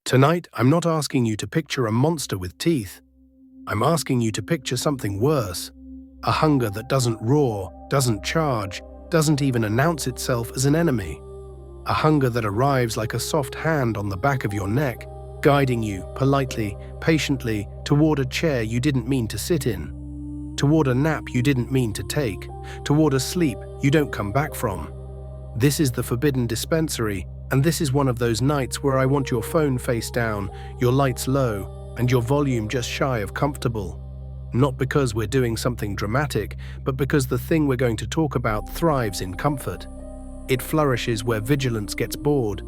Tonight, I'm not asking you to picture a monster with teeth. I'm asking you to picture something worse. A hunger that doesn't roar, doesn't charge, doesn't even announce itself as an enemy. A hunger that arrives like a soft hand on the back of your neck, guiding you politely, patiently, toward a chair you didn't mean to sit in, toward a nap you didn't mean to take, toward a sleep you don't come back from. This is the Forbidden Dispensary, and this is one of those nights where I want your phone face down, your lights low, and your volume just shy of comfortable. Not because we're doing something dramatic, but because the thing we're going to talk about thrives in comfort. It flourishes where vigilance gets bored.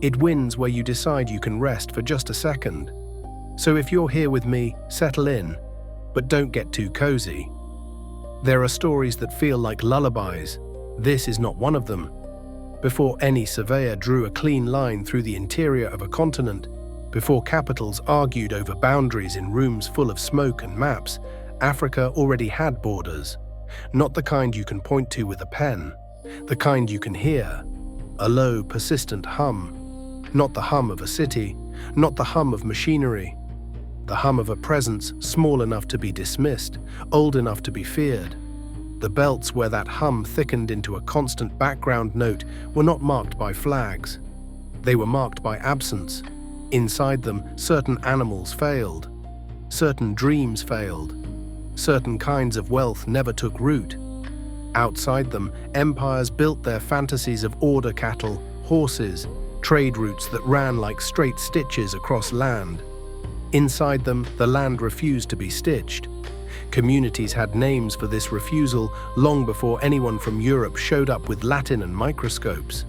It wins where you decide you can rest for just a second. So if you're here with me, settle in, but don't get too cozy. There are stories that feel like lullabies. This is not one of them. Before any surveyor drew a clean line through the interior of a continent, before capitals argued over boundaries in rooms full of smoke and maps, Africa already had borders. Not the kind you can point to with a pen, the kind you can hear. A low, persistent hum. Not the hum of a city, not the hum of machinery. The hum of a presence small enough to be dismissed, old enough to be feared. The belts where that hum thickened into a constant background note were not marked by flags. They were marked by absence. Inside them, certain animals failed. Certain dreams failed. Certain kinds of wealth never took root. Outside them, empires built their fantasies of order cattle, horses, trade routes that ran like straight stitches across land. Inside them, the land refused to be stitched. Communities had names for this refusal long before anyone from Europe showed up with Latin and microscopes.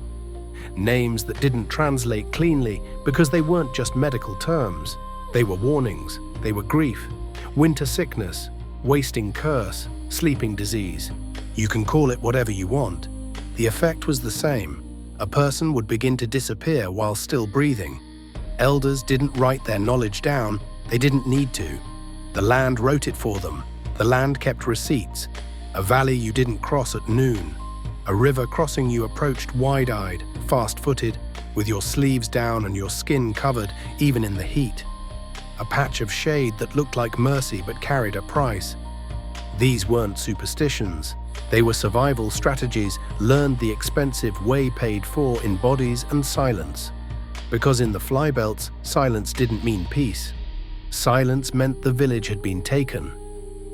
Names that didn't translate cleanly because they weren't just medical terms. They were warnings, they were grief, winter sickness, wasting curse, sleeping disease. You can call it whatever you want. The effect was the same. A person would begin to disappear while still breathing. Elders didn't write their knowledge down, they didn't need to. The land wrote it for them. The land kept receipts. A valley you didn't cross at noon. A river crossing you approached wide-eyed, fast-footed, with your sleeves down and your skin covered even in the heat. A patch of shade that looked like mercy but carried a price. These weren't superstitions. They were survival strategies learned the expensive way paid for in bodies and silence. Because in the flybelts, silence didn't mean peace. Silence meant the village had been taken.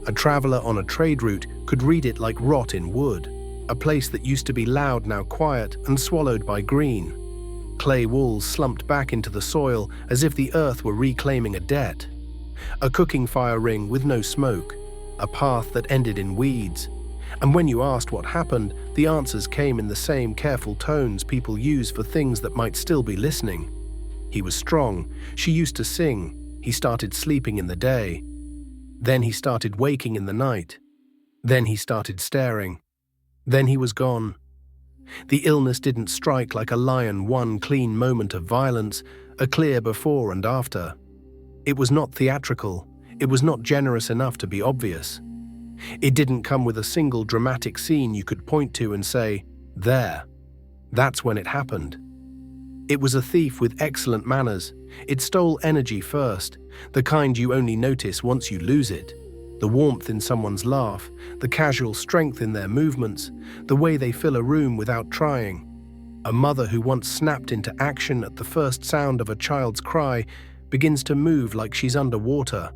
A traveler on a trade route could read it like rot in wood. A place that used to be loud now quiet and swallowed by green. Clay walls slumped back into the soil as if the earth were reclaiming a debt. A cooking fire ring with no smoke. A path that ended in weeds. And when you asked what happened, the answers came in the same careful tones people use for things that might still be listening. He was strong. She used to sing. He started sleeping in the day. Then he started waking in the night. Then he started staring. Then he was gone. The illness didn't strike like a lion one clean moment of violence, a clear before and after. It was not theatrical. It was not generous enough to be obvious. It didn't come with a single dramatic scene you could point to and say, there. That's when it happened. It was a thief with excellent manners. It stole energy first, the kind you only notice once you lose it. The warmth in someone's laugh, the casual strength in their movements, the way they fill a room without trying. A mother who once snapped into action at the first sound of a child's cry begins to move like she's underwater.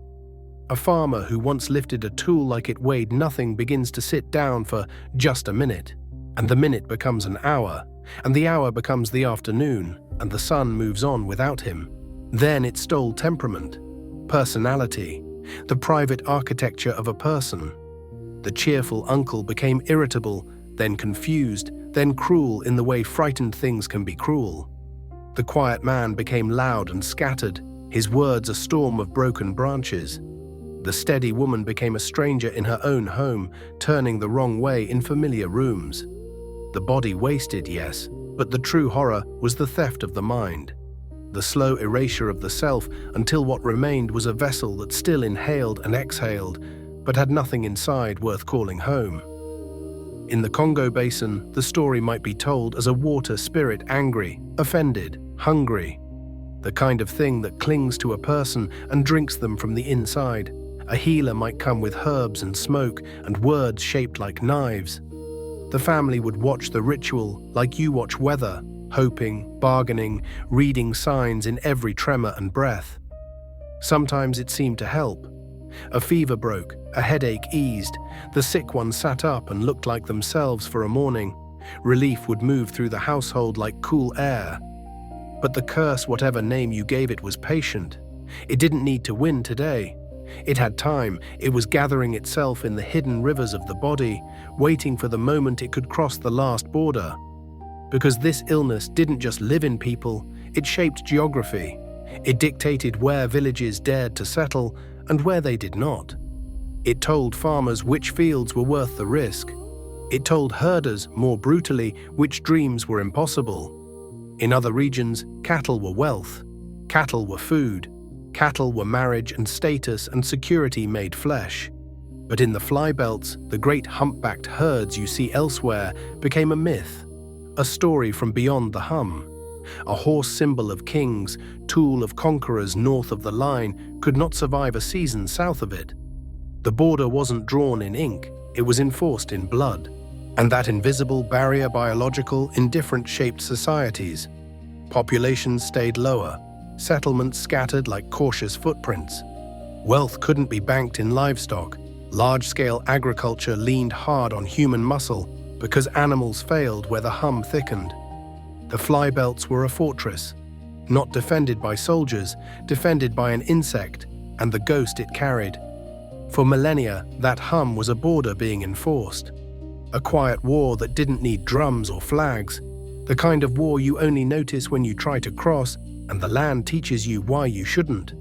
A farmer who once lifted a tool like it weighed nothing begins to sit down for just a minute, and the minute becomes an hour, and the hour becomes the afternoon, and the sun moves on without him. Then it stole temperament, personality, the private architecture of a person. The cheerful uncle became irritable, then confused, then cruel in the way frightened things can be cruel. The quiet man became loud and scattered, his words a storm of broken branches. The steady woman became a stranger in her own home, turning the wrong way in familiar rooms. The body wasted, yes, but the true horror was the theft of the mind. The slow erasure of the self until what remained was a vessel that still inhaled and exhaled, but had nothing inside worth calling home. In the Congo Basin, the story might be told as a water spirit angry, offended, hungry. the kind of thing that clings to a person and drinks them from the inside. A healer might come with herbs and smoke and words shaped like knives. The family would watch the ritual like you watch weather, hoping, bargaining, reading signs in every tremor and breath. Sometimes it seemed to help. A fever broke, a headache eased, the sick one sat up and looked like themselves for a morning. Relief would move through the household like cool air. But the curse, whatever name you gave it, was patient. It didn't need to win today. It had time. It was gathering itself in the hidden rivers of the body, waiting for the moment it could cross the last border. Because this illness didn't just live in people, it shaped geography. It dictated where villages dared to settle and where they did not. It told farmers which fields were worth the risk. It told herders, more brutally, which dreams were impossible. In other regions, cattle were wealth. Cattle were food. Cattle were marriage and status and security made flesh. But in the fly belts, the great humpbacked herds you see elsewhere became a myth, a story from beyond the hum. A horse symbol of kings, tool of conquerors north of the line, could not survive a season south of it. The border wasn't drawn in ink, it was enforced in blood. And that invisible barrier biological in different shaped societies. Populations stayed lower, settlements scattered like cautious footprints. Wealth couldn't be banked in livestock. Large-scale agriculture leaned hard on human muscle because animals failed where the hum thickened. The fly belts were a fortress, not defended by soldiers, defended by an insect and the ghost it carried. For millennia, that hum was a border being enforced. A quiet war that didn't need drums or flags, the kind of war you only notice when you try to cross and the land teaches you why you shouldn't.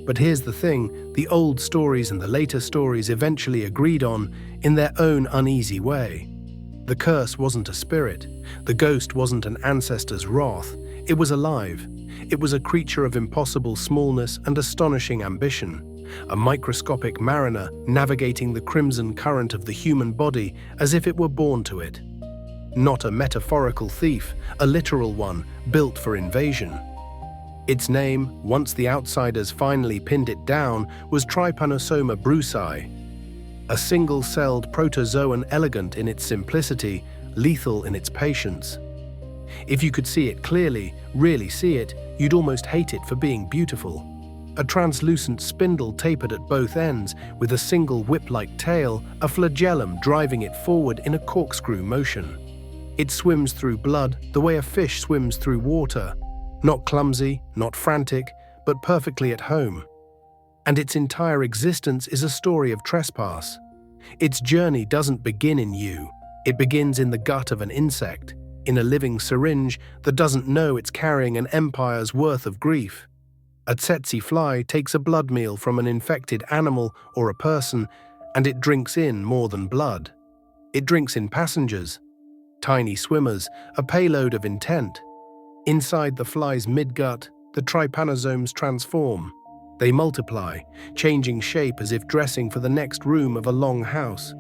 But here's the thing, the old stories and the later stories eventually agreed on in their own uneasy way. The curse wasn't a spirit, the ghost wasn't an ancestor's wrath, it was alive. It was a creature of impossible smallness and astonishing ambition, a microscopic mariner navigating the crimson current of the human body as if it were born to it. Not a metaphorical thief, a literal one, built for invasion. Its name, once the outsiders finally pinned it down, was Trypanosoma brucei, a single-celled protozoan elegant in its simplicity, lethal in its patience. If you could see it clearly, really see it, you'd almost hate it for being beautiful. A translucent spindle tapered at both ends, with a single whip-like tail, a flagellum driving it forward in a corkscrew motion. It swims through blood the way a fish swims through water, not clumsy, not frantic, but perfectly at home. And its entire existence is a story of trespass. Its journey doesn't begin in you, it begins in the gut of an insect, in a living syringe that doesn't know it's carrying an empire's worth of grief. A tsetse fly takes a blood meal from an infected animal or a person, and it drinks in more than blood. It drinks in passengers, tiny swimmers, a payload of intent. Inside the fly's midgut, the trypanosomes transform. They multiply, changing shape as if dressing for the next room of a long house.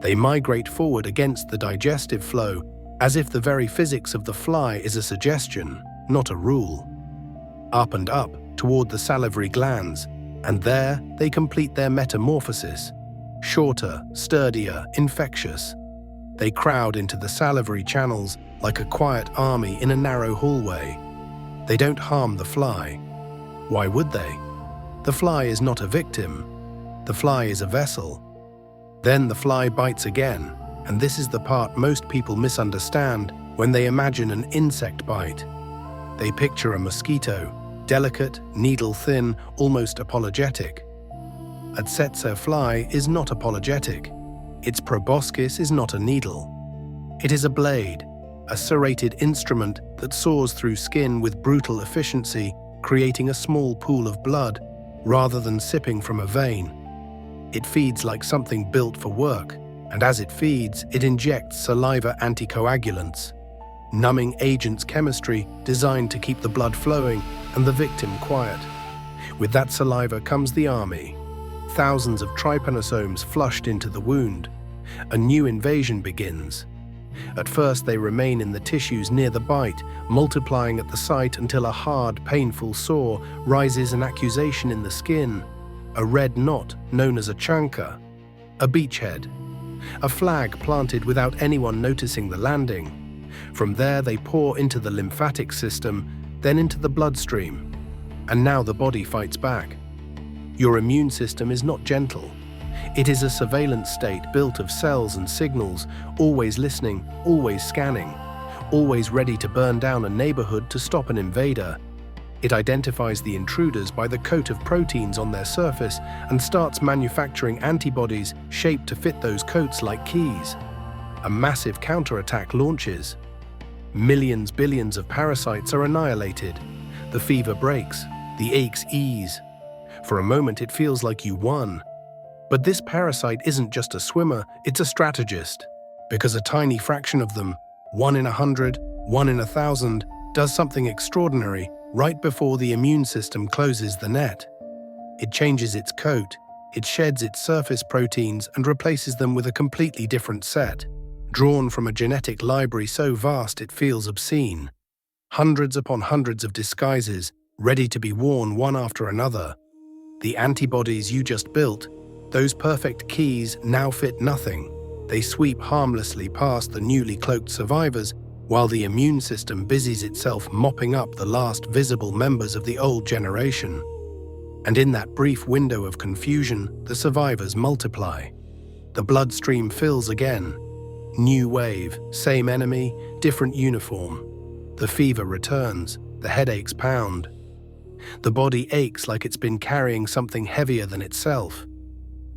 They migrate forward against the digestive flow, as if the very physics of the fly is a suggestion, not a rule. Up and up, toward the salivary glands, and there they complete their metamorphosis. Shorter, sturdier, infectious. They crowd into the salivary channels like a quiet army in a narrow hallway. They don't harm the fly. Why would they? The fly is not a victim. The fly is a vessel. Then the fly bites again, and this is the part most people misunderstand when they imagine an insect bite. They picture a mosquito, delicate, needle-thin, almost apologetic. A tsetse fly is not apologetic. Its proboscis is not a needle. It is a blade, a serrated instrument that saws through skin with brutal efficiency, creating a small pool of blood, rather than sipping from a vein. It feeds like something built for work, and as it feeds, it injects saliva anticoagulants, numbing agents chemistry designed to keep the blood flowing and the victim quiet. With that saliva comes the army. Thousands of trypanosomes flushed into the wound. A new invasion begins. At first they remain in the tissues near the bite, multiplying at the site until a hard, painful sore rises an accusation in the skin, a red knot known as a chancre, a beachhead, a flag planted without anyone noticing the landing. From there they pour into the lymphatic system, then into the bloodstream. And now the body fights back. Your immune system is not gentle. It is a surveillance state built of cells and signals, always listening, always scanning, always ready to burn down a neighborhood to stop an invader. It identifies the intruders by the coat of proteins on their surface and starts manufacturing antibodies shaped to fit those coats like keys. A massive counterattack launches. Millions, billions of parasites are annihilated. The fever breaks, the aches ease. For a moment it feels like you won. But this parasite isn't just a swimmer, it's a strategist. Because a tiny fraction of them, 1 in 100, 1 in 1,000, does something extraordinary right before the immune system closes the net. It changes its coat, it sheds its surface proteins and replaces them with a completely different set, drawn from a genetic library so vast it feels obscene. Hundreds upon hundreds of disguises, ready to be worn one after another. The antibodies you just built, those perfect keys, now fit nothing. They sweep harmlessly past the newly cloaked survivors, while the immune system busies itself mopping up the last visible members of the old generation. And in that brief window of confusion, the survivors multiply. The bloodstream fills again. New wave, same enemy, different uniform. The fever returns, the headaches pound. The body aches like it's been carrying something heavier than itself.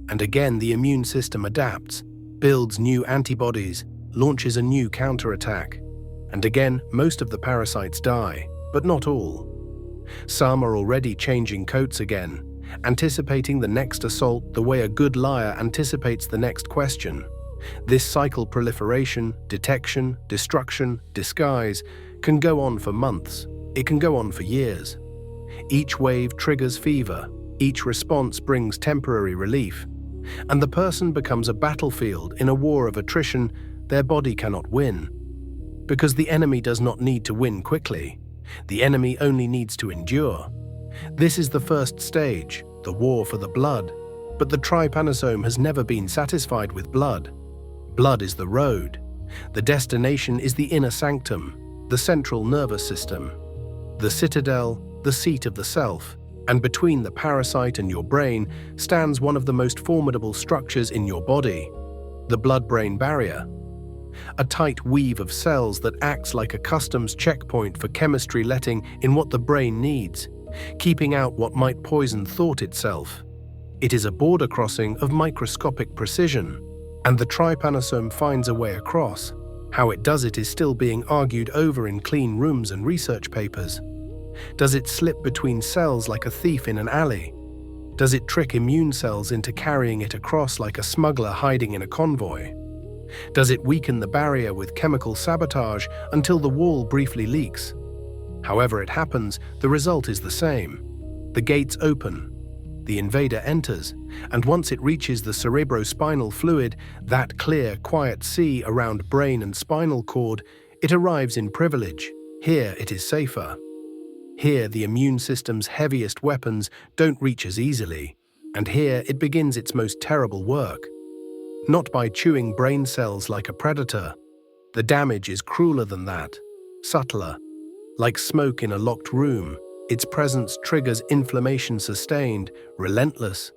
And again the immune system adapts, builds new antibodies, launches a new counterattack. And again, most of the parasites die, but not all. Some are already changing coats again, anticipating the next assault the way a good liar anticipates the next question. This cycle proliferation, detection, destruction, disguise can go on for months. It can go on for years. Each wave triggers fever. Each response brings temporary relief. And the person becomes a battlefield in a war of attrition their body cannot win. Because the enemy does not need to win quickly. The enemy only needs to endure. This is the first stage, the war for the blood. But the trypanosome has never been satisfied with blood. Blood is the road. The destination is the inner sanctum, the central nervous system, the citadel, the seat of the self. And between the parasite and your brain stands one of the most formidable structures in your body, the blood-brain barrier. A tight weave of cells that acts like a customs checkpoint for chemistry letting in what the brain needs, keeping out what might poison thought itself. It is a border crossing of microscopic precision, and the trypanosome finds a way across. How it does it is still being argued over in clean rooms and research papers. Does it slip between cells like a thief in an alley? Does it trick immune cells into carrying it across like a smuggler hiding in a convoy? Does it weaken the barrier with chemical sabotage until the wall briefly leaks? However it happens, the result is the same. The gates open. The invader enters, and once it reaches the cerebrospinal fluid, that clear, quiet sea around brain and spinal cord, it arrives in privilege. Here it is safer. Here the immune system's heaviest weapons don't reach as easily, and here it begins its most terrible work. Not by chewing brain cells like a predator. The damage is crueler than that, subtler. Like smoke in a locked room, its presence triggers inflammation sustained, relentless.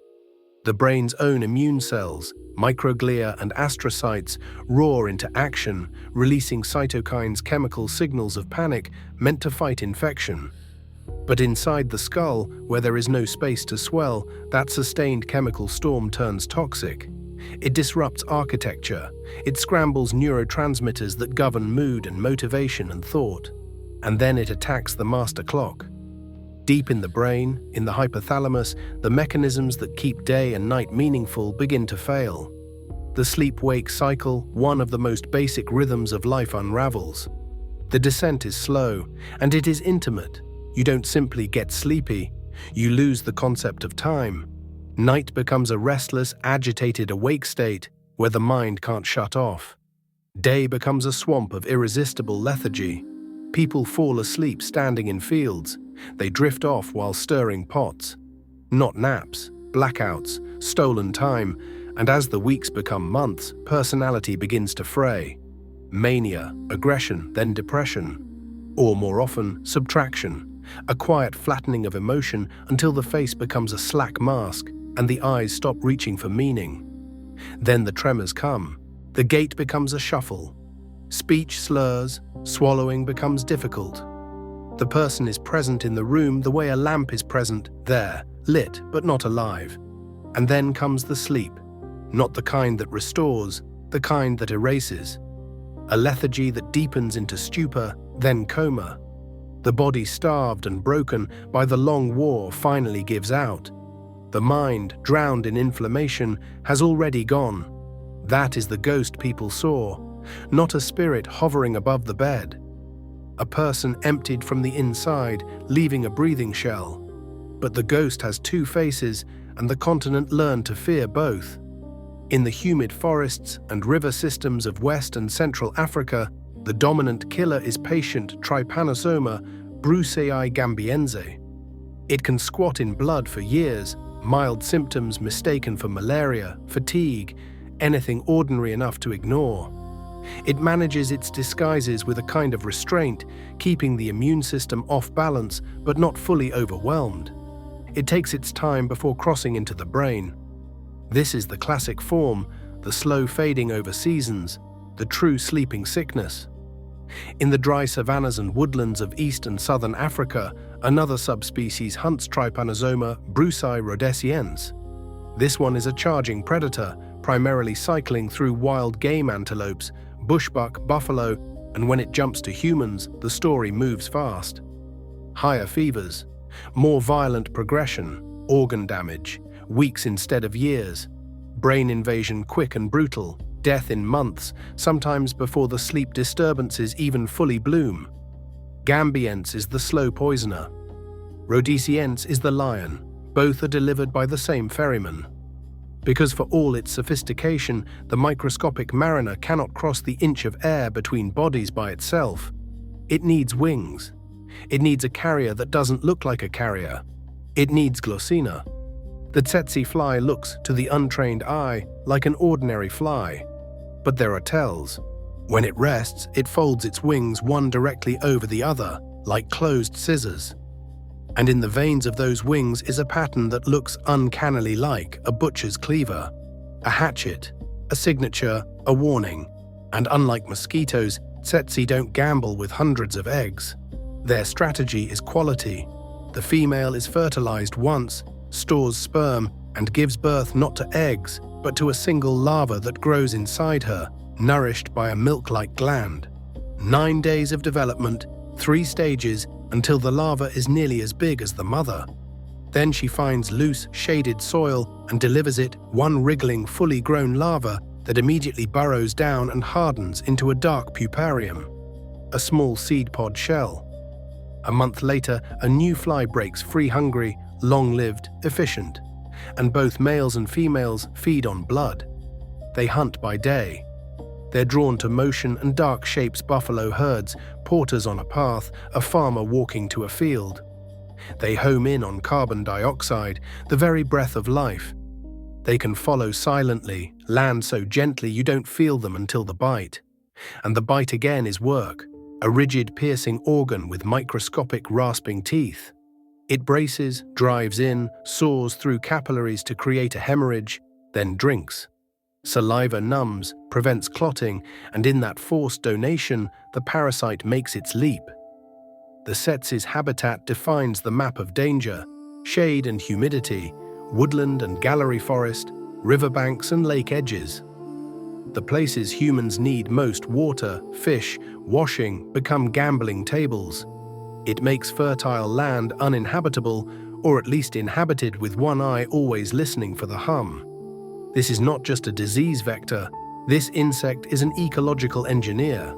The brain's own immune cells, microglia and astrocytes, roar into action, releasing cytokines, chemical signals of panic meant to fight infection. But inside the skull, where there is no space to swell, that sustained chemical storm turns toxic. It disrupts architecture. It scrambles neurotransmitters that govern mood and motivation and thought. And then it attacks the master clock. Deep in the brain, in the hypothalamus, the mechanisms that keep day and night meaningful begin to fail. The sleep-wake cycle, one of the most basic rhythms of life, unravels. The descent is slow, and it is intimate. You don't simply get sleepy, you lose the concept of time. Night becomes a restless, agitated awake state where the mind can't shut off. Day becomes a swamp of irresistible lethargy. People fall asleep standing in fields. They drift off while stirring pots. Not naps, blackouts, stolen time, and as the weeks become months, personality begins to fray. Mania, aggression, then depression. Or more often, subtraction, a quiet flattening of emotion until the face becomes a slack mask and the eyes stop reaching for meaning. Then the tremors come. The gait becomes a shuffle. Speech slurs, swallowing becomes difficult. The person is present in the room the way a lamp is present there, lit but not alive. And then comes the sleep, not the kind that restores, the kind that erases. A lethargy that deepens into stupor, then coma. The body, starved and broken by the long war, finally gives out. The mind, drowned in inflammation, has already gone. That is the ghost people saw, not a spirit hovering above the bed. A person emptied from the inside, leaving a breathing shell. But the ghost has two faces, and the continent learned to fear both. In the humid forests and river systems of West and Central Africa, the dominant killer is patient Trypanosoma brucei gambiense. It can squat in blood for years, mild symptoms mistaken for malaria, fatigue, anything ordinary enough to ignore. It manages its disguises with a kind of restraint, keeping the immune system off balance but not fully overwhelmed. It takes its time before crossing into the brain. This is the classic form, the slow fading over seasons, the true sleeping sickness. In the dry savannas and woodlands of East and Southern Africa, another subspecies hunts Trypanosoma brucei rhodesiense. This one is a charging predator, primarily cycling through wild game antelopes, bushbuck, buffalo, and when it jumps to humans, the story moves fast. Higher fevers, more violent progression, organ damage, weeks instead of years, brain invasion quick and brutal, death in months, sometimes before the sleep disturbances even fully bloom. Gambiense is the slow poisoner. Rhodesiense is the lion. Both are delivered by the same ferryman. Because for all its sophistication, the microscopic mariner cannot cross the inch of air between bodies by itself. It needs wings. It needs a carrier that doesn't look like a carrier. It needs glossina. The tsetse fly looks, to the untrained eye, like an ordinary fly. But there are tells. When it rests, it folds its wings one directly over the other, like closed scissors. And in the veins of those wings is a pattern that looks uncannily like a butcher's cleaver, a hatchet, a signature, a warning. And unlike mosquitoes, tsetse don't gamble with hundreds of eggs. Their strategy is quality. The female is fertilized once, stores sperm, and gives birth not to eggs, but to a single larva that grows inside her, nourished by a milk-like gland. 9 days of development, 3 stages, until the larva is nearly as big as the mother. Then she finds loose, shaded soil and delivers it one wriggling, fully grown larva that immediately burrows down and hardens into a dark puparium, a small seed pod shell. A month later, a new fly breaks free, hungry, long-lived, efficient, and both males and females feed on blood. They hunt by day. They're drawn to motion and dark shapes: buffalo herds, porters on a path, a farmer walking to a field. They home in on carbon dioxide, the very breath of life. They can follow silently, land so gently you don't feel them until the bite. And the bite again is work, a rigid piercing organ with microscopic rasping teeth. It braces, drives in, saws through capillaries to create a hemorrhage, then drinks. Saliva numbs, prevents clotting, and in that forced donation, the parasite makes its leap. The Tsetse's habitat defines the map of danger: shade and humidity, woodland and gallery forest, riverbanks and lake edges. The places humans need most water, fish, washing become gambling tables. It makes fertile land uninhabitable, or at least inhabited with one eye always listening for the hum. This is not just a disease vector. This insect is an ecological engineer.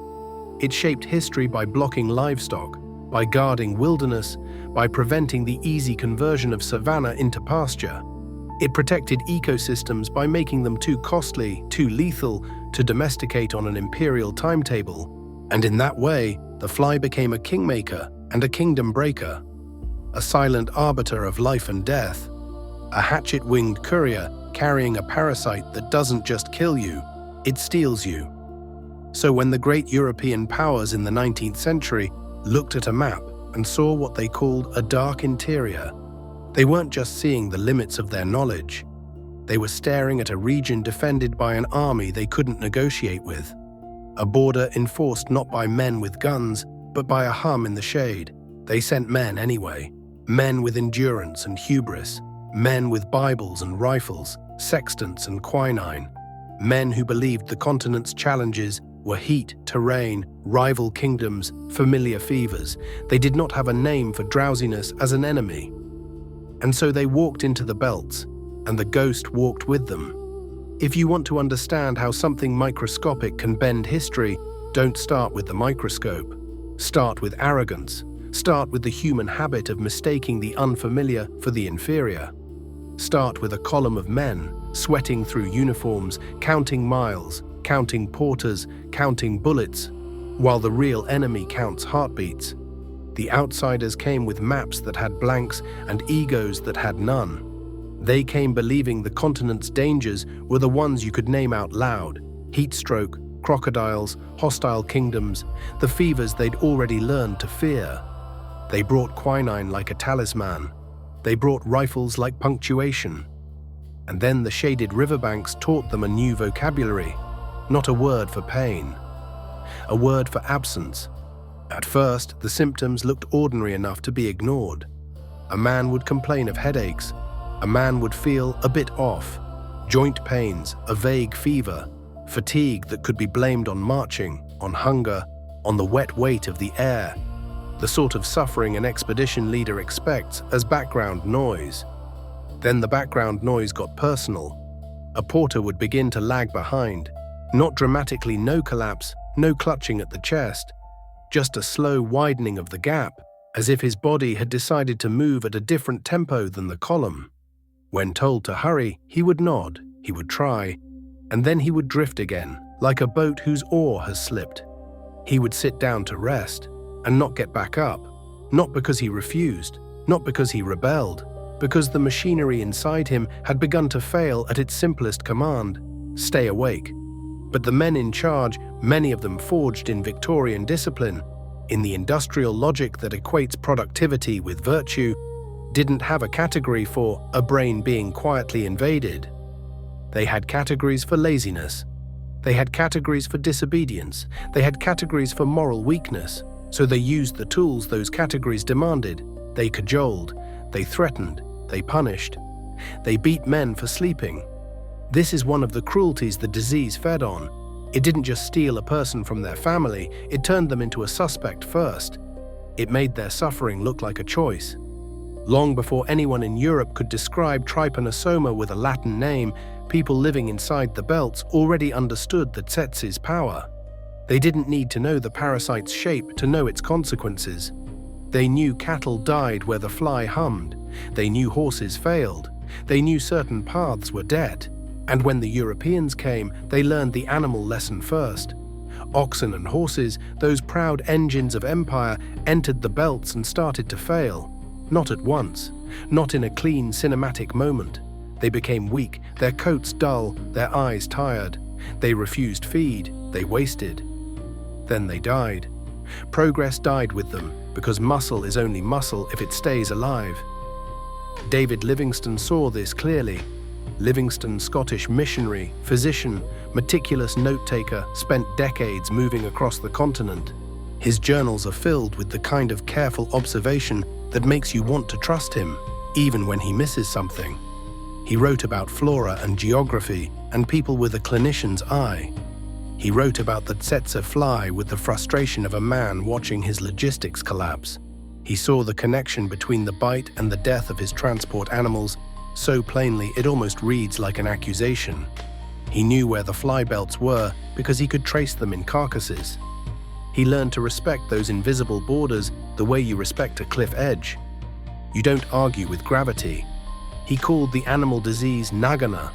It shaped history by blocking livestock, by guarding wilderness, by preventing the easy conversion of savanna into pasture. It protected ecosystems by making them too costly, too lethal, to domesticate on an imperial timetable, and in that way, the fly became a kingmaker and a kingdom breaker, a silent arbiter of life and death, a hatchet-winged courier carrying a parasite that doesn't just kill you, it steals you. So when the great European powers in the 19th century looked at a map and saw what they called a dark interior, they weren't just seeing the limits of their knowledge. They were staring at a region defended by an army they couldn't negotiate with, a border enforced not by men with guns, but by a hum in the shade. They sent men anyway, men with endurance and hubris, men with Bibles and rifles, sextants and quinine, men who believed the continent's challenges were heat, terrain, rival kingdoms, familiar fevers. They did not have a name for drowsiness as an enemy. And so they walked into the belts, and the ghost walked with them. If you want to understand how something microscopic can bend history, don't start with the microscope. Start with arrogance. Start with the human habit of mistaking the unfamiliar for the inferior. Start with a column of men, sweating through uniforms, counting miles, counting porters, counting bullets, while the real enemy counts heartbeats. The outsiders came with maps that had blanks and egos that had none. They came believing the continent's dangers were the ones you could name out loud: heat stroke, crocodiles, hostile kingdoms, the fevers they'd already learned to fear. They brought quinine like a talisman. They brought rifles like punctuation. And then the shaded riverbanks taught them a new vocabulary, not a word for pain, a word for absence. At first, the symptoms looked ordinary enough to be ignored. A man would complain of headaches. A man would feel a bit off, joint pains, a vague fever, fatigue that could be blamed on marching, on hunger, on the wet weight of the air, the sort of suffering an expedition leader expects as background noise. Then the background noise got personal. A porter would begin to lag behind, not dramatically, no collapse, no clutching at the chest, just a slow widening of the gap, as if his body had decided to move at a different tempo than the column. When told to hurry, he would nod, he would try, and then he would drift again, like a boat whose oar has slipped. He would sit down to rest, and not get back up, not because he refused, not because he rebelled, because the machinery inside him had begun to fail at its simplest command: stay awake. But the men in charge, many of them forged in Victorian discipline, in the industrial logic that equates productivity with virtue, didn't have a category for a brain being quietly invaded. They had categories for laziness. They had categories for disobedience. They had categories for moral weakness. So they used the tools those categories demanded. They cajoled, they threatened, they punished. They beat men for sleeping. This is one of the cruelties the disease fed on. It didn't just steal a person from their family, it turned them into a suspect first. It made their suffering look like a choice. Long before anyone in Europe could describe Trypanosoma with a Latin name, people living inside the belts already understood the Tsetse's power. They didn't need to know the parasite's shape to know its consequences. They knew cattle died where the fly hummed. They knew horses failed. They knew certain paths were dead. And when the Europeans came, they learned the animal lesson first. Oxen and horses, those proud engines of empire, entered the belts and started to fail. Not at once, not in a clean cinematic moment. They became weak, their coats dull, their eyes tired. They refused feed, they wasted. Then they died. Progress died with them, because muscle is only muscle if it stays alive. David Livingstone saw this clearly. Livingstone, Scottish missionary, physician, meticulous note-taker, spent decades moving across the continent. His journals are filled with the kind of careful observation that makes you want to trust him, even when he misses something. He wrote about flora and geography and people with a clinician's eye. He wrote about the Tsetse fly with the frustration of a man watching his logistics collapse. He saw the connection between the bite and the death of his transport animals so plainly it almost reads like an accusation. He knew where the fly belts were because he could trace them in carcasses. He learned to respect those invisible borders the way you respect a cliff edge. You don't argue with gravity. He called the animal disease Nagana.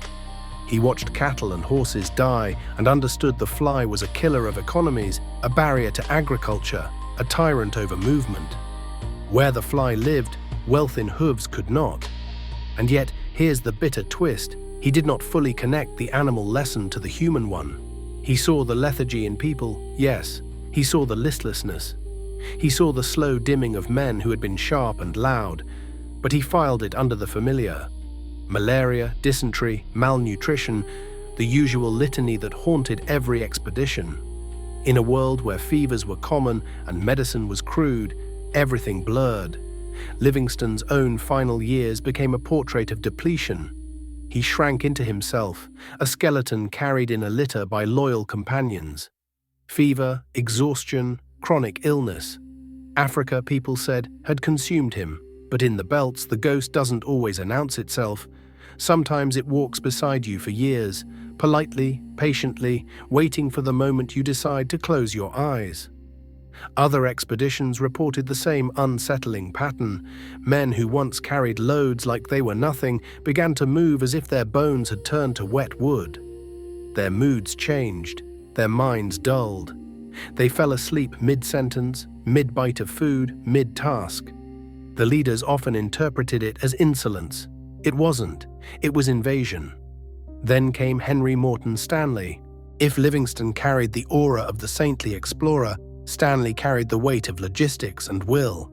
He watched cattle and horses die and understood the fly was a killer of economies, a barrier to agriculture, a tyrant over movement. Where the fly lived, wealth in hooves could not. And yet, here's the bitter twist. He did not fully connect the animal lesson to the human one. He saw the lethargy in people, yes. He saw the listlessness. He saw the slow dimming of men who had been sharp and loud, but he filed it under the familiar. Malaria, dysentery, malnutrition, the usual litany that haunted every expedition. In a world where fevers were common and medicine was crude, everything blurred. Livingstone's own final years became a portrait of depletion. He shrank into himself, a skeleton carried in a litter by loyal companions. Fever, exhaustion, chronic illness. Africa, people said, had consumed him, but in the belts the ghost doesn't always announce itself. Sometimes it walks beside you for years, politely, patiently, waiting for the moment you decide to close your eyes. Other expeditions reported the same unsettling pattern. Men who once carried loads like they were nothing began to move as if their bones had turned to wet wood. Their moods changed, their minds dulled. They fell asleep mid-sentence, mid-bite of food, mid-task. The leaders often interpreted it as insolence. It wasn't. It was invasion. Then came Henry Morton Stanley. If Livingstone carried the aura of the saintly explorer, Stanley carried the weight of logistics and will.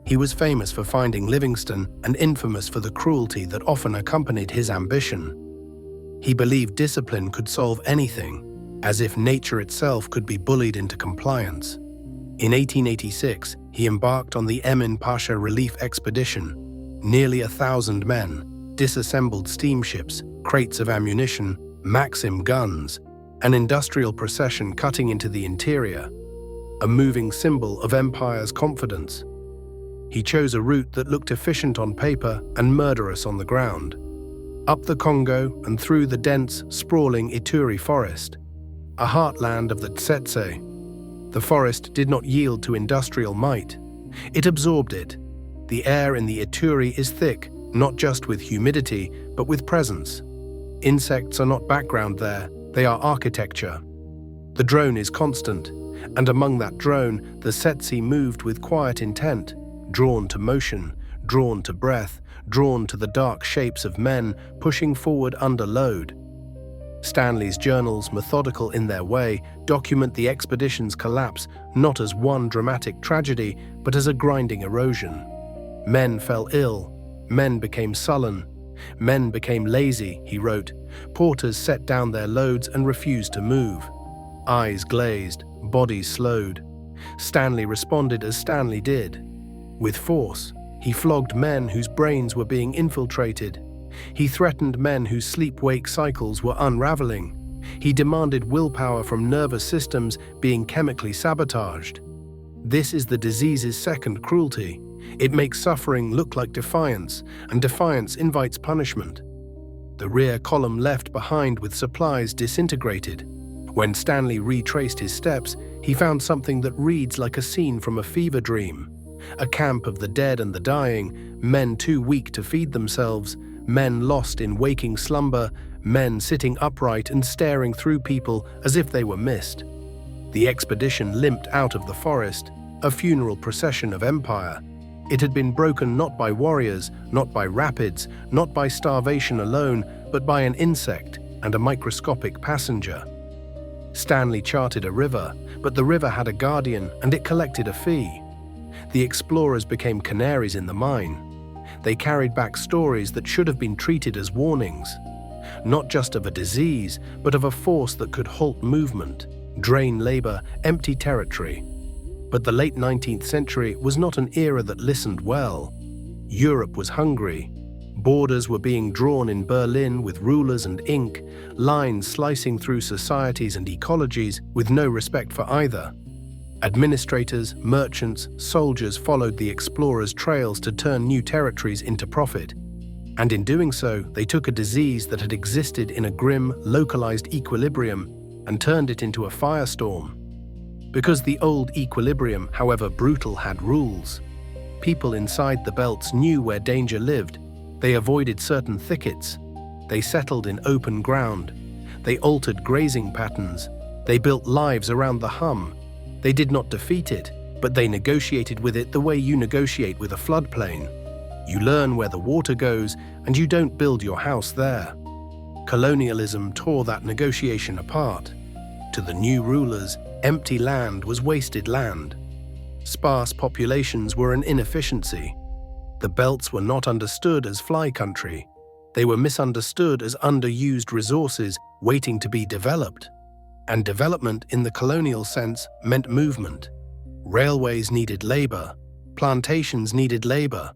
He was famous for finding Livingstone and infamous for the cruelty that often accompanied his ambition. He believed discipline could solve anything, as if nature itself could be bullied into compliance. In 1886, he embarked on the Emin Pasha relief expedition. Nearly 1,000 men, disassembled steamships, crates of ammunition, Maxim guns, an industrial procession cutting into the interior, a moving symbol of empire's confidence. He chose a route that looked efficient on paper and murderous on the ground. Up the Congo and through the dense, sprawling Ituri forest, a heartland of the Tsetse. The forest did not yield to industrial might. It absorbed it. The air in the Ituri is thick, not just with humidity, but with presence. Insects are not background there, they are architecture. The drone is constant, and among that drone, the Tsetse moved with quiet intent, drawn to motion, drawn to breath, drawn to the dark shapes of men pushing forward under load. Stanley's journals, methodical in their way, document the expedition's collapse not as one dramatic tragedy, but as a grinding erosion. Men fell ill, men became sullen, men became lazy, he wrote. Porters set down their loads and refused to move. Eyes glazed, bodies slowed. Stanley responded as Stanley did. With force, he flogged men whose brains were being infiltrated. He threatened men whose sleep-wake cycles were unraveling. He demanded willpower from nervous systems being chemically sabotaged. This is the disease's second cruelty. It makes suffering look like defiance, and defiance invites punishment. The rear column left behind with supplies disintegrated. When Stanley retraced his steps, he found something that reads like a scene from a fever dream. A camp of the dead and the dying, men too weak to feed themselves, men lost in waking slumber, men sitting upright and staring through people as if they were mist. The expedition limped out of the forest, a funeral procession of empire. It had been broken not by warriors, not by rapids, not by starvation alone, but by an insect and a microscopic passenger. Stanley charted a river, but the river had a guardian and it collected a fee. The explorers became canaries in the mine. They carried back stories that should have been treated as warnings, not just of a disease, but of a force that could halt movement, drain labor, empty territory. But the late 19th century was not an era that listened well. Europe was hungry. Borders were being drawn in Berlin with rulers and ink, lines slicing through societies and ecologies with no respect for either. Administrators, merchants, soldiers followed the explorers' trails to turn new territories into profit. And in doing so, they took a disease that had existed in a grim, localized equilibrium and turned it into a firestorm. Because the old equilibrium, however brutal, had rules. People inside the belts knew where danger lived. They avoided certain thickets. They settled in open ground. They altered grazing patterns. They built lives around the hum. They did not defeat it, but they negotiated with it the way you negotiate with a floodplain. You learn where the water goes, and you don't build your house there. Colonialism tore that negotiation apart. To the new rulers, empty land was wasted land. Sparse populations were an inefficiency. The belts were not understood as fly country. They were misunderstood as underused resources waiting to be developed. And development in the colonial sense meant movement. Railways needed labor. Plantations needed labor.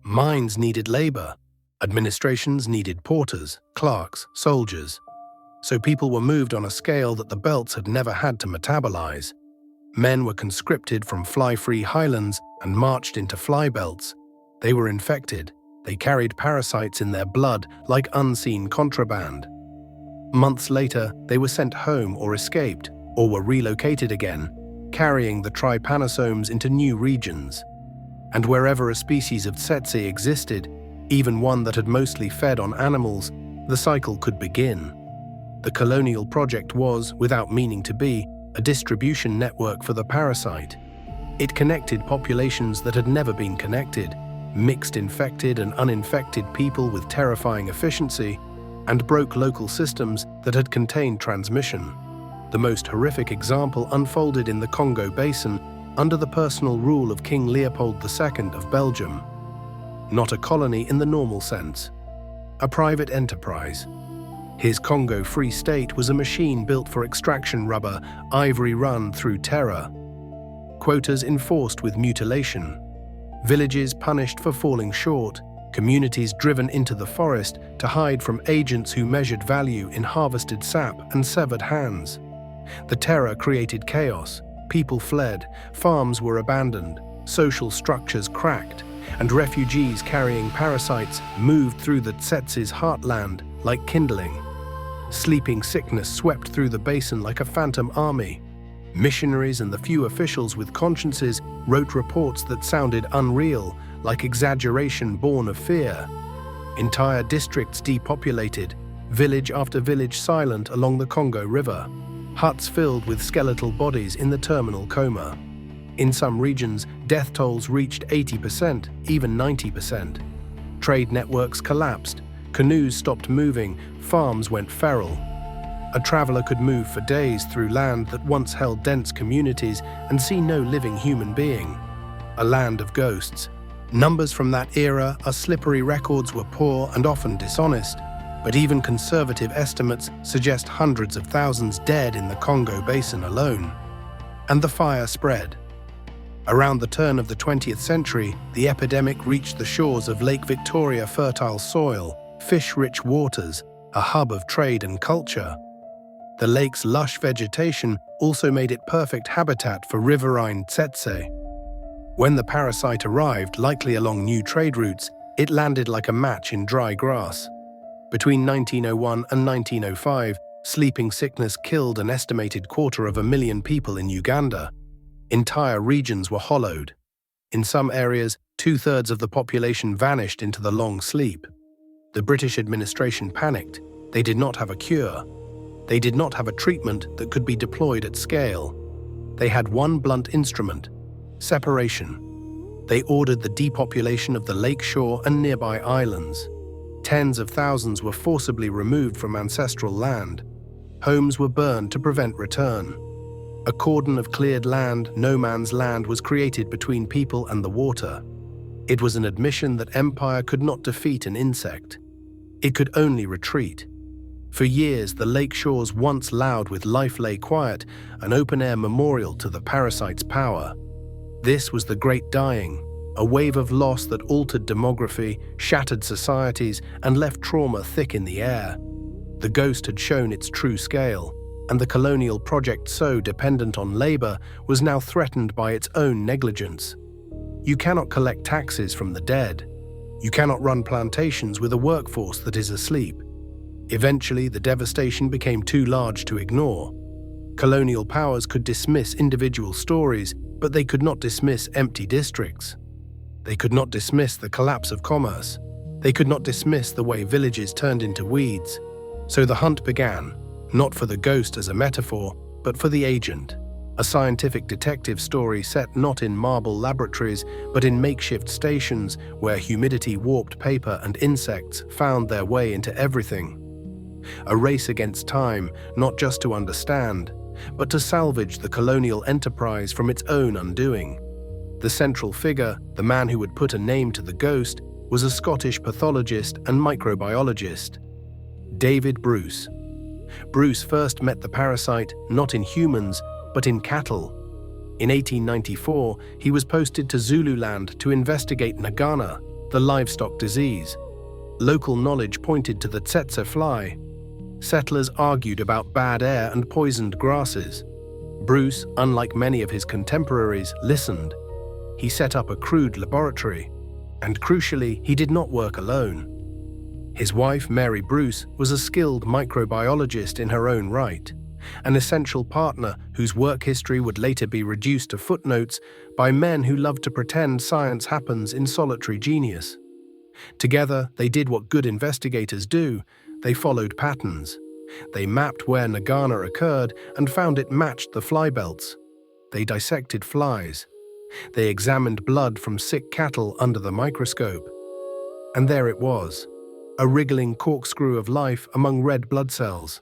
Mines needed labor. Administrations needed porters, clerks, soldiers. So people were moved on a scale that the belts had never had to metabolize. Men were conscripted from fly-free highlands and marched into fly belts. They were infected. They carried parasites in their blood like unseen contraband. Months later, they were sent home or escaped, or were relocated again, carrying the trypanosomes into new regions. And wherever a species of tsetse existed, even one that had mostly fed on animals, the cycle could begin. The colonial project was, without meaning to be, a distribution network for the parasite. It connected populations that had never been connected, mixed infected and uninfected people with terrifying efficiency, and broke local systems that had contained transmission. The most horrific example unfolded in the Congo Basin under the personal rule of King Leopold II of Belgium. Not a colony in the normal sense. A private enterprise. His Congo Free State was a machine built for extraction rubber, ivory run through terror. Quotas enforced with mutilation. Villages punished for falling short. Communities driven into the forest to hide from agents who measured value in harvested sap and severed hands. The terror created chaos. People fled, farms were abandoned, social structures cracked, and refugees carrying parasites moved through the Tsetse's heartland like kindling. Sleeping sickness swept through the basin like a phantom army. Missionaries and the few officials with consciences wrote reports that sounded unreal, like exaggeration born of fear. Entire districts depopulated, village after village silent along the Congo River, huts filled with skeletal bodies in the terminal coma. In some regions, death tolls reached 80%, even 90%. Trade networks collapsed, canoes stopped moving, farms went feral. A traveler could move for days through land that once held dense communities and see no living human being. A land of ghosts. Numbers from that era are slippery. Records were poor and often dishonest, but even conservative estimates suggest hundreds of thousands dead in the Congo Basin alone. And the fire spread. Around the turn of the 20th century, the epidemic reached the shores of Lake Victoria. Fertile soil, fish-rich waters, a hub of trade and culture. The lake's lush vegetation also made it perfect habitat for riverine tsetse. When the parasite arrived, likely along new trade routes, it landed like a match in dry grass. Between 1901 and 1905, sleeping sickness killed an estimated 250,000 people in Uganda. Entire regions were hollowed. In some areas, 2/3 of the population vanished into the long sleep. The British administration panicked. They did not have a cure. They did not have a treatment that could be deployed at scale. They had one blunt instrument: separation. They ordered the depopulation of the lakeshore and nearby islands. Tens of thousands were forcibly removed from ancestral land. Homes were burned to prevent return. A cordon of cleared land, no man's land, was created between people and the water. It was an admission that empire could not defeat an insect. It could only retreat. For years, the lake shores once loud with life lay quiet, an open-air memorial to the parasite's power. This was the Great Dying, a wave of loss that altered demography, shattered societies, and left trauma thick in the air. The ghost had shown its true scale, and the colonial project, so dependent on labor, was now threatened by its own negligence. You cannot collect taxes from the dead. You cannot run plantations with a workforce that is asleep. Eventually, the devastation became too large to ignore. Colonial powers could dismiss individual stories, but they could not dismiss empty districts. They could not dismiss the collapse of commerce. They could not dismiss the way villages turned into weeds. So the hunt began, not for the ghost as a metaphor, but for the agent. A scientific detective story set not in marble laboratories, but in makeshift stations where humidity-warped paper and insects found their way into everything. A race against time, not just to understand, but to salvage the colonial enterprise from its own undoing. The central figure, the man who would put a name to the ghost, was a Scottish pathologist and microbiologist, David Bruce. Bruce first met the parasite not in humans, but in cattle. In 1894, he was posted to Zululand to investigate Nagana, the livestock disease. Local knowledge pointed to the Tsetse fly. Settlers argued about bad air and poisoned grasses. Bruce, unlike many of his contemporaries, listened. He set up a crude laboratory, and crucially, he did not work alone. His wife, Mary Bruce, was a skilled microbiologist in her own right, an essential partner whose work history would later be reduced to footnotes by men who loved to pretend science happens in solitary genius. Together, they did what good investigators do. They followed patterns. They mapped where Nagana occurred and found it matched the fly belts. They dissected flies. They examined blood from sick cattle under the microscope. And there it was, a wriggling corkscrew of life among red blood cells.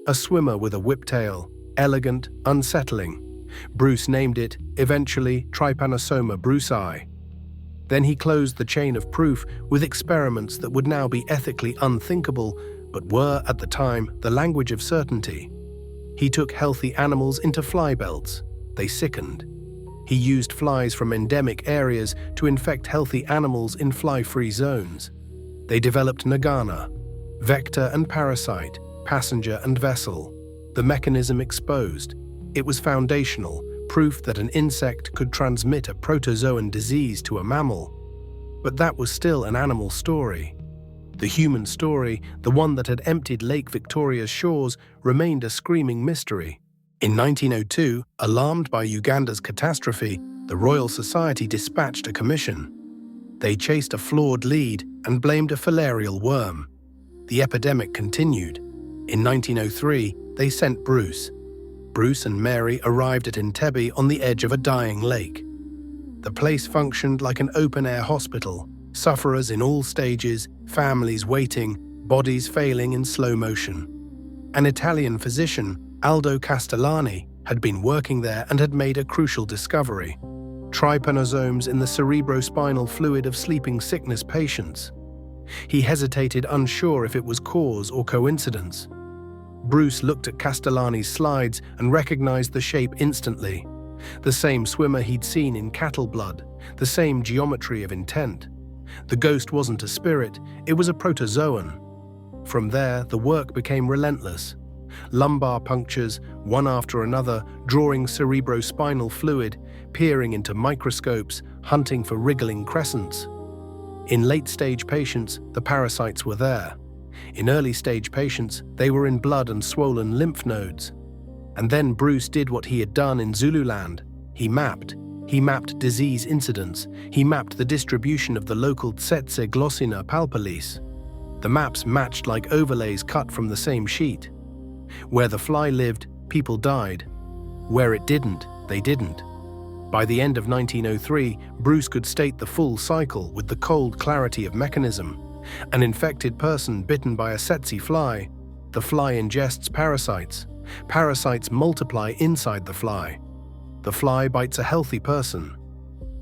A swimmer with a whiptail, elegant, unsettling. Bruce named it, eventually, Trypanosoma brucei. Then he closed the chain of proof with experiments that would now be ethically unthinkable, but were, at the time, the language of certainty. He took healthy animals into fly belts. They sickened. He used flies from endemic areas to infect healthy animals in fly-free zones. They developed Nagana, vector and parasite, passenger and vessel. The mechanism exposed. It was foundational, proof that an insect could transmit a protozoan disease to a mammal. But that was still an animal story. The human story, the one that had emptied Lake Victoria's shores, remained a screaming mystery. In 1902, alarmed by Uganda's catastrophe, the Royal Society dispatched a commission. They chased a flawed lead and blamed a filarial worm. The epidemic continued. In 1903, they sent Bruce. Bruce and Mary arrived at Entebbe on the edge of a dying lake. The place functioned like an open-air hospital, sufferers in all stages, families waiting, bodies failing in slow motion. An Italian physician, Aldo Castellani, had been working there and had made a crucial discovery: trypanosomes in the cerebrospinal fluid of sleeping sickness patients. He hesitated, unsure if it was cause or coincidence. Bruce looked at Castellani's slides and recognized the shape instantly. The same swimmer he'd seen in cattle blood, the same geometry of intent. The ghost wasn't a spirit, it was a protozoan. From there, the work became relentless. Lumbar punctures, one after another, drawing cerebrospinal fluid, peering into microscopes, hunting for wriggling crescents. In late-stage patients, the parasites were there. In early-stage patients, they were in blood and swollen lymph nodes. And then Bruce did what he had done in Zululand. He mapped. He mapped disease incidence. He mapped the distribution of the local Tsetse glossina palpalis. The maps matched like overlays cut from the same sheet. Where the fly lived, people died. Where it didn't, they didn't. By the end of 1903, Bruce could state the full cycle with the cold clarity of mechanism. An infected person bitten by a Tsetse fly. The fly ingests parasites. Parasites multiply inside the fly. The fly bites a healthy person.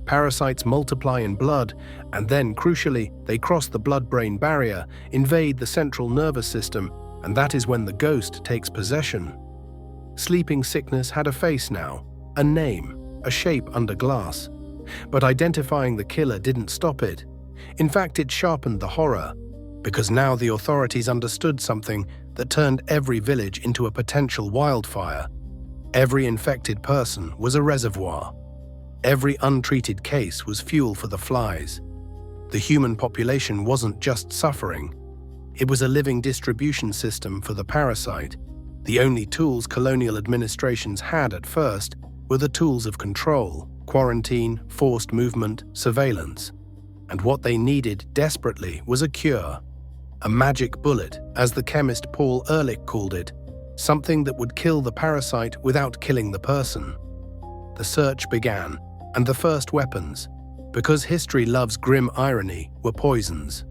Parasites multiply in blood, and then, crucially, they cross the blood-brain barrier, invade the central nervous system, and that is when the ghost takes possession. Sleeping sickness had a face now, a name, a shape under glass. But identifying the killer didn't stop it. In fact, it sharpened the horror, because now the authorities understood something that turned every village into a potential wildfire. Every infected person was a reservoir. Every untreated case was fuel for the flies. The human population wasn't just suffering. It was a living distribution system for the parasite. The only tools colonial administrations had at first were the tools of control: quarantine, forced movement, surveillance. and what they needed desperately was a cure. A magic bullet, as the chemist Paul Ehrlich called it, something that would kill the parasite without killing the person. The search began, and the first weapons, because history loves grim irony, were poisons.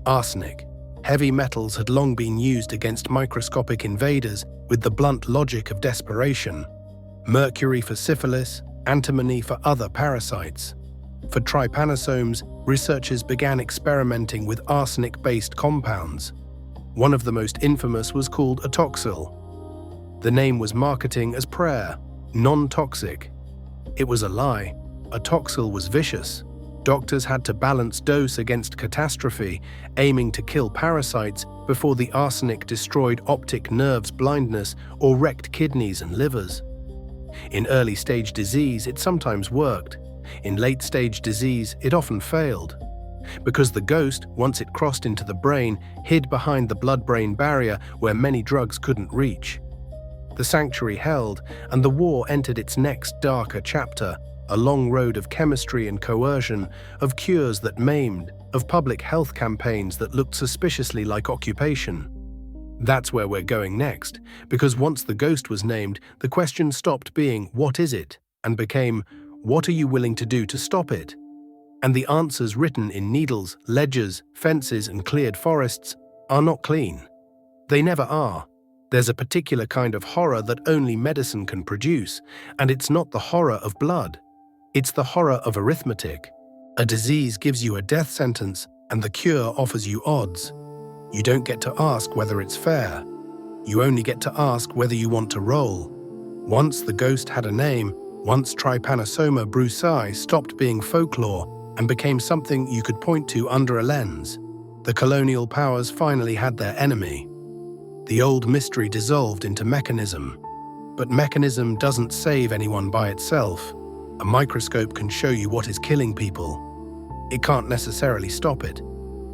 Arsenic. Heavy metals had long been used against microscopic invaders with the blunt logic of desperation. Mercury for syphilis, antimony for other parasites. For trypanosomes, researchers began experimenting with arsenic-based compounds. One of the most infamous was called atoxyl. The name was marketing as prayer, non-toxic. It was a lie. Atoxyl was vicious. Doctors had to balance dose against catastrophe, aiming to kill parasites before the arsenic destroyed optic nerves blindness or wrecked kidneys and livers. In early-stage disease, it sometimes worked. In late-stage disease, it often failed. Because the ghost, once it crossed into the brain, hid behind the blood-brain barrier where many drugs couldn't reach. The sanctuary held, and the war entered its next darker chapter, a long road of chemistry and coercion, of cures that maimed, of public health campaigns that looked suspiciously like occupation. That's where we're going next, because once the ghost was named, the question stopped being, what is it? And became, what are you willing to do to stop it? And the answers written in needles, ledgers, fences, and cleared forests are not clean. They never are. There's a particular kind of horror that only medicine can produce, and it's not the horror of blood. It's the horror of arithmetic. A disease gives you a death sentence, and the cure offers you odds. You don't get to ask whether it's fair. You only get to ask whether you want to roll. Once the ghost had a name, once Trypanosoma brucei stopped being folklore and became something you could point to under a lens, the colonial powers finally had their enemy. The old mystery dissolved into mechanism. But mechanism doesn't save anyone by itself. A microscope can show you what is killing people. It can't necessarily stop it.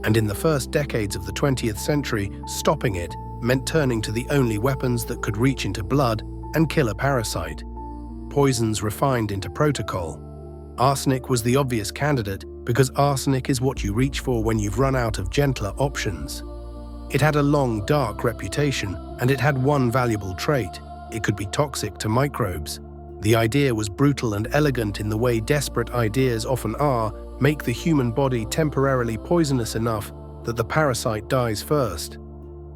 And in the first decades of the 20th century, stopping it meant turning to the only weapons that could reach into blood and kill a parasite. Poisons refined into protocol. Arsenic was the obvious candidate because arsenic is what you reach for when you've run out of gentler options. It had a long, dark reputation, and it had one valuable trait. It could be toxic to microbes. The idea was brutal and elegant in the way desperate ideas often are, make the human body temporarily poisonous enough that the parasite dies first.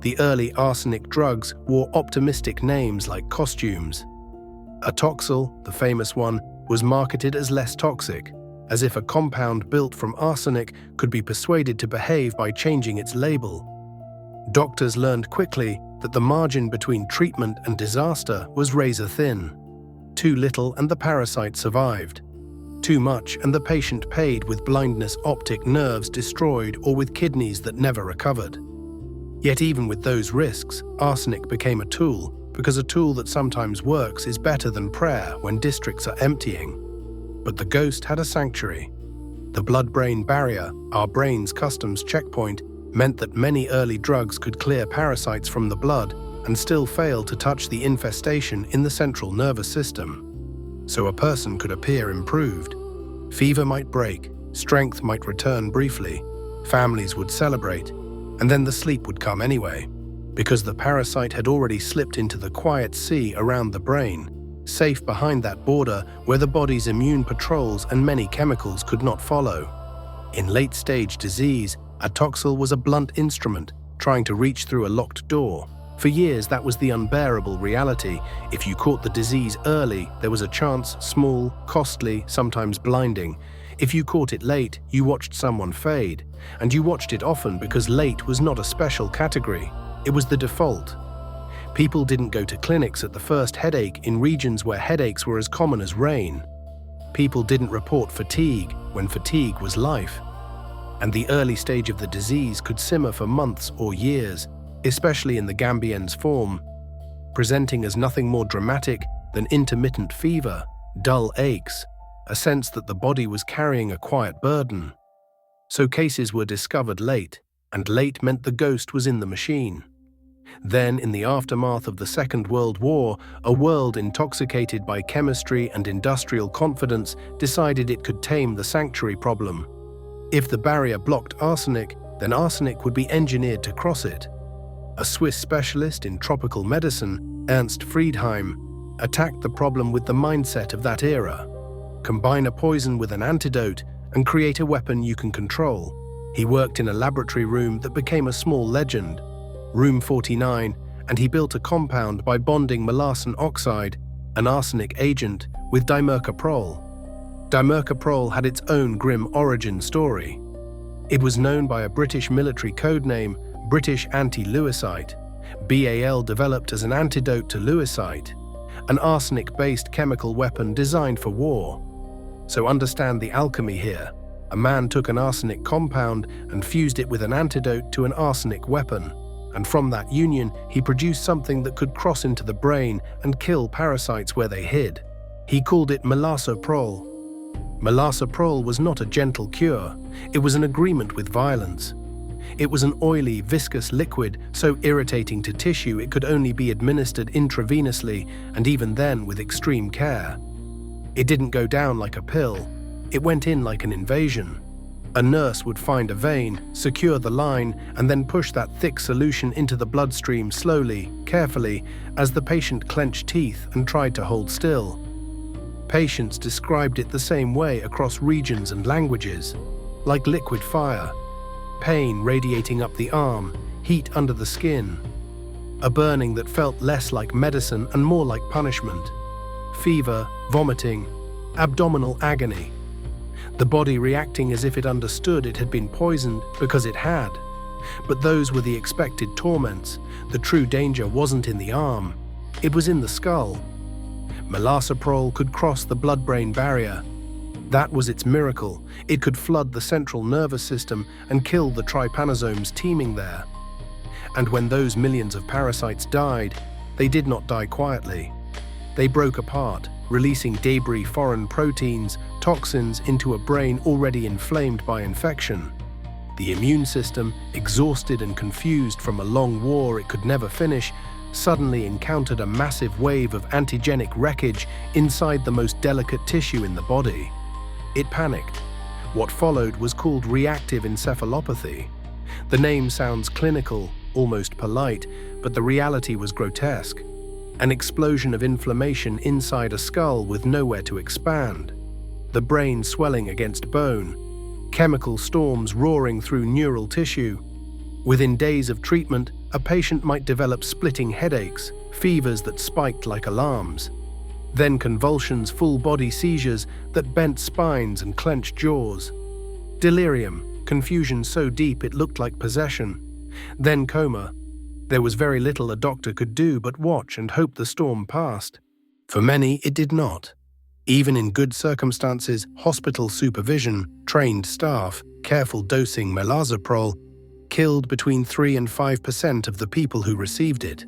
The early arsenic drugs wore optimistic names like costumes. Atoxyl, the famous one, was marketed as less toxic, as if a compound built from arsenic could be persuaded to behave by changing its label. Doctors learned quickly that the margin between treatment and disaster was razor thin. Too little and the parasite survived. Too much and the patient paid with blindness, optic nerves destroyed, or with kidneys that never recovered. Yet even with those risks, arsenic became a tool, because a tool that sometimes works is better than prayer when districts are emptying. But the ghost had a sanctuary. The blood-brain barrier, our brain's customs checkpoint, meant that many early drugs could clear parasites from the blood and still fail to touch the infestation in the central nervous system. So a person could appear improved. Fever might break, strength might return briefly, families would celebrate, and then the sleep would come anyway, because the parasite had already slipped into the quiet sea around the brain, safe behind that border where the body's immune patrols and many chemicals could not follow. In late-stage disease, atoxyl was a blunt instrument, trying to reach through a locked door. For years, that was the unbearable reality. If you caught the disease early, there was a chance, small, costly, sometimes blinding. If you caught it late, you watched someone fade. And you watched it often because late was not a special category. It was the default. People didn't go to clinics at the first headache in regions where headaches were as common as rain. People didn't report fatigue when fatigue was life. And the early stage of the disease could simmer for months or years, especially in the Gambien's form, presenting as nothing more dramatic than intermittent fever, dull aches, a sense that the body was carrying a quiet burden. So cases were discovered late, and late meant the ghost was in the machine. Then, in the aftermath of the Second World War, a world intoxicated by chemistry and industrial confidence decided it could tame the sanctuary problem. If the barrier blocked arsenic, then arsenic would be engineered to cross it. A Swiss specialist in tropical medicine, Ernst Friedheim, attacked the problem with the mindset of that era. Combine a poison with an antidote and create a weapon you can control. He worked in a laboratory room that became a small legend, Room 49, and he built a compound by bonding melarsen oxide, an arsenic agent, with dimercaprol. Dimercaprol had its own grim origin story. It was known by a British military codename, British anti-lewisite, BAL, developed as an antidote to lewisite, an arsenic-based chemical weapon designed for war. So understand the alchemy here. A man took an arsenic compound and fused it with an antidote to an arsenic weapon, and from that union he produced something that could cross into the brain and kill parasites where they hid. He called it melarsoprol. Melarsoprol was not a gentle cure, it was an agreement with violence. It was an oily, viscous liquid so irritating to tissue it could only be administered intravenously, and even then with extreme care. It didn't go down like a pill, it went in like an invasion. A nurse would find a vein, secure the line, and then push that thick solution into the bloodstream slowly, carefully, as the patient clenched teeth and tried to hold still. Patients described it the same way across regions and languages, like liquid fire. Pain radiating up the arm, heat under the skin. A burning that felt less like medicine and more like punishment. Fever, vomiting, abdominal agony. The body reacting as if it understood it had been poisoned because it had. But those were the expected torments. The true danger wasn't in the arm, it was in the skull. Melarsoprol could cross the blood-brain barrier. That was its miracle. It could flood the central nervous system and kill the trypanosomes teeming there. And when those millions of parasites died, they did not die quietly. They broke apart, releasing debris, foreign proteins, toxins into a brain already inflamed by infection. The immune system, exhausted and confused from a long war it could never finish, suddenly encountered a massive wave of antigenic wreckage inside the most delicate tissue in the body. It panicked. What followed was called reactive encephalopathy. The name sounds clinical, almost polite, but the reality was grotesque. An explosion of inflammation inside a skull with nowhere to expand. The brain swelling against bone. Chemical storms roaring through neural tissue. Within days of treatment, a patient might develop splitting headaches, fevers that spiked like alarms. Then convulsions, full-body seizures that bent spines and clenched jaws. Delirium, confusion so deep it looked like possession. Then coma. There was very little a doctor could do but watch and hope the storm passed. For many, it did not. Even in good circumstances, hospital supervision, trained staff, careful dosing melarsoprol killed between 3 and 5% of the people who received it.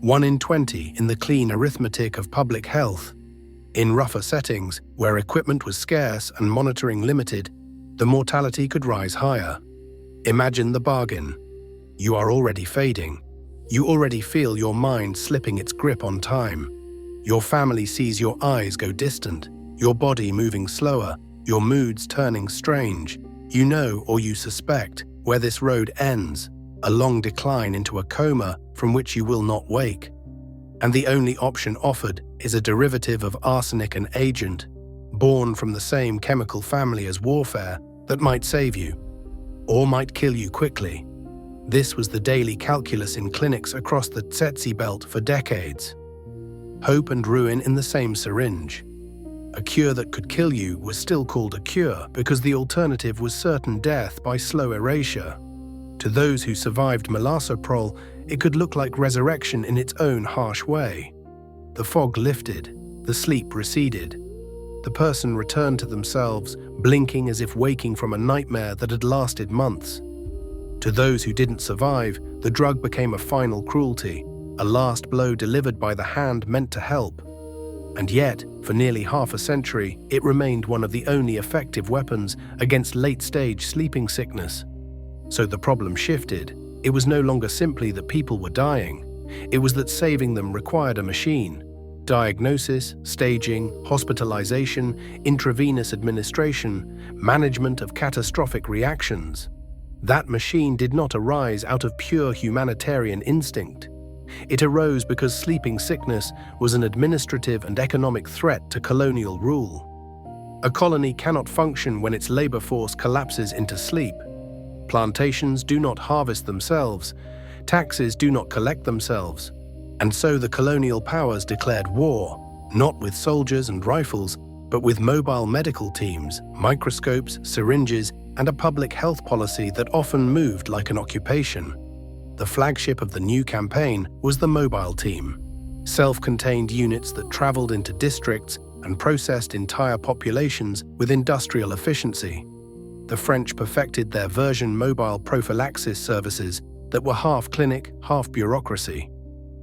1 in 20 in the clean arithmetic of public health. In rougher settings, where equipment was scarce and monitoring limited, the mortality could rise higher. Imagine the bargain. You are already fading. You already feel your mind slipping its grip on time. Your family sees your eyes go distant, your body moving slower, your moods turning strange. You know, or you suspect, where this road ends, a long decline into a coma from which you will not wake. And the only option offered is a derivative of arsenic, an agent, born from the same chemical family as warfare, that might save you, or might kill you quickly. This was the daily calculus in clinics across the Tsetse belt for decades. Hope and ruin in the same syringe. A cure that could kill you was still called a cure because the alternative was certain death by slow erasure. To those who survived melarsoprol, it could look like resurrection in its own harsh way. The fog lifted, the sleep receded. The person returned to themselves, blinking as if waking from a nightmare that had lasted months. To those who didn't survive, the drug became a final cruelty, a last blow delivered by the hand meant to help. And yet, for nearly half a century, it remained one of the only effective weapons against late-stage sleeping sickness. So the problem shifted. It was no longer simply that people were dying. It was that saving them required a machine. Diagnosis, staging, hospitalization, intravenous administration, management of catastrophic reactions. That machine did not arise out of pure humanitarian instinct. It arose because sleeping sickness was an administrative and economic threat to colonial rule. A colony cannot function when its labor force collapses into sleep. Plantations do not harvest themselves, taxes do not collect themselves, and so the colonial powers declared war, not with soldiers and rifles, but with mobile medical teams, microscopes, syringes, and a public health policy that often moved like an occupation. The flagship of the new campaign was the mobile team, self-contained units that traveled into districts and processed entire populations with industrial efficiency. The French perfected their version mobile prophylaxis services that were half clinic, half bureaucracy.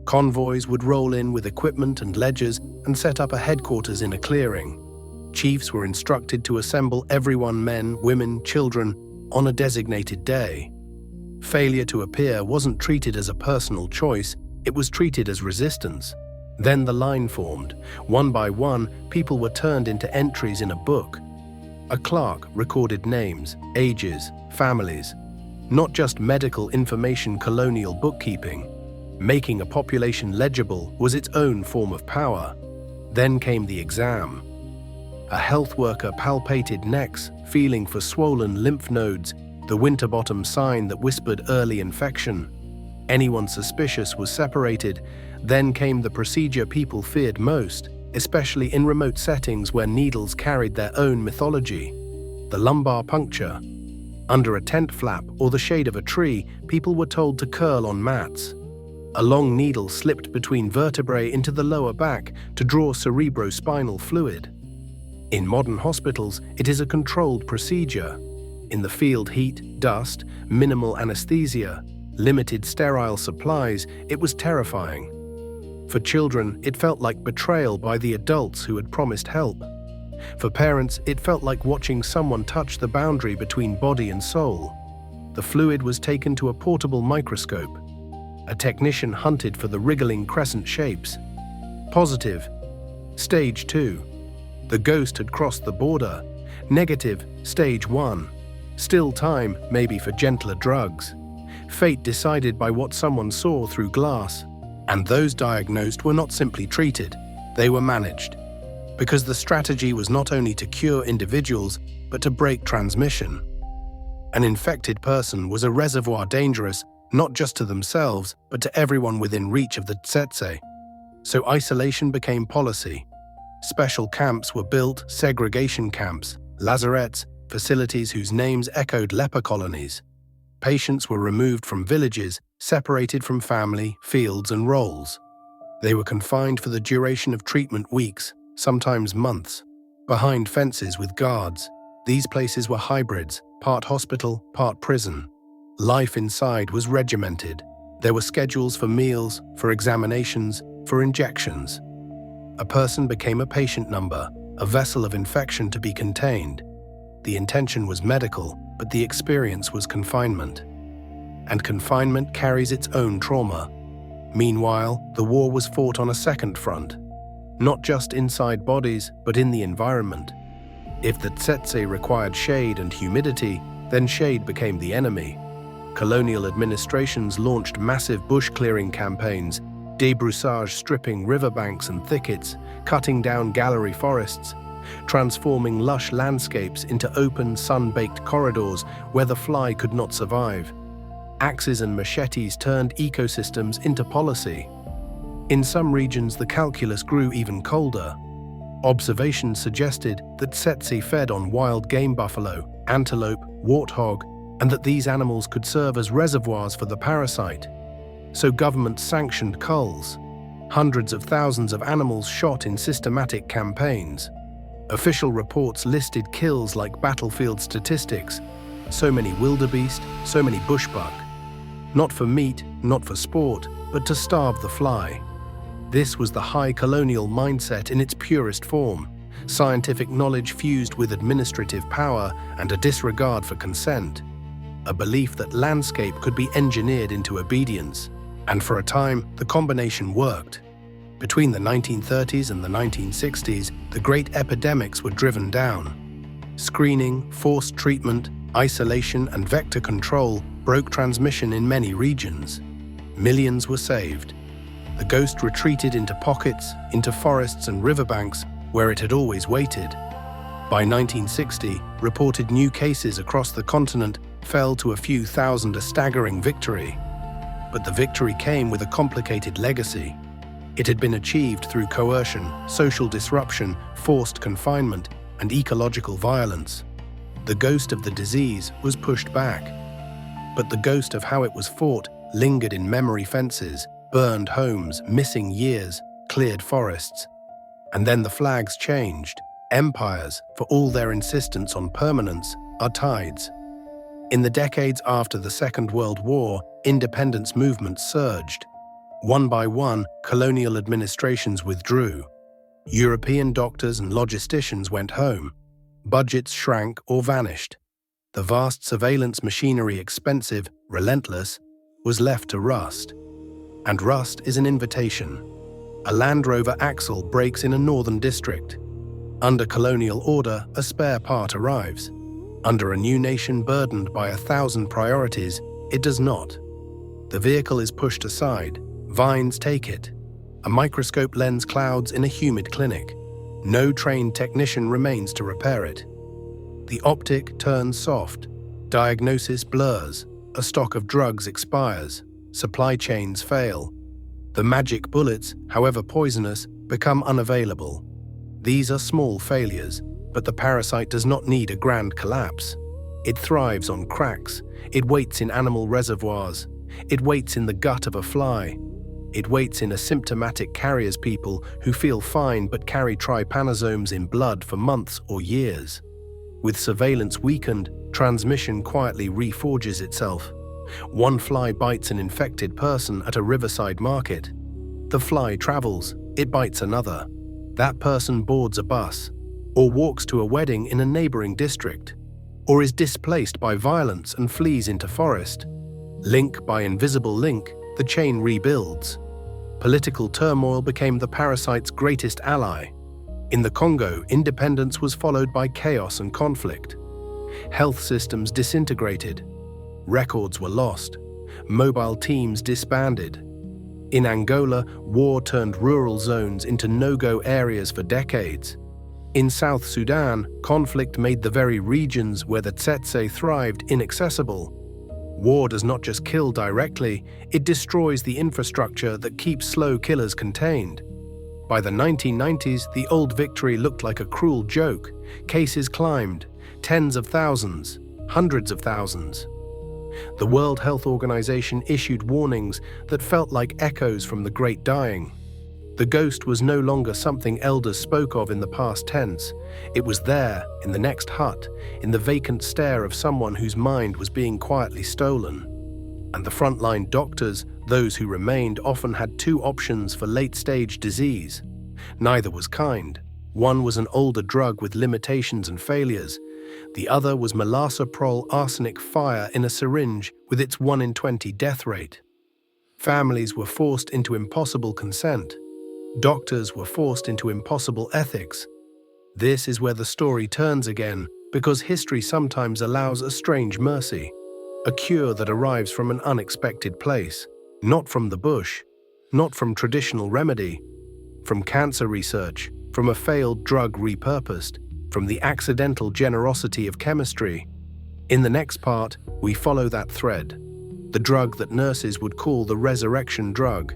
Convoys would roll in with equipment and ledgers and set up a headquarters in a clearing. Chiefs were instructed to assemble everyone, men, women, children, on a designated day. Failure to appear wasn't treated as a personal choice, it was treated as resistance. Then the line formed. One by one, people were turned into entries in a book. A clerk recorded names, ages, families. Not just medical information, colonial bookkeeping. Making a population legible was its own form of power. Then came the exam. A health worker palpated necks, feeling for swollen lymph nodes, the Winterbottom sign that whispered early infection. Anyone suspicious was separated. Then came the procedure people feared most, especially in remote settings where needles carried their own mythology. The lumbar puncture. Under a tent flap or the shade of a tree, people were told to curl on mats. A long needle slipped between vertebrae into the lower back to draw cerebrospinal fluid. In modern hospitals, it is a controlled procedure. In the field, heat, dust, minimal anesthesia, limited sterile supplies, it was terrifying. For children, it felt like betrayal by the adults who had promised help. For parents, it felt like watching someone touch the boundary between body and soul. The fluid was taken to a portable microscope. A technician hunted for the wriggling crescent shapes. Positive. Stage 2. The ghost had crossed the border. Negative. Stage 1. Still time, maybe for gentler drugs. Fate decided by what someone saw through glass. And those diagnosed were not simply treated, they were managed. Because the strategy was not only to cure individuals, but to break transmission. An infected person was a reservoir dangerous, not just to themselves, but to everyone within reach of the Tsetse. So isolation became policy. Special camps were built, segregation camps, lazarets, facilities whose names echoed leper colonies. Patients were removed from villages, separated from family, fields, and roles. They were confined for the duration of treatment, weeks, sometimes months. Behind fences with guards, these places were hybrids, part hospital, part prison. Life inside was regimented. There were schedules for meals, for examinations, for injections. A person became a patient number, a vessel of infection to be contained. The intention was medical, but the experience was confinement. And confinement carries its own trauma. Meanwhile, the war was fought on a second front. Not just inside bodies, but in the environment. If the Tsetse required shade and humidity, then shade became the enemy. Colonial administrations launched massive bush-clearing campaigns, debroussage stripping riverbanks and thickets, cutting down gallery forests, transforming lush landscapes into open, sun-baked corridors where the fly could not survive. Axes and machetes turned ecosystems into policy. In some regions, the calculus grew even colder. Observations suggested that Tsetse fed on wild game buffalo, antelope, warthog, and that these animals could serve as reservoirs for the parasite. So governments sanctioned culls. Hundreds of thousands of animals shot in systematic campaigns. Official reports listed kills like battlefield statistics. So many wildebeest, so many bushbuck. Not for meat, not for sport, but to starve the fly. This was the high colonial mindset in its purest form. Scientific knowledge fused with administrative power and a disregard for consent. A belief that landscape could be engineered into obedience. And for a time, the combination worked. Between the 1930s and the 1960s, the great epidemics were driven down. Screening, forced treatment, isolation, and vector control broke transmission in many regions. Millions were saved. The ghost retreated into pockets, into forests and riverbanks where it had always waited. By 1960, reported new cases across the continent fell to a few thousand, a staggering victory. But the victory came with a complicated legacy. It had been achieved through coercion, social disruption, forced confinement, and ecological violence. The ghost of the disease was pushed back. But the ghost of how it was fought lingered in memory fences, burned homes, missing years, cleared forests. And then the flags changed. Empires, for all their insistence on permanence, are tides. In the decades after the Second World War, independence movements surged. One by one, colonial administrations withdrew. European doctors and logisticians went home. Budgets shrank or vanished. The vast surveillance machinery, expensive, relentless, was left to rust. And rust is an invitation. A Land Rover axle breaks in a northern district. Under colonial order, a spare part arrives. Under a new nation burdened by 1,000 priorities, it does not. The vehicle is pushed aside. Vines take it. A microscope lens clouds in a humid clinic. No trained technician remains to repair it. The optic turns soft. Diagnosis blurs. A stock of drugs expires. Supply chains fail. The magic bullets, however poisonous, become unavailable. These are small failures, but the parasite does not need a grand collapse. It thrives on cracks. It waits in animal reservoirs. It waits in the gut of a fly. It waits in asymptomatic carriers, people who feel fine but carry trypanosomes in blood for months or years. With surveillance weakened, transmission quietly reforges itself. One fly bites an infected person at a riverside market. The fly travels, it bites another. That person boards a bus, or walks to a wedding in a neighboring district, or is displaced by violence and flees into forest. Link by invisible link, the chain rebuilds. Political turmoil became the parasite's greatest ally. In the Congo, independence was followed by chaos and conflict. Health systems disintegrated. Records were lost. Mobile teams disbanded. In Angola, war turned rural zones into no-go areas for decades. In South Sudan, conflict made the very regions where the Tsetse thrived inaccessible. War does not just kill directly, it destroys the infrastructure that keeps slow killers contained. By the 1990s, the old victory looked like a cruel joke. Cases climbed, tens of thousands, hundreds of thousands. The World Health Organization issued warnings that felt like echoes from the Great Dying. The ghost was no longer something elders spoke of in the past tense. It was there, in the next hut, in the vacant stare of someone whose mind was being quietly stolen. And the frontline doctors, those who remained, often had two options for late-stage disease. Neither was kind. One was an older drug with limitations and failures. The other was melarsoprol arsenic fire in a syringe with its 1 in 20 death rate. Families were forced into impossible consent. Doctors were forced into impossible ethics. This is where the story turns again, because history sometimes allows a strange mercy. A cure that arrives from an unexpected place. Not from the bush. Not from traditional remedy. From cancer research. From a failed drug repurposed. From the accidental generosity of chemistry. In the next part, we follow that thread. The drug that nurses would call the resurrection drug.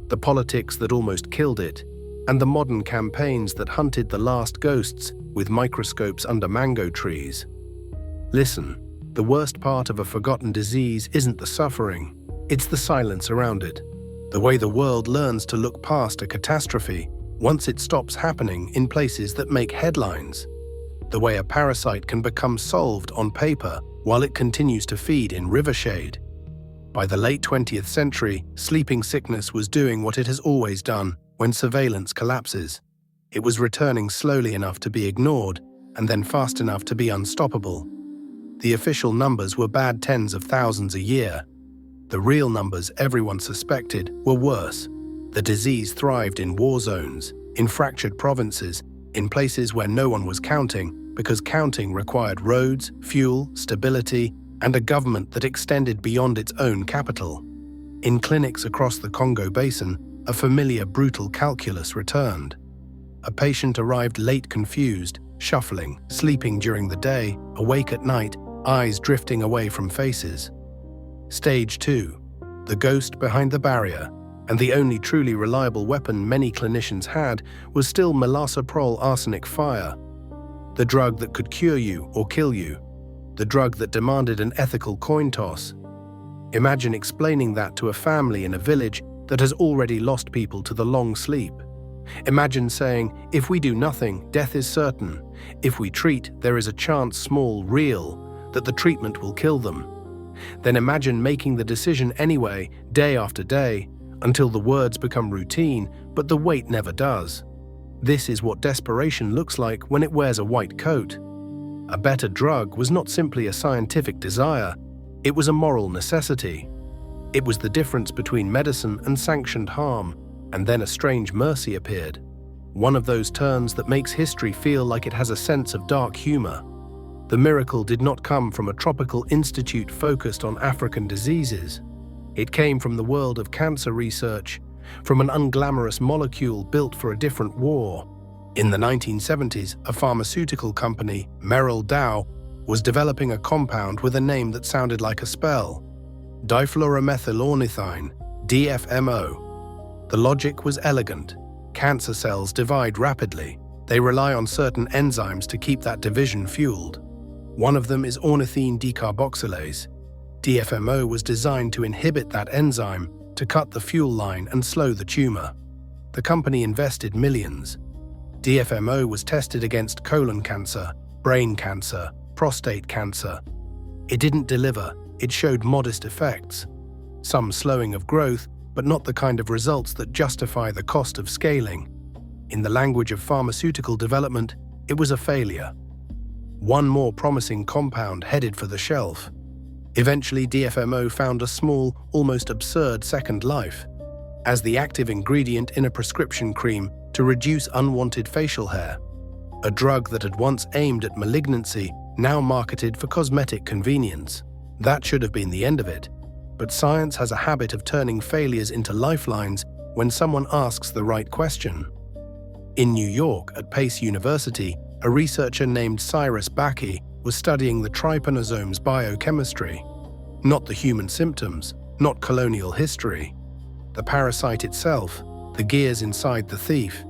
The politics that almost killed it. And the modern campaigns that hunted the last ghosts with microscopes under mango trees. Listen, the worst part of a forgotten disease isn't the suffering, it's the silence around it. The way the world learns to look past a catastrophe once it stops happening in places that make headlines. The way a parasite can become solved on paper while it continues to feed in rivershade. By the late 20th century, sleeping sickness was doing what it has always done when surveillance collapses. It was returning slowly enough to be ignored and then fast enough to be unstoppable. The official numbers were bad tens of thousands a year. The real numbers everyone suspected were worse. The disease thrived in war zones, in fractured provinces, in places where no one was counting, because counting required roads, fuel, stability, and a government that extended beyond its own capital. In clinics across the Congo Basin, a familiar brutal calculus returned. A patient arrived late confused, shuffling, sleeping during the day, awake at night, eyes drifting away from faces. Stage 2. The ghost behind the barrier, and the only truly reliable weapon many clinicians had was still milasoprol arsenic fire. The drug that could cure you or kill you. The drug that demanded an ethical coin toss. Imagine explaining that to a family in a village that has already lost people to the long sleep. Imagine saying, if we do nothing, death is certain. If we treat, there is a chance, small, real, that the treatment will kill them. Then imagine making the decision anyway, day after day, until the words become routine, but the weight never does. This is what desperation looks like when it wears a white coat. A better drug was not simply a scientific desire, it was a moral necessity. It was the difference between medicine and sanctioned harm, and then a strange mercy appeared. One of those turns that makes history feel like it has a sense of dark humor. The miracle did not come from a tropical institute focused on African diseases. It came from the world of cancer research, from an unglamorous molecule built for a different war. In the 1970s, a pharmaceutical company, Merrill Dow, was developing a compound with a name that sounded like a spell: difluoromethylornithine, DFMO. The logic was elegant. Cancer cells divide rapidly. They rely on certain enzymes to keep that division fueled. One of them is ornithine decarboxylase. DFMO was designed to inhibit that enzyme, to cut the fuel line and slow the tumor. The company invested millions. DFMO was tested against colon cancer, brain cancer, prostate cancer. It didn't deliver, it showed modest effects. Some slowing of growth, but not the kind of results that justify the cost of scaling. In the language of pharmaceutical development, it was a failure. One more promising compound headed for the shelf. Eventually, DFMO found a small, almost absurd second life as the active ingredient in a prescription cream to reduce unwanted facial hair. A drug that had once aimed at malignancy, now marketed for cosmetic convenience. That should have been the end of it. But science has a habit of turning failures into lifelines when someone asks the right question. In New York, at Pace University, a researcher named Cyrus Backe was studying the trypanosomes biochemistry. Not the human symptoms, not colonial history. The parasite itself, the gears inside the thief.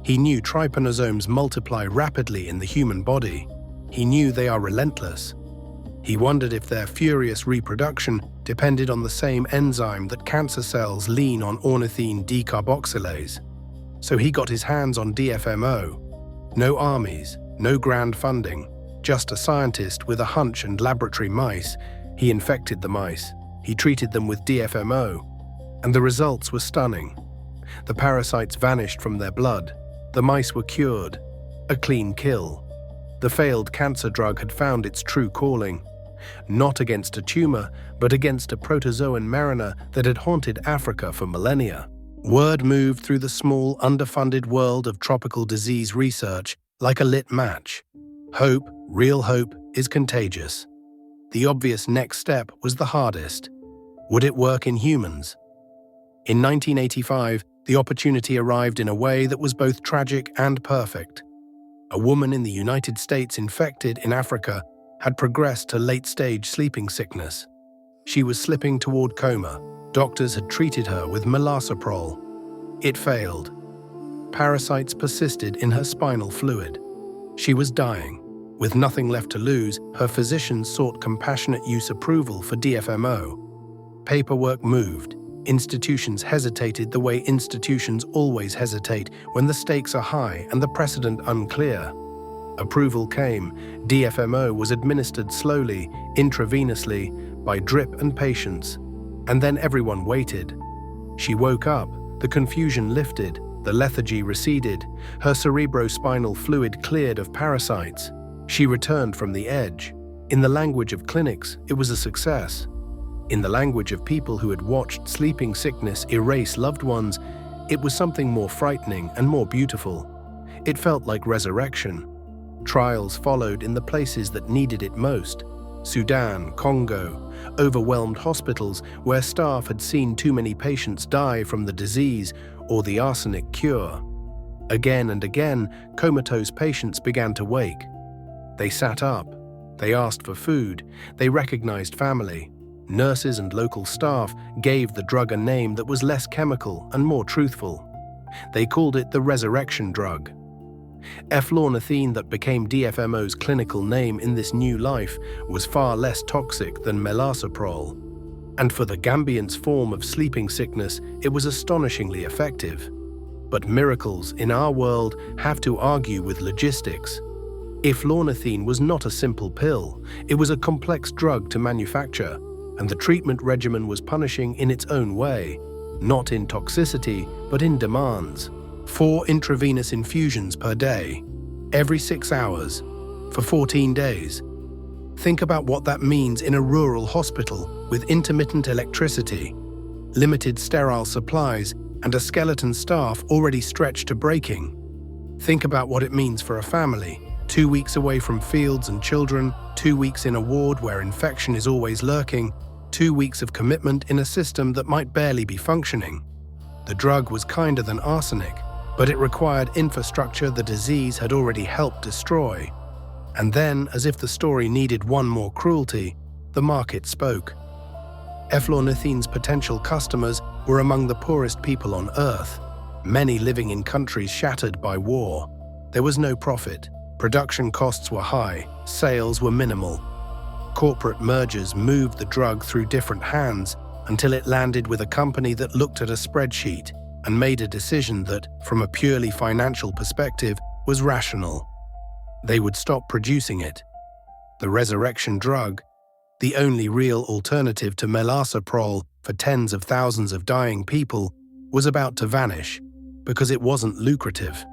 He knew trypanosomes multiply rapidly in the human body. He knew they are relentless. He wondered if their furious reproduction depended on the same enzyme that cancer cells lean on ornithine decarboxylase. So he got his hands on DFMO. No armies, no grand funding, just a scientist with a hunch and laboratory mice. He infected the mice. He treated them with DFMO. And the results were stunning. The parasites vanished from their blood. The mice were cured. A clean kill. The failed cancer drug had found its true calling. Not against a tumor, but against a protozoan mariner that had haunted Africa for millennia. Word moved through the small, underfunded world of tropical disease research like a lit match. Hope, real hope, is contagious. The obvious next step was the hardest. Would it work in humans? In 1985, the opportunity arrived in a way that was both tragic and perfect. A woman in the United States infected in Africa had progressed to late-stage sleeping sickness. She was slipping toward coma. Doctors had treated her with milasoprol. It failed. Parasites persisted in her spinal fluid. She was dying. With nothing left to lose, her physicians sought compassionate use approval for DFMO. Paperwork moved. Institutions hesitated the way institutions always hesitate when the stakes are high and the precedent unclear. Approval came. DFMO was administered slowly, intravenously, by drip and patience. And then everyone waited. She woke up, the confusion lifted, the lethargy receded, her cerebrospinal fluid cleared of parasites. She returned from the edge. In the language of clinics, it was a success. In the language of people who had watched sleeping sickness erase loved ones, It was something more frightening and more beautiful. It felt like resurrection. Trials followed in the places that needed it most. Sudan, Congo, overwhelmed hospitals where staff had seen too many patients die from the disease or the arsenic cure. Again and again, comatose patients began to wake. They sat up. They asked for food. They recognized family. Nurses and local staff gave the drug a name that was less chemical and more truthful. They called it the resurrection drug. Eflornithine, that became DFMO's clinical name in this new life, was far less toxic than melarsoprol. And for the Gambian's form of sleeping sickness, it was astonishingly effective. But miracles in our world have to argue with logistics. Eflornithine was not a simple pill. It was a complex drug to manufacture, and the treatment regimen was punishing in its own way, not in toxicity, but in demands. 4 intravenous infusions per day, every 6 hours, for 14 days. Think about what that means in a rural hospital with intermittent electricity, limited sterile supplies, and a skeleton staff already stretched to breaking. Think about what it means for a family, 2 weeks away from fields and children, 2 weeks in a ward where infection is always lurking, 2 weeks of commitment in a system that might barely be functioning. The drug was kinder than arsenic, but it required infrastructure the disease had already helped destroy. And then, as if the story needed one more cruelty, the market spoke. Eflornithine's potential customers were among the poorest people on Earth, many living in countries shattered by war. There was no profit, production costs were high, sales were minimal. Corporate mergers moved the drug through different hands until it landed with a company that looked at a spreadsheet and made a decision that, from a purely financial perspective, was rational. They would stop producing it. The resurrection drug, the only real alternative to melarsoprol for tens of thousands of dying people, was about to vanish because it wasn't lucrative.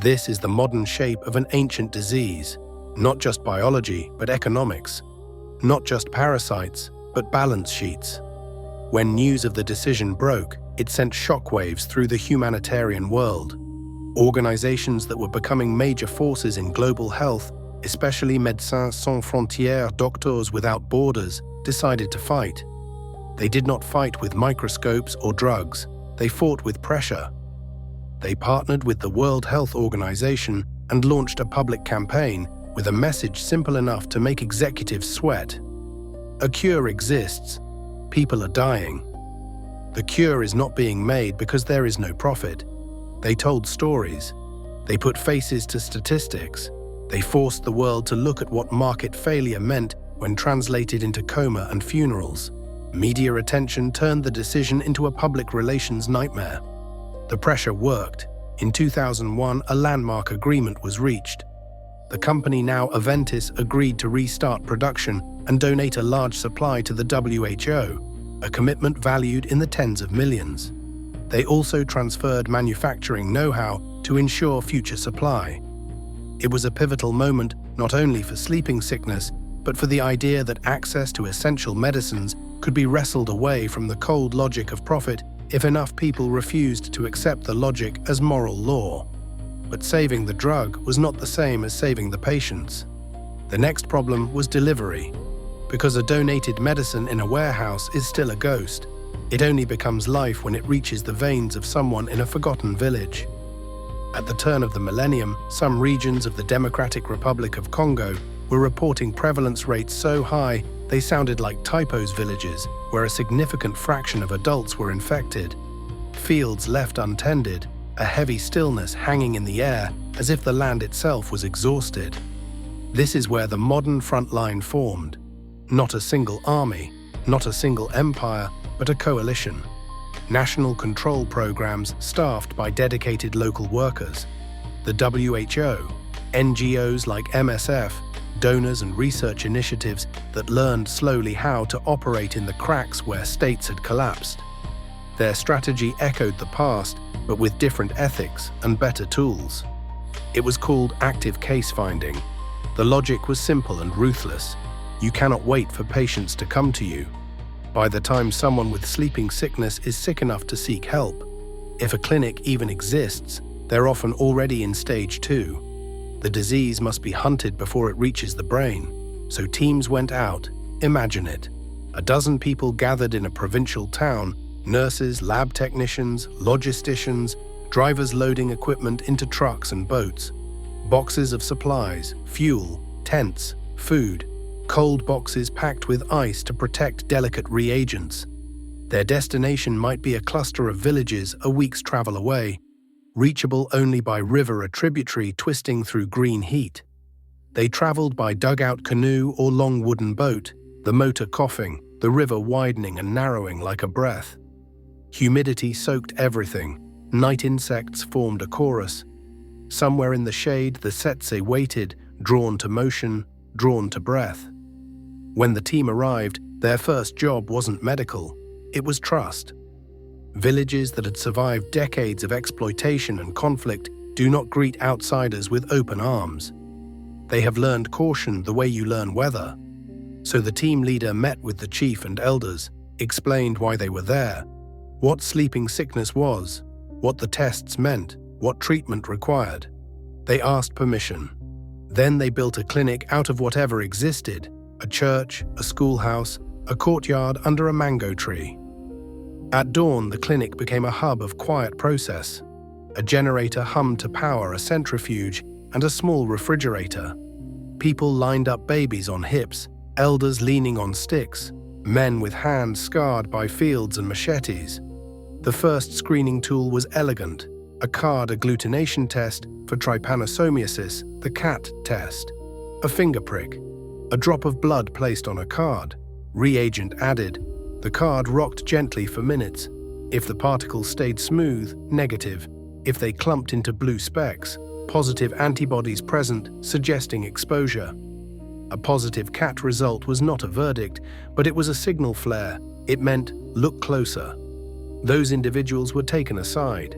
This is the modern shape of an ancient disease, not just biology, but economics, not just parasites, but balance sheets. When news of the decision broke, it sent shockwaves through the humanitarian world. Organizations that were becoming major forces in global health, especially Médecins Sans Frontières, Doctors Without Borders, decided to fight. They did not fight with microscopes or drugs. They fought with pressure. They partnered with the World Health Organization and launched a public campaign with a message simple enough to make executives sweat. A cure exists. People are dying. The cure is not being made because there is no profit. They told stories. They put faces to statistics. They forced the world to look at what market failure meant when translated into coma and funerals. Media attention turned the decision into a public relations nightmare. The pressure worked. In 2001, a landmark agreement was reached. The company, now Aventis, agreed to restart production and donate a large supply to the WHO, a commitment valued in the tens of millions. They also transferred manufacturing know-how to ensure future supply. It was a pivotal moment not only for sleeping sickness, but for the idea that access to essential medicines could be wrestled away from the cold logic of profit if enough people refused to accept the logic as moral law. But saving the drug was not the same as saving the patients. The next problem was delivery. Because a donated medicine in a warehouse is still a ghost, it only becomes life when it reaches the veins of someone in a forgotten village. At the turn of the millennium, some regions of the Democratic Republic of Congo were reporting prevalence rates so high they sounded like typos villages, where a significant fraction of adults were infected. Fields left untended, a heavy stillness hanging in the air as if the land itself was exhausted. This is where the modern front line formed. Not a single army, not a single empire, but a coalition. National control programs staffed by dedicated local workers. The WHO, NGOs like MSF, donors and research initiatives that learned slowly how to operate in the cracks where states had collapsed. Their strategy echoed the past, but with different ethics and better tools. It was called active case finding. The logic was simple and ruthless. You cannot wait for patients to come to you. By the time someone with sleeping sickness is sick enough to seek help, If a clinic even exists, they're often already in stage 2. The disease must be hunted before it reaches the brain, so teams went out. Imagine it. A dozen people gathered in a provincial town, nurses, lab technicians, logisticians, drivers loading equipment into trucks and boats, boxes of supplies, fuel, tents, food, cold boxes packed with ice to protect delicate reagents. Their destination might be a cluster of villages a week's travel away, reachable only by river or tributary twisting through green heat. They traveled by dugout canoe or long wooden boat, the motor coughing, the river widening and narrowing like a breath. Humidity soaked everything. Night insects formed a chorus. Somewhere in the shade, the Tsetse waited, drawn to motion, drawn to breath. When the team arrived, their first job wasn't medical, it was trust. Villages that had survived decades of exploitation and conflict do not greet outsiders with open arms. They have learned caution the way you learn weather. So the team leader met with the chief and elders, explained why they were there, what sleeping sickness was, what the tests meant, what treatment required. They asked permission. Then they built a clinic out of whatever existed, a church, a schoolhouse, a courtyard under a mango tree. At dawn, the clinic became a hub of quiet process. A generator hummed to power a centrifuge and a small refrigerator. People lined up babies on hips, elders leaning on sticks, men with hands scarred by fields and machetes. The first screening tool was elegant, a card agglutination test for Trypanosomiasis, the cat test. A finger prick, a drop of blood placed on a card, reagent added. The card rocked gently for minutes. If the particles stayed smooth, negative. If they clumped into blue specks, positive antibodies present, suggesting exposure. A positive cat result was not a verdict, but it was a signal flare. It meant, look closer. Those individuals were taken aside.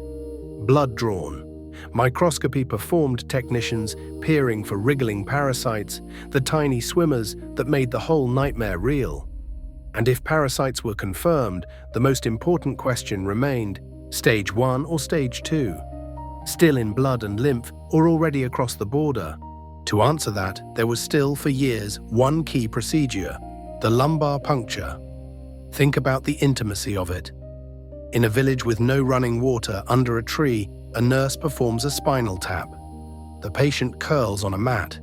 Blood drawn. Microscopy performed, technicians peering for wriggling parasites, the tiny swimmers that made the whole nightmare real. And if parasites were confirmed, the most important question remained, stage 1 or stage 2? Still in blood and lymph or already across the border? To answer that, there was still, for years, one key procedure, the lumbar puncture. Think about the intimacy of it. In a village with no running water under a tree, a nurse performs a spinal tap. The patient curls on a mat.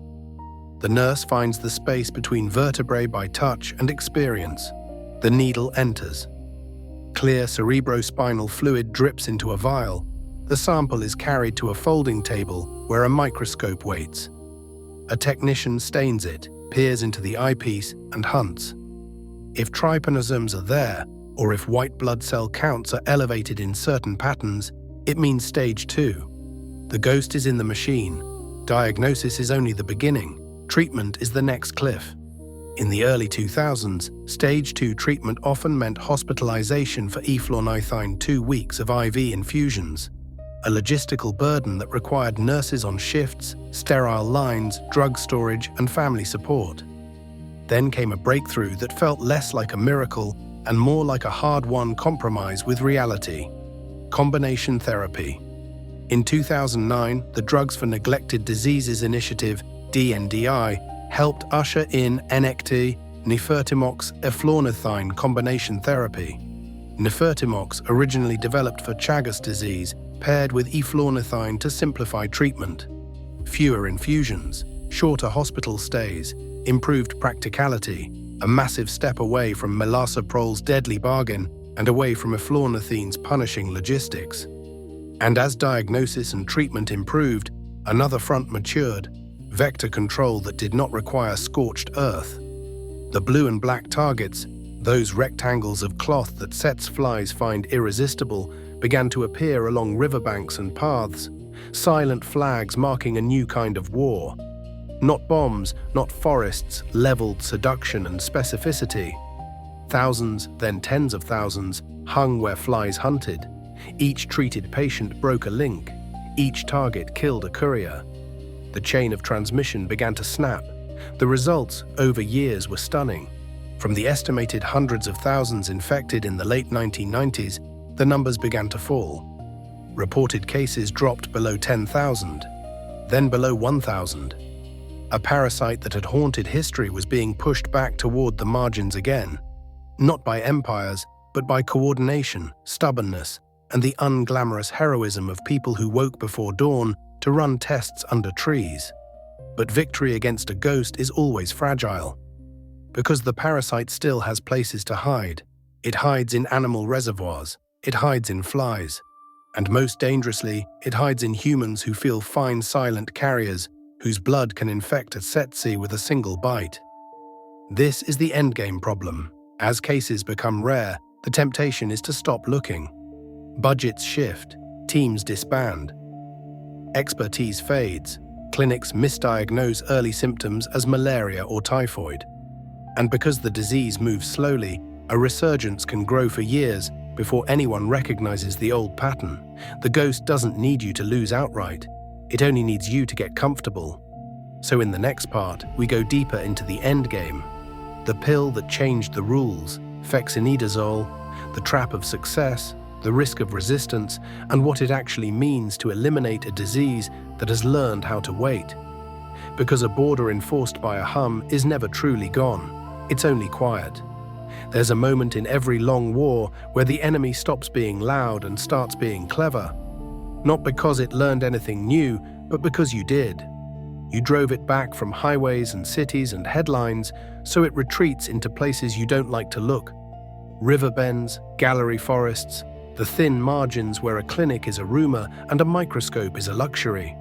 The nurse finds the space between vertebrae by touch and experience. The needle enters. Clear cerebrospinal fluid drips into a vial. The sample is carried to a folding table where a microscope waits. A technician stains it, peers into the eyepiece, and hunts. If trypanosomes are there, or if white blood cell counts are elevated in certain patterns, it means stage 2. The ghost is in the machine. Diagnosis is only the beginning. Treatment is the next cliff. In the early 2000s, stage 2 treatment often meant hospitalization for eflornithine 2 weeks of IV infusions, a logistical burden that required nurses on shifts, sterile lines, drug storage, and family support. Then came a breakthrough that felt less like a miracle and more like a hard-won compromise with reality: combination therapy. In 2009, the Drugs for Neglected Diseases Initiative, DNDi, helped usher in NECT, nifurtimox, eflornithine combination therapy. Nifurtimox, originally developed for Chagas disease, paired with eflornithine to simplify treatment. Fewer infusions, shorter hospital stays, improved practicality, a massive step away from melarsoprol's deadly bargain and away from eflornithine's punishing logistics. And as diagnosis and treatment improved, another front matured: vector control that did not require scorched earth. The blue and black targets, those rectangles of cloth that Tsetse flies find irresistible, began to appear along riverbanks and paths, silent flags marking a new kind of war. Not bombs, not forests, leveled seduction and specificity. Thousands, then tens of thousands, hung where flies hunted. Each treated patient broke a link. Each target killed a courier. The chain of transmission began to snap. The results, over years, were stunning. From the estimated hundreds of thousands infected in the late 1990s, the numbers began to fall. Reported cases dropped below 10,000, then below 1,000. A parasite that had haunted history was being pushed back toward the margins again, not by empires, but by coordination, stubbornness, and the unglamorous heroism of people who woke before dawn to run tests under trees. But victory against a ghost is always fragile. Because the parasite still has places to hide. It hides in animal reservoirs, it hides in flies, and most dangerously, it hides in humans who feel fine silent carriers whose blood can infect a Tsetse with a single bite. This is the endgame problem. As cases become rare, the temptation is to stop looking. Budgets shift, teams disband. Expertise fades, clinics misdiagnose early symptoms as malaria or typhoid. And because the disease moves slowly, a resurgence can grow for years before anyone recognizes the old pattern. The ghost doesn't need you to lose outright. It only needs you to get comfortable. So in the next part, we go deeper into the endgame. The pill that changed the rules, fexinidazole, the trap of success, the risk of resistance, and what it actually means to eliminate a disease that has learned how to wait. Because a border enforced by a hum is never truly gone, it's only quiet. There's a moment in every long war where the enemy stops being loud and starts being clever. Not because it learned anything new, but because you did. You drove it back from highways and cities and headlines, so it retreats into places you don't like to look. River bends, gallery forests, the thin margins where a clinic is a rumor and a microscope is a luxury.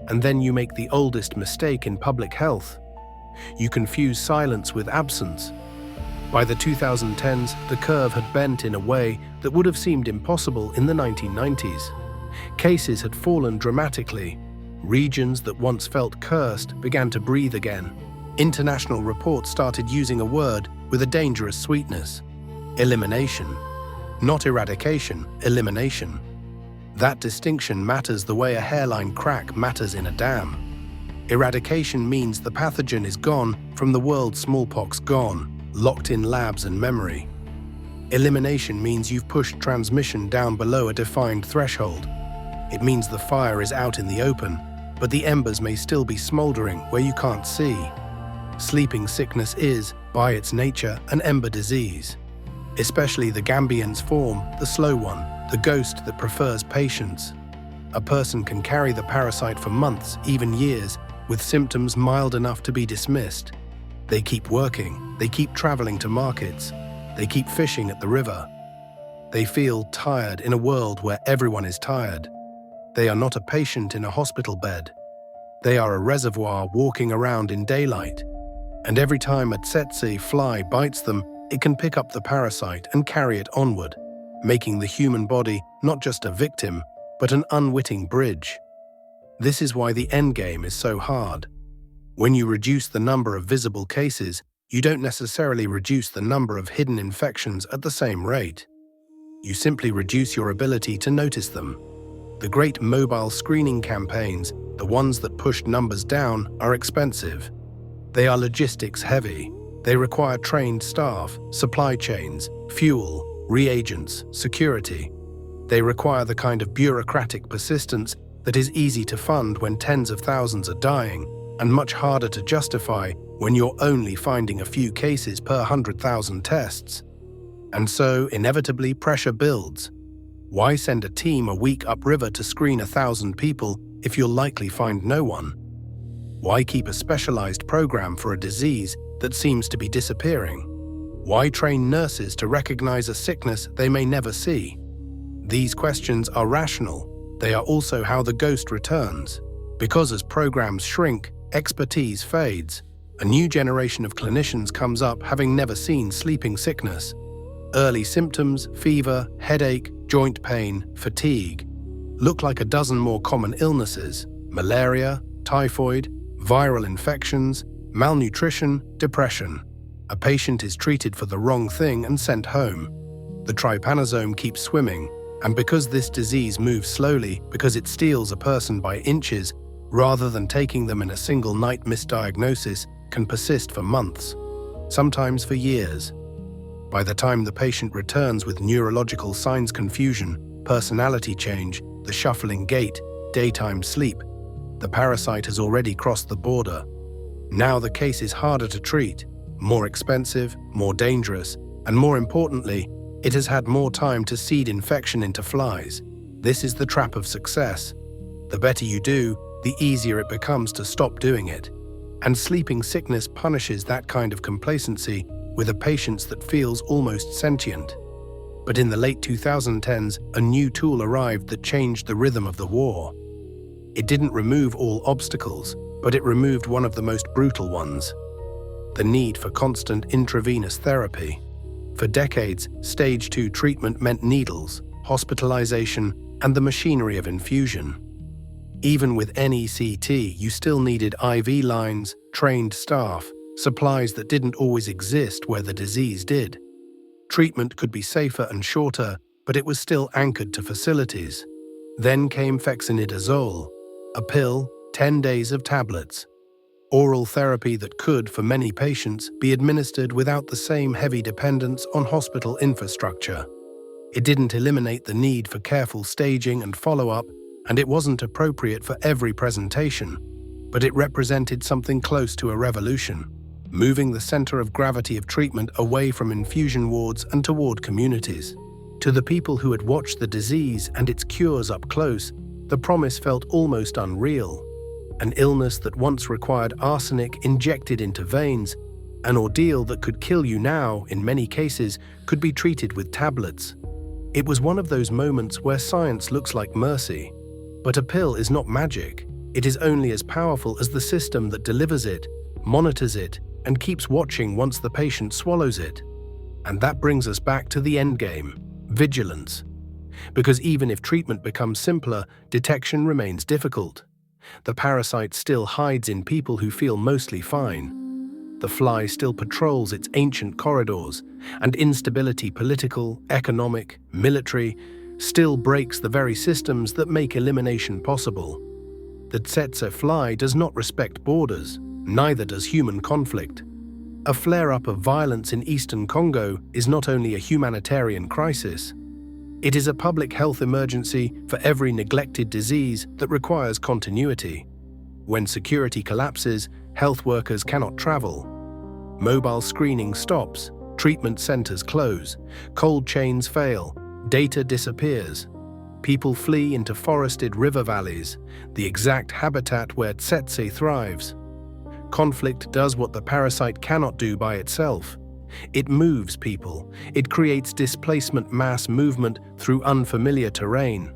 And then you make the oldest mistake in public health. You confuse silence with absence. By the 2010s, the curve had bent in a way that would have seemed impossible in the 1990s. Cases had fallen dramatically. Regions that once felt cursed began to breathe again. International reports started using a word with a dangerous sweetness: elimination. Not eradication, elimination. That distinction matters the way a hairline crack matters in a dam. Eradication means the pathogen is gone from the world, smallpox gone, locked in labs and memory. Elimination means you've pushed transmission down below a defined threshold. It means the fire is out in the open, but the embers may still be smoldering where you can't see. Sleeping sickness is, by its nature, an ember disease. Especially the Gambian's form, the slow one, the ghost that prefers patience. A person can carry the parasite for months, even years, with symptoms mild enough to be dismissed. They keep working, they keep traveling to markets, they keep fishing at the river. They feel tired in a world where everyone is tired. They are not a patient in a hospital bed. They are a reservoir walking around in daylight. And every time a Tsetse fly bites them, it can pick up the parasite and carry it onward, making the human body not just a victim, but an unwitting bridge. This is why the endgame is so hard. When you reduce the number of visible cases, you don't necessarily reduce the number of hidden infections at the same rate. You simply reduce your ability to notice them. The great mobile screening campaigns, the ones that pushed numbers down, are expensive. They are logistics heavy. They require trained staff, supply chains, fuel, reagents, security. They require the kind of bureaucratic persistence that is easy to fund when tens of thousands are dying, and much harder to justify when you're only finding a few cases per 100,000 tests. And so, inevitably, pressure builds. Why send a team a week upriver to screen 1,000 people if you'll likely find no one? Why keep a specialized program for a disease that seems to be disappearing? Why train nurses to recognize a sickness they may never see? These questions are rational. They are also how the ghost returns. Because as programs shrink, expertise fades. A new generation of clinicians comes up having never seen sleeping sickness. Early symptoms, fever, headache, joint pain, fatigue, look like a dozen more common illnesses: malaria, typhoid, viral infections, malnutrition, depression. A patient is treated for the wrong thing and sent home. The trypanosome keeps swimming, and because this disease moves slowly, because it steals a person by inches, rather than taking them in a single night misdiagnosis, can persist for months, sometimes for years. By the time the patient returns with neurological signs, confusion, personality change, the shuffling gait, daytime sleep. The parasite has already crossed the border. Now the case is harder to treat, more expensive, more dangerous, and more importantly, it has had more time to seed infection into flies. This is the trap of success. The better you do, the easier it becomes to stop doing it. And sleeping sickness punishes that kind of complacency with a patience that feels almost sentient. But in the late 2010s, a new tool arrived that changed the rhythm of the war. It didn't remove all obstacles, but it removed one of the most brutal ones: the need for constant intravenous therapy. For decades, stage 2 treatment meant needles, hospitalization, and the machinery of infusion. Even with NECT, you still needed IV lines, trained staff, supplies that didn't always exist where the disease did. Treatment could be safer and shorter, but it was still anchored to facilities. Then came fexinidazole, a pill, 10 days of tablets. Oral therapy that could, for many patients, be administered without the same heavy dependence on hospital infrastructure. It didn't eliminate the need for careful staging and follow-up, and it wasn't appropriate for every presentation, but it represented something close to a revolution, moving the center of gravity of treatment away from infusion wards and toward communities. To the people who had watched the disease and its cures up close, the promise felt almost unreal. An illness that once required arsenic injected into veins, an ordeal that could kill you now, in many cases, could be treated with tablets. It was one of those moments where science looks like mercy. But a pill is not magic. It is only as powerful as the system that delivers it, monitors it, and keeps watching once the patient swallows it. And that brings us back to the endgame: vigilance. Because even if treatment becomes simpler, detection remains difficult. The parasite still hides in people who feel mostly fine. The fly still patrols its ancient corridors, and instability, political, economic, military, still breaks the very systems that make elimination possible. The Tsetse fly does not respect borders, neither does human conflict. A flare-up of violence in eastern Congo is not only a humanitarian crisis, it is a public health emergency for every neglected disease that requires continuity. When security collapses, health workers cannot travel. Mobile screening stops, treatment centers close, cold chains fail, data disappears. People flee into forested river valleys, the exact habitat where Tsetse thrives. Conflict does what the parasite cannot do by itself. It moves people. It creates displacement mass movement through unfamiliar terrain.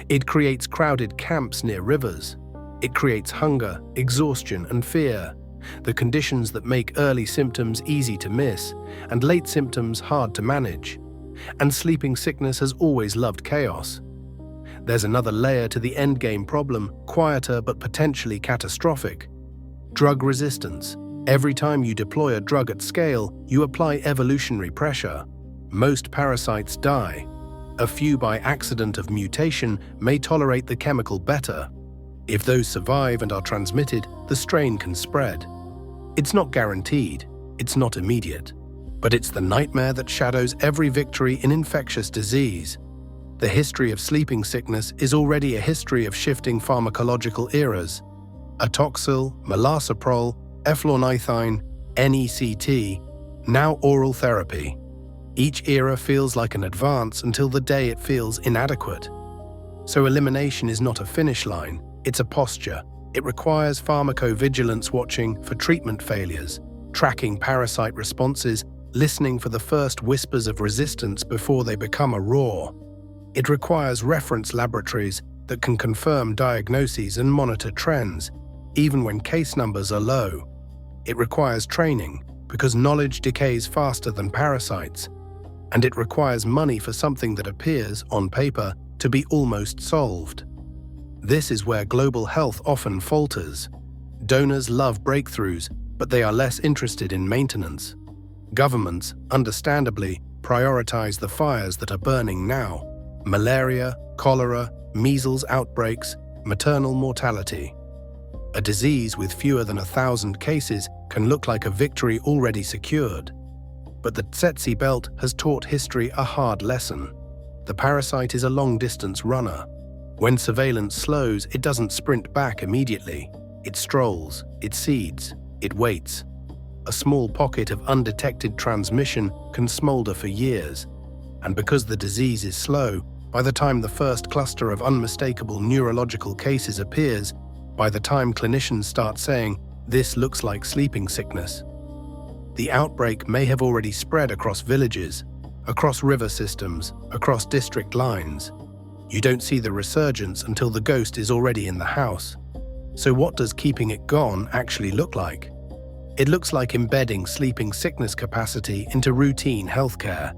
It creates crowded camps near rivers. It creates hunger, exhaustion, and fear, the conditions that make early symptoms easy to miss and late symptoms hard to manage. And sleeping sickness has always loved chaos. There's another layer to the endgame problem, quieter but potentially catastrophic: drug resistance. Every time you deploy a drug at scale, you apply evolutionary pressure. Most parasites die. A few by accident of mutation may tolerate the chemical better. If those survive and are transmitted, the strain can spread. It's not guaranteed, it's not immediate, but it's the nightmare that shadows every victory in infectious disease. The history of sleeping sickness is already a history of shifting pharmacological eras. Atoxyl, melarsoprol, eflornithine, NECT, now oral therapy. Each era feels like an advance until the day it feels inadequate. So elimination is not a finish line, it's a posture. It requires pharmacovigilance, watching for treatment failures, tracking parasite responses, listening for the first whispers of resistance before they become a roar. It requires reference laboratories that can confirm diagnoses and monitor trends, even when case numbers are low. It requires training, because knowledge decays faster than parasites. And it requires money for something that appears, on paper, to be almost solved. This is where global health often falters. Donors love breakthroughs, but they are less interested in maintenance. Governments, understandably, prioritize the fires that are burning now: malaria, cholera, measles outbreaks, maternal mortality. A disease with fewer than 1,000 cases can look like a victory already secured. But the Tsetse belt has taught history a hard lesson. The parasite is a long-distance runner. When surveillance slows, it doesn't sprint back immediately. It strolls, it seeds, it waits. A small pocket of undetected transmission can smolder for years. And because the disease is slow, by the time the first cluster of unmistakable neurological cases appears, by the time clinicians start saying, "This looks like sleeping sickness," the outbreak may have already spread across villages, across river systems, across district lines. You don't see the resurgence until the ghost is already in the house. So what does keeping it gone actually look like? It looks like embedding sleeping sickness capacity into routine healthcare,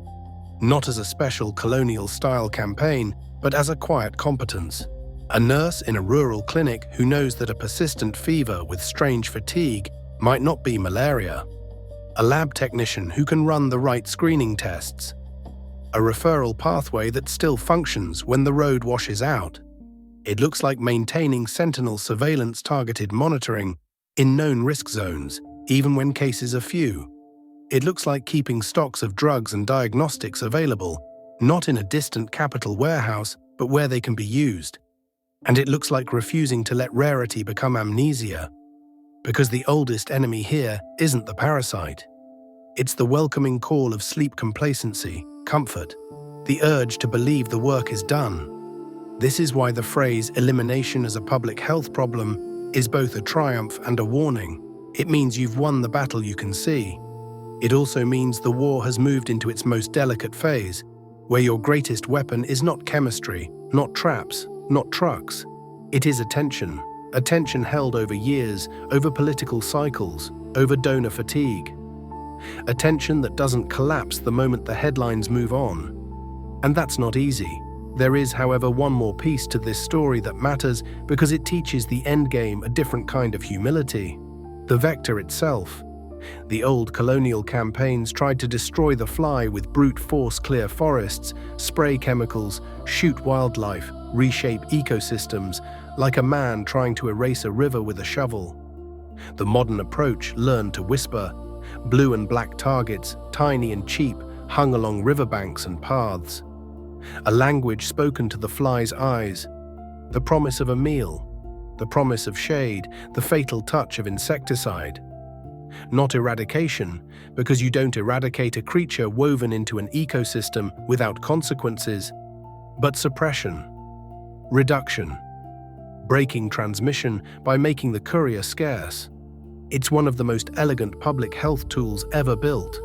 not as a special colonial-style campaign, but as a quiet competence. A nurse in a rural clinic who knows that a persistent fever with strange fatigue might not be malaria. A lab technician who can run the right screening tests. A referral pathway that still functions when the road washes out. It looks like maintaining sentinel surveillance targeted monitoring in known risk zones, even when cases are few. It looks like keeping stocks of drugs and diagnostics available, not in a distant capital warehouse, but where they can be used. And it looks like refusing to let rarity become amnesia, because the oldest enemy here isn't the parasite. It's the welcoming call of sleep complacency, comfort, the urge to believe the work is done. This is why the phrase elimination as a public health problem is both a triumph and a warning. It means you've won the battle you can see. It also means the war has moved into its most delicate phase, where your greatest weapon is not chemistry, not traps, not trucks. It is attention. Attention held over years, over political cycles, over donor fatigue. Attention that doesn't collapse the moment the headlines move on. And that's not easy. There is, however, one more piece to this story that matters because it teaches the endgame a different kind of humility. The vector itself. The old colonial campaigns tried to destroy the fly with brute force clear forests, spray chemicals, shoot wildlife, reshape ecosystems, like a man trying to erase a river with a shovel. The modern approach learned to whisper. Blue and black targets, tiny and cheap, hung along riverbanks and paths. A language spoken to the fly's eyes. The promise of a meal. The promise of shade, the fatal touch of insecticide. Not eradication, because you don't eradicate a creature woven into an ecosystem without consequences, but suppression, reduction, breaking transmission by making the courier scarce. It's one of the most elegant public health tools ever built,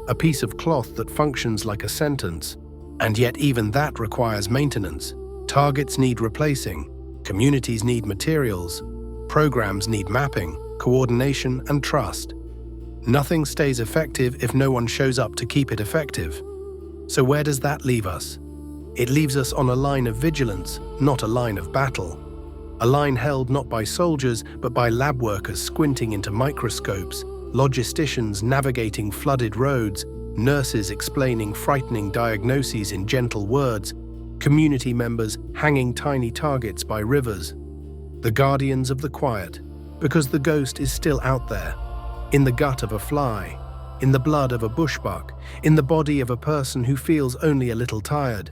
a piece of cloth that functions like a sentence, and yet even that requires maintenance. Targets need replacing, communities need materials, programs need mapping, coordination, and trust. Nothing stays effective if no one shows up to keep it effective. So where does that leave us? It leaves us on a line of vigilance, not a line of battle. A line held not by soldiers, but by lab workers squinting into microscopes, logisticians navigating flooded roads, nurses explaining frightening diagnoses in gentle words, community members hanging tiny targets by rivers. The guardians of the quiet, because the ghost is still out there, in the gut of a fly, in the blood of a bushbuck, in the body of a person who feels only a little tired.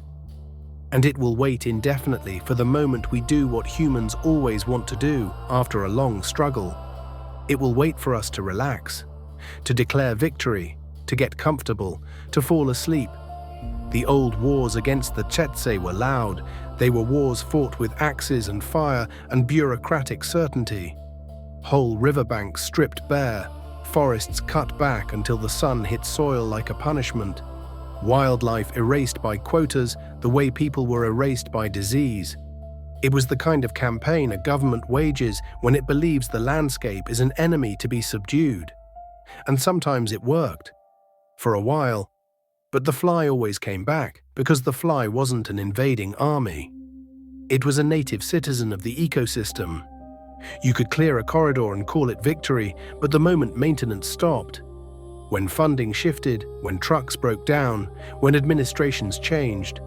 And it will wait indefinitely for the moment we do what humans always want to do after a long struggle. It will wait for us to relax, to declare victory, to get comfortable, to fall asleep. The old wars against the Tsetse were loud. They were wars fought with axes and fire and bureaucratic certainty. Whole riverbanks stripped bare, forests cut back until the sun hit soil like a punishment. Wildlife erased by quotas the way people were erased by disease. It was the kind of campaign a government wages when it believes the landscape is an enemy to be subdued. And sometimes it worked. For a while. But the fly always came back because the fly wasn't an invading army. It was a native citizen of the ecosystem. You could clear a corridor and call it victory, but the moment maintenance stopped, when funding shifted, when trucks broke down, when administrations changed,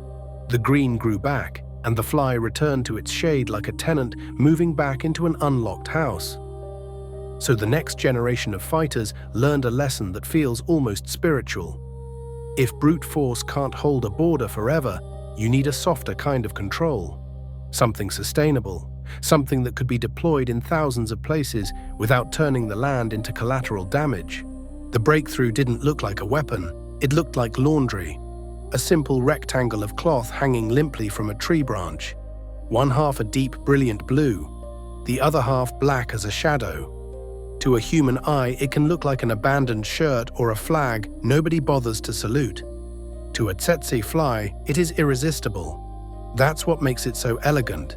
the green grew back and the fly returned to its shade like a tenant moving back into an unlocked house. So the next generation of fighters learned a lesson that feels almost spiritual. If brute force can't hold a border forever, you need a softer kind of control. something sustainable, something that could be deployed in thousands of places without turning the land into collateral damage. The breakthrough didn't look like a weapon, it looked like laundry. A simple rectangle of cloth hanging limply from a tree branch. One half a deep, brilliant blue, the other half black as a shadow. To a human eye, it can look like an abandoned shirt or a flag nobody bothers to salute. To a tsetse fly, it is irresistible. That's what makes it so elegant.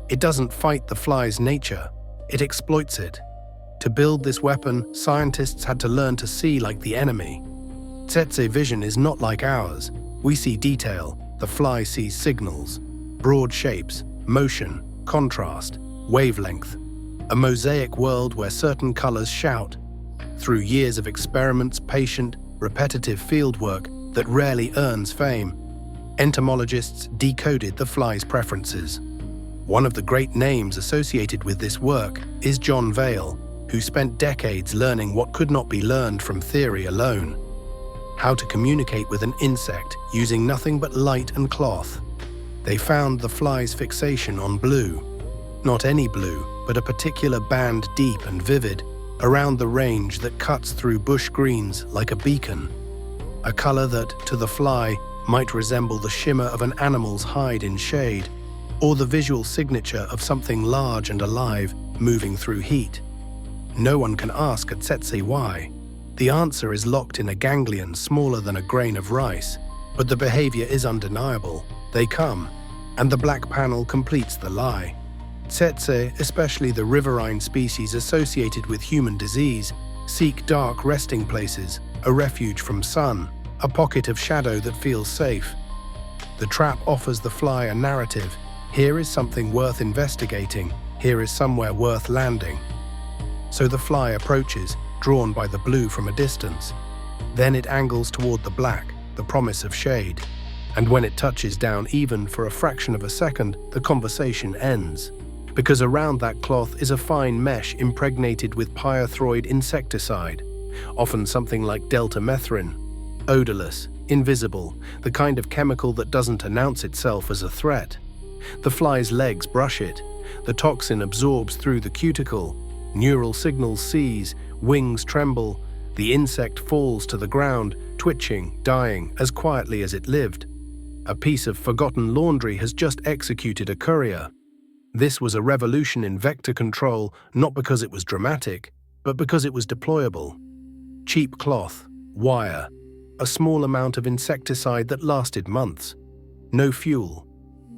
It doesn't fight the fly's nature, it exploits it. To build this weapon, scientists had to learn to see like the enemy. Tsetse vision is not like ours. We see detail, the fly sees signals, broad shapes, motion, contrast, wavelength. A mosaic world where certain colors shout. Through years of experiments, patient, repetitive fieldwork that rarely earns fame, entomologists decoded the fly's preferences. One of the great names associated with this work is John Vale, who spent decades learning what could not be learned from theory alone. How to communicate with an insect using nothing but light and cloth. They found the fly's fixation on blue. Not any blue, but a particular band deep and vivid, around the range that cuts through bush greens like a beacon. A color that, to the fly, might resemble the shimmer of an animal's hide in shade, or the visual signature of something large and alive moving through heat. No one can ask a tsetse why. The answer is locked in a ganglion smaller than a grain of rice, but the behavior is undeniable. They come, and the black panel completes the lie. Tsetse, especially the riverine species associated with human disease, seek dark resting places, a refuge from sun, a pocket of shadow that feels safe. The trap offers the fly a narrative. Here is something worth investigating. Here is somewhere worth landing. So the fly approaches, drawn by the blue from a distance. Then it angles toward the black, the promise of shade. And when it touches down even for a fraction of a second, the conversation ends. Because around that cloth is a fine mesh impregnated with pyrethroid insecticide, often something like deltamethrin. Odorless, invisible, the kind of chemical that doesn't announce itself as a threat. The fly's legs brush it. The toxin absorbs through the cuticle. Neural signals seize, wings tremble. The insect falls to the ground, twitching, dying, as quietly as it lived. A piece of forgotten laundry has just executed a courier. This was a revolution in vector control, not because it was dramatic, but because it was deployable. Cheap cloth, wire, a small amount of insecticide that lasted months. No fuel,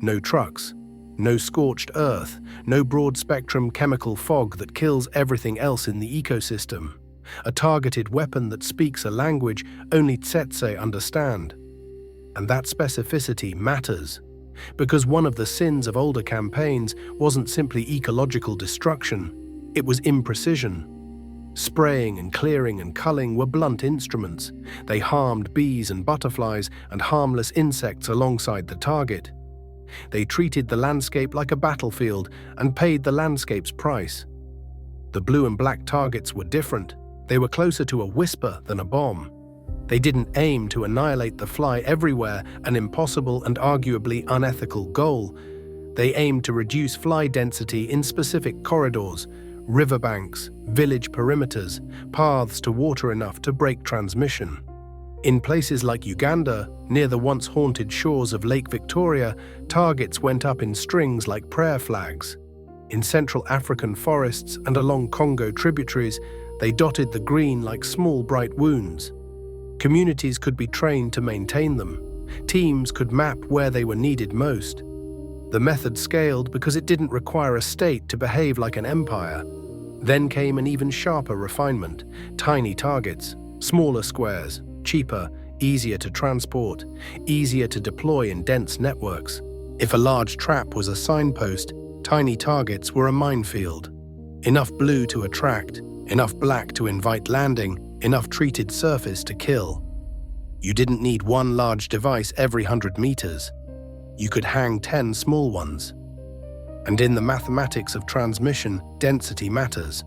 no trucks, no scorched earth, no broad-spectrum chemical fog that kills everything else in the ecosystem. A targeted weapon that speaks a language only tsetse understand. And that specificity matters, because one of the sins of older campaigns wasn't simply ecological destruction, it was imprecision. Spraying and clearing and culling were blunt instruments. They harmed bees and butterflies and harmless insects alongside the target. They treated the landscape like a battlefield and paid the landscape's price. The blue and black targets were different. They were closer to a whisper than a bomb. They didn't aim to annihilate the fly everywhere, an impossible and arguably unethical goal. They aimed to reduce fly density in specific corridors, riverbanks, village perimeters, paths to water enough to break transmission. In places like Uganda, near the once haunted shores of Lake Victoria, targets went up in strings like prayer flags. In Central African forests and along Congo tributaries, they dotted the green like small bright wounds. Communities could be trained to maintain them. Teams could map where they were needed most. The method scaled because it didn't require a state to behave like an empire. Then came an even sharper refinement: tiny targets, smaller squares, cheaper, easier to transport, easier to deploy in dense networks. If a large trap was a signpost, tiny targets were a minefield. Enough blue to attract, enough black to invite landing, enough treated surface to kill. You didn't need one large device every 100 meters. You could hang 10 small ones. And in the mathematics of transmission, density matters.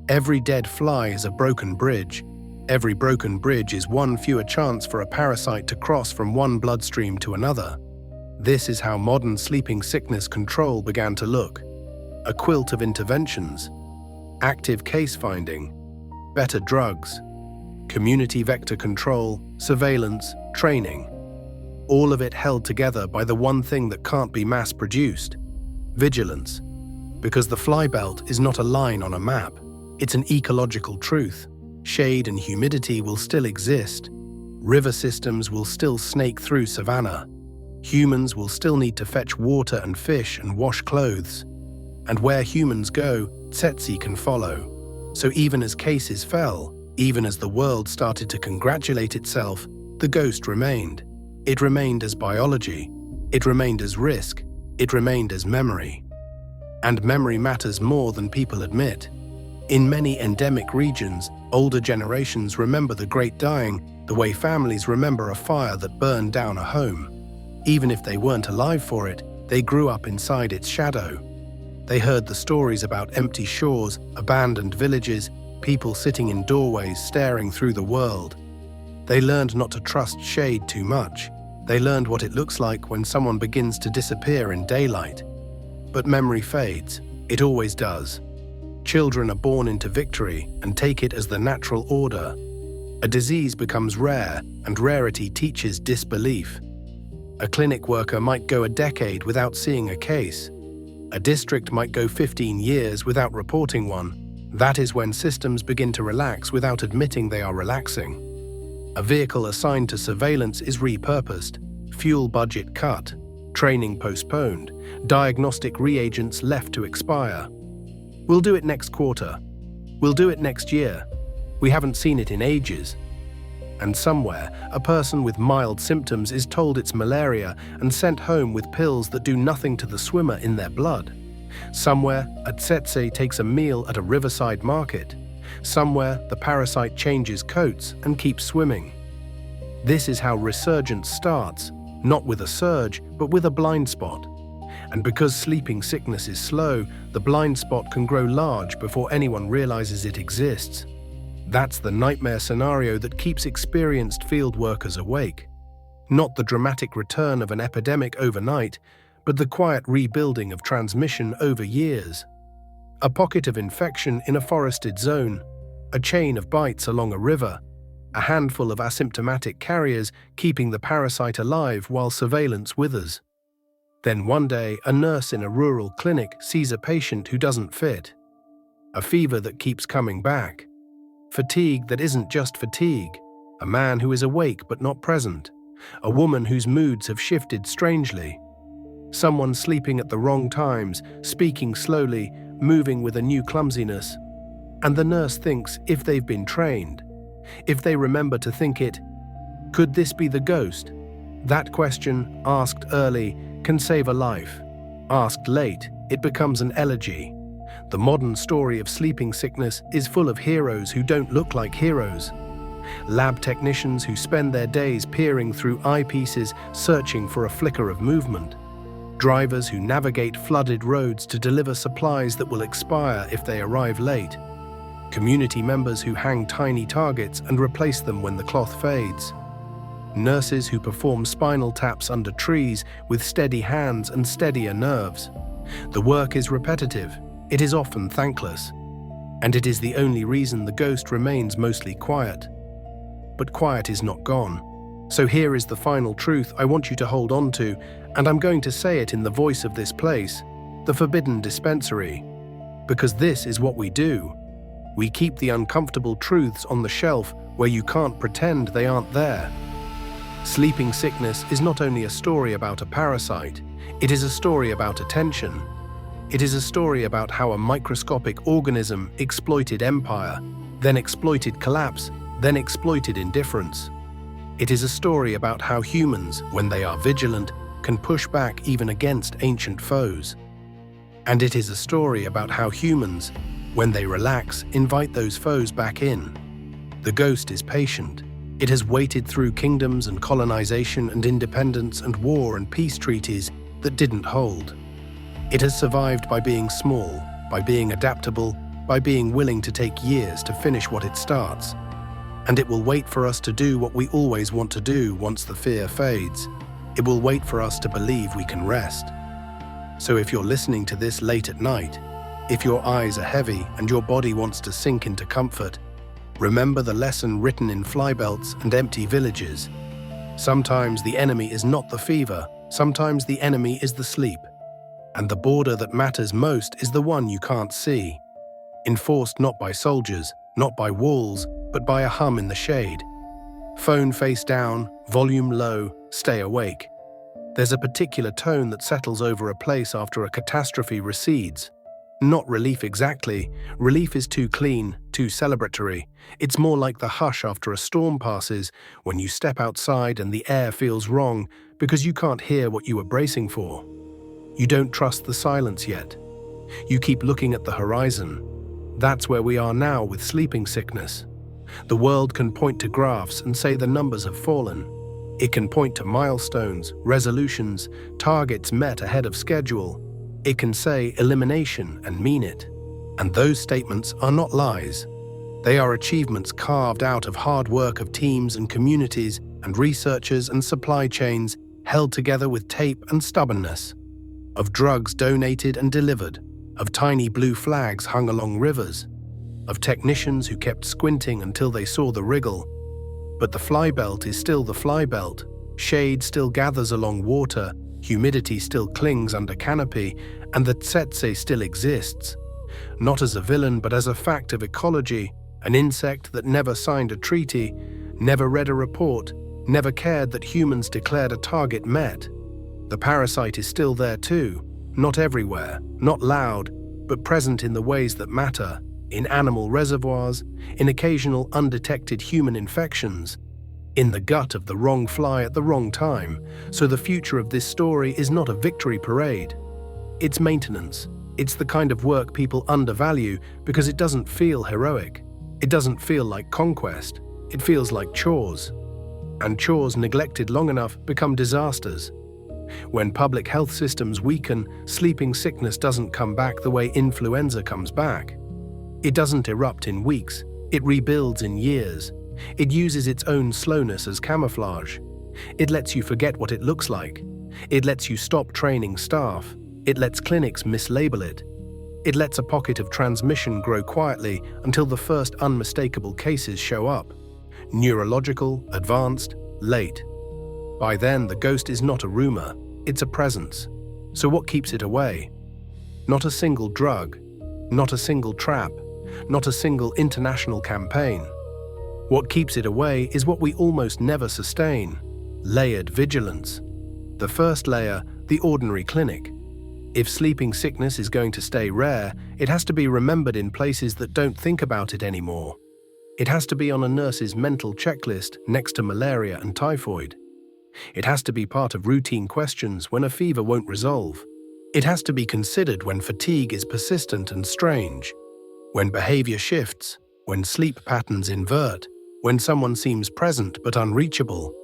Every dead fly is a broken bridge. Every broken bridge is one fewer chance for a parasite to cross from one bloodstream to another. This is how modern sleeping sickness control began to look. A quilt of interventions, active case finding, better drugs, community vector control, surveillance, training. All of it held together by the one thing that can't be mass-produced: vigilance. Because the fly belt is not a line on a map, it's an ecological truth. Shade and humidity will still exist. River systems will still snake through savanna. Humans will still need to fetch water and fish and wash clothes. And where humans go, Tsetse can follow. So even as cases fell, even as the world started to congratulate itself, the ghost remained. It remained as biology. It remained as risk. It remained as memory. And memory matters more than people admit. In many endemic regions, older generations remember the Great Dying the way families remember a fire that burned down a home. Even if they weren't alive for it, they grew up inside its shadow. They heard the stories about empty shores, abandoned villages, people sitting in doorways staring through the world. They learned not to trust shade too much. They learned what it looks like when someone begins to disappear in daylight. But memory fades. It always does. Children are born into victory and take it as the natural order. A disease becomes rare, and rarity teaches disbelief. A clinic worker might go a decade without seeing a case. A district might go 15 years without reporting one. That is when systems begin to relax without admitting they are relaxing. A vehicle assigned to surveillance is repurposed, fuel budget cut, training postponed, diagnostic reagents left to expire. We'll do it next quarter. We'll do it next year. We haven't seen it in ages. And somewhere, a person with mild symptoms is told it's malaria and sent home with pills that do nothing to the swimmer in their blood. Somewhere, a Tsetse takes a meal at a riverside market. Somewhere, the parasite changes coats and keeps swimming. This is how resurgence starts, not with a surge, but with a blind spot. And because sleeping sickness is slow, the blind spot can grow large before anyone realizes it exists. That's the nightmare scenario that keeps experienced field workers awake. Not the dramatic return of an epidemic overnight, but the quiet rebuilding of transmission over years. A pocket of infection in a forested zone, a chain of bites along a river, a handful of asymptomatic carriers keeping the parasite alive while surveillance withers. Then one day, a nurse in a rural clinic sees a patient who doesn't fit. A fever that keeps coming back. Fatigue that isn't just fatigue. A man who is awake but not present. A woman whose moods have shifted strangely. Someone sleeping at the wrong times, speaking slowly, moving with a new clumsiness. And the nurse thinks if they've been trained, if they remember to think it, could this be the ghost? That question, asked early, can save a life. Asked late, it becomes an elegy. The modern story of sleeping sickness is full of heroes who don't look like heroes. Lab technicians who spend their days peering through eyepieces searching for a flicker of movement. Drivers who navigate flooded roads to deliver supplies that will expire if they arrive late. Community members who hang tiny targets and replace them when the cloth fades. Nurses who perform spinal taps under trees with steady hands and steadier nerves. The work is repetitive. It is often thankless. And it is the only reason the ghost remains mostly quiet. But quiet is not gone. So here is the final truth I want you to hold on to, and I'm going to say it in the voice of this place, the Forbidden Dispensary. Because this is what we do. We keep the uncomfortable truths on the shelf where you can't pretend they aren't there. Sleeping sickness is not only a story about a parasite, it is a story about attention. It is a story about how a microscopic organism exploited empire, then exploited collapse, then exploited indifference. It is a story about how humans, when they are vigilant, can push back even against ancient foes. And it is a story about how humans, when they relax, invite those foes back in. The ghost is patient. It has waited through kingdoms and colonization and independence and war and peace treaties that didn't hold. It has survived by being small, by being adaptable, by being willing to take years to finish what it starts. And it will wait for us to do what we always want to do once the fear fades. It will wait for us to believe we can rest. So if you're listening to this late at night, if your eyes are heavy and your body wants to sink into comfort, remember the lesson written in flybelts and empty villages. Sometimes the enemy is not the fever, sometimes the enemy is the sleep. And the border that matters most is the one you can't see. Enforced not by soldiers, not by walls, but by a hum in the shade. Phone face down, volume low, stay awake. There's a particular tone that settles over a place after a catastrophe recedes. Not relief exactly. Relief is too clean, too celebratory. It's more like the hush after a storm passes, when you step outside and the air feels wrong because you can't hear what you were bracing for. You don't trust the silence yet. You keep looking at the horizon. That's where we are now with sleeping sickness. The world can point to graphs and say the numbers have fallen. It can point to milestones, resolutions, targets met ahead of schedule. It can say elimination and mean it. And those statements are not lies. They are achievements carved out of hard work of teams and communities and researchers and supply chains held together with tape and stubbornness. Of drugs donated and delivered, of tiny blue flags hung along rivers, of technicians who kept squinting until they saw the wriggle. But the flybelt is still the flybelt. Shade still gathers along water, humidity still clings under canopy, and the Tsetse still exists. Not as a villain, but as a fact of ecology, an insect that never signed a treaty, never read a report, never cared that humans declared a target met. The parasite is still there too, not everywhere, not loud, but present in the ways that matter, in animal reservoirs, in occasional undetected human infections, in the gut of the wrong fly at the wrong time. So the future of this story is not a victory parade. It's maintenance. It's the kind of work people undervalue because it doesn't feel heroic. It doesn't feel like conquest. It feels like chores. And chores neglected long enough become disasters. When public health systems weaken, sleeping sickness doesn't come back the way influenza comes back. It doesn't erupt in weeks. It rebuilds in years. It uses its own slowness as camouflage. It lets you forget what it looks like. It lets you stop training staff. It lets clinics mislabel it. It lets a pocket of transmission grow quietly until the first unmistakable cases show up. Neurological, advanced, late. By then, the ghost is not a rumor, it's a presence. So what keeps it away? Not a single drug, not a single trap, not a single international campaign. What keeps it away is what we almost never sustain: layered vigilance. The first layer, the ordinary clinic. If sleeping sickness is going to stay rare, it has to be remembered in places that don't think about it anymore. It has to be on a nurse's mental checklist next to malaria and typhoid. It has to be part of routine questions when a fever won't resolve. It has to be considered when fatigue is persistent and strange, when behavior shifts, when sleep patterns invert, when someone seems present but unreachable.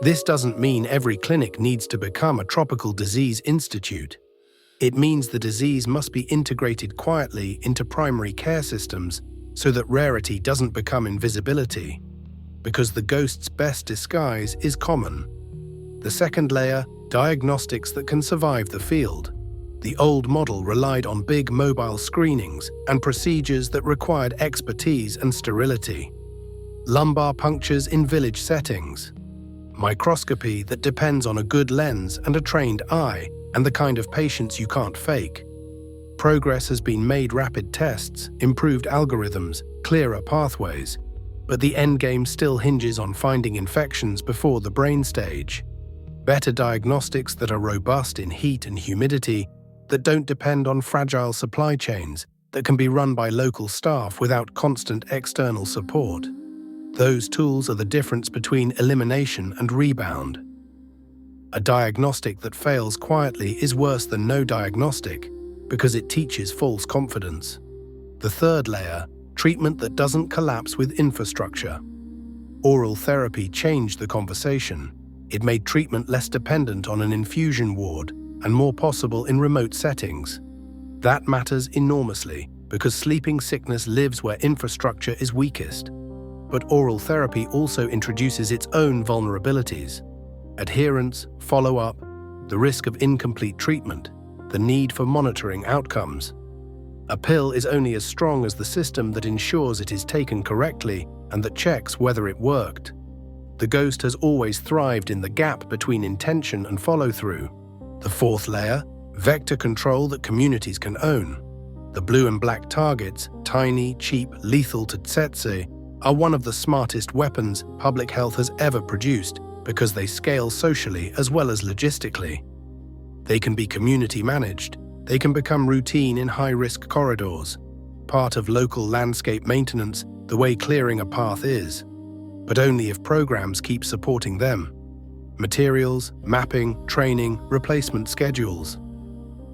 This doesn't mean every clinic needs to become a tropical disease institute. It means the disease must be integrated quietly into primary care systems so that rarity doesn't become invisibility. Because the ghost's best disguise is common. The second layer, diagnostics that can survive the field. The old model relied on big mobile screenings and procedures that required expertise and sterility. Lumbar punctures in village settings. Microscopy that depends on a good lens and a trained eye, and the kind of patients you can't fake. Progress has been made: rapid tests, improved algorithms, clearer pathways. But the endgame still hinges on finding infections before the brain stage. Better diagnostics that are robust in heat and humidity, that don't depend on fragile supply chains, that can be run by local staff without constant external support. Those tools are the difference between elimination and rebound. A diagnostic that fails quietly is worse than no diagnostic, because it teaches false confidence. The third layer, treatment that doesn't collapse with infrastructure. Oral therapy changed the conversation. It made treatment less dependent on an infusion ward and more possible in remote settings. That matters enormously because sleeping sickness lives where infrastructure is weakest. But oral therapy also introduces its own vulnerabilities. Adherence, follow-up, the risk of incomplete treatment, the need for monitoring outcomes. A pill is only as strong as the system that ensures it is taken correctly and that checks whether it worked. The ghost has always thrived in the gap between intention and follow-through. The fourth layer, vector control that communities can own. The blue and black targets, tiny, cheap, lethal to Tsetse, are one of the smartest weapons public health has ever produced because they scale socially as well as logistically. They can be community managed. They can become routine in high-risk corridors, part of local landscape maintenance the way clearing a path is, but only if programs keep supporting them. Materials, mapping, training, replacement schedules.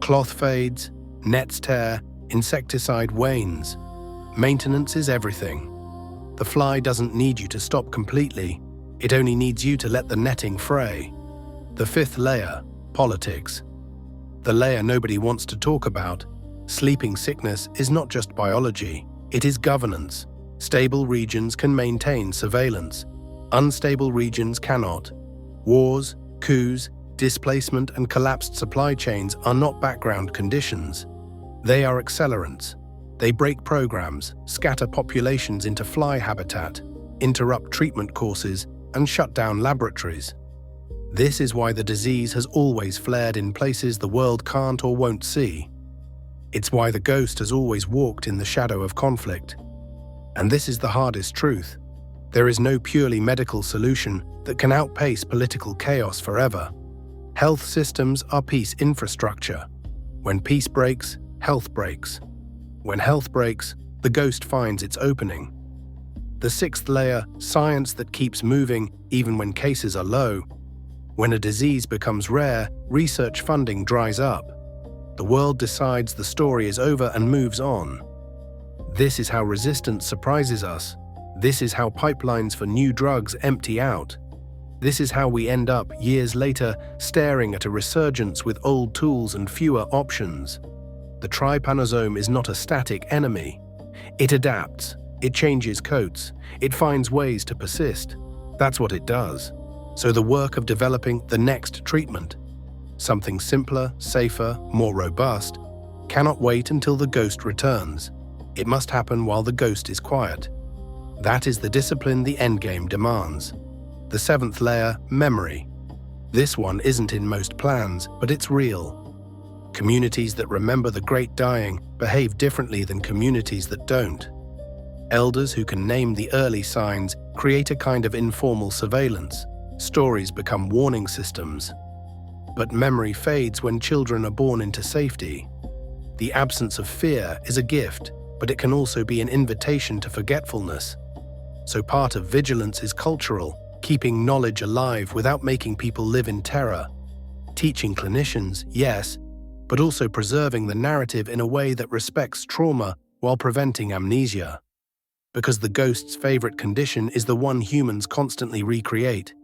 Cloth fades, nets tear, insecticide wanes. Maintenance is everything. The fly doesn't need you to stop completely. It only needs you to let the netting fray. The fifth layer, politics. The layer nobody wants to talk about. Sleeping sickness is not just biology, it is governance. Stable regions can maintain surveillance. Unstable regions cannot. Wars, coups, displacement and collapsed supply chains are not background conditions. They are accelerants. They break programs, scatter populations into fly habitat, interrupt treatment courses, and shut down laboratories. This is why the disease has always flared in places the world can't or won't see. It's why the ghost has always walked in the shadow of conflict. And this is the hardest truth. There is no purely medical solution that can outpace political chaos forever. Health systems are peace infrastructure. When peace breaks, health breaks. When health breaks, the ghost finds its opening. The sixth layer, science that keeps moving even when cases are low. When a disease becomes rare, research funding dries up. The world decides the story is over and moves on. This is how resistance surprises us. This is how pipelines for new drugs empty out. This is how we end up, years later, staring at a resurgence with old tools and fewer options. The trypanosome is not a static enemy. It adapts, it changes coats, it finds ways to persist. That's what it does. So the work of developing the next treatment, something simpler, safer, more robust, cannot wait until the ghost returns. It must happen while the ghost is quiet. That is the discipline the endgame demands. The seventh layer, memory. This one isn't in most plans, but it's real. Communities that remember the great dying behave differently than communities that don't. Elders who can name the early signs create a kind of informal surveillance. Stories become warning systems. But memory fades when children are born into safety. The absence of fear is a gift, but it can also be an invitation to forgetfulness. So part of vigilance is cultural, keeping knowledge alive without making people live in terror. Teaching clinicians, yes, but also preserving the narrative in a way that respects trauma while preventing amnesia. Because the ghost's favorite condition is the one humans constantly recreate.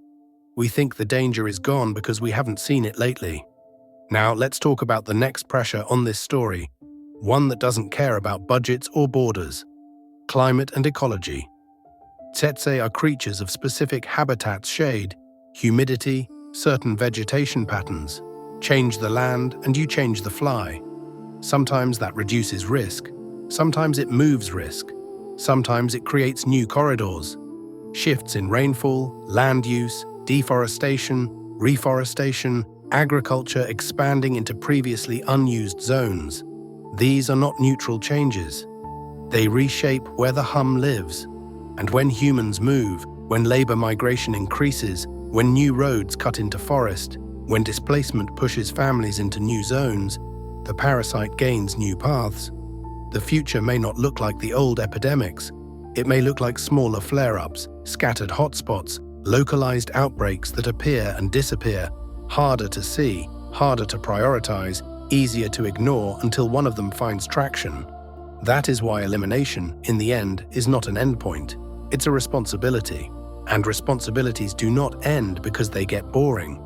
We think the danger is gone because we haven't seen it lately. Now let's talk about the next pressure on this story, one that doesn't care about budgets or borders. Climate and ecology. Tsetse are creatures of specific habitats, shade, humidity, certain vegetation patterns. Change the land and you change the fly. Sometimes that reduces risk. Sometimes it moves risk. Sometimes it creates new corridors. Shifts in rainfall, land use, deforestation, reforestation, agriculture expanding into previously unused zones. These are not neutral changes. They reshape where the hum lives. And when humans move, when labor migration increases, when new roads cut into forest, when displacement pushes families into new zones, the parasite gains new paths. The future may not look like the old epidemics. It may look like smaller flare-ups, scattered hotspots, localized outbreaks that appear and disappear, harder to see, harder to prioritize, easier to ignore until one of them finds traction. That is why elimination, in the end, is not an endpoint. It's a responsibility. And responsibilities do not end because they get boring.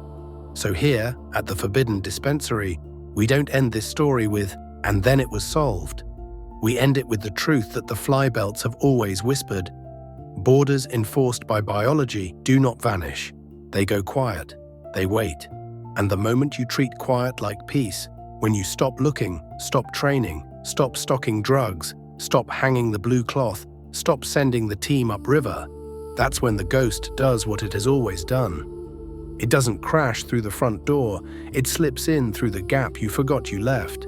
So here, at the Forbidden Dispensary, we don't end this story with, "and then it was solved." We end it with the truth that the fly belts have always whispered. Borders enforced by biology do not vanish. They go quiet. They wait. And the moment you treat quiet like peace, when you stop looking, stop training, stop stocking drugs, stop hanging the blue cloth, stop sending the team upriver, that's when the ghost does what it has always done. It doesn't crash through the front door, it slips in through the gap you forgot you left.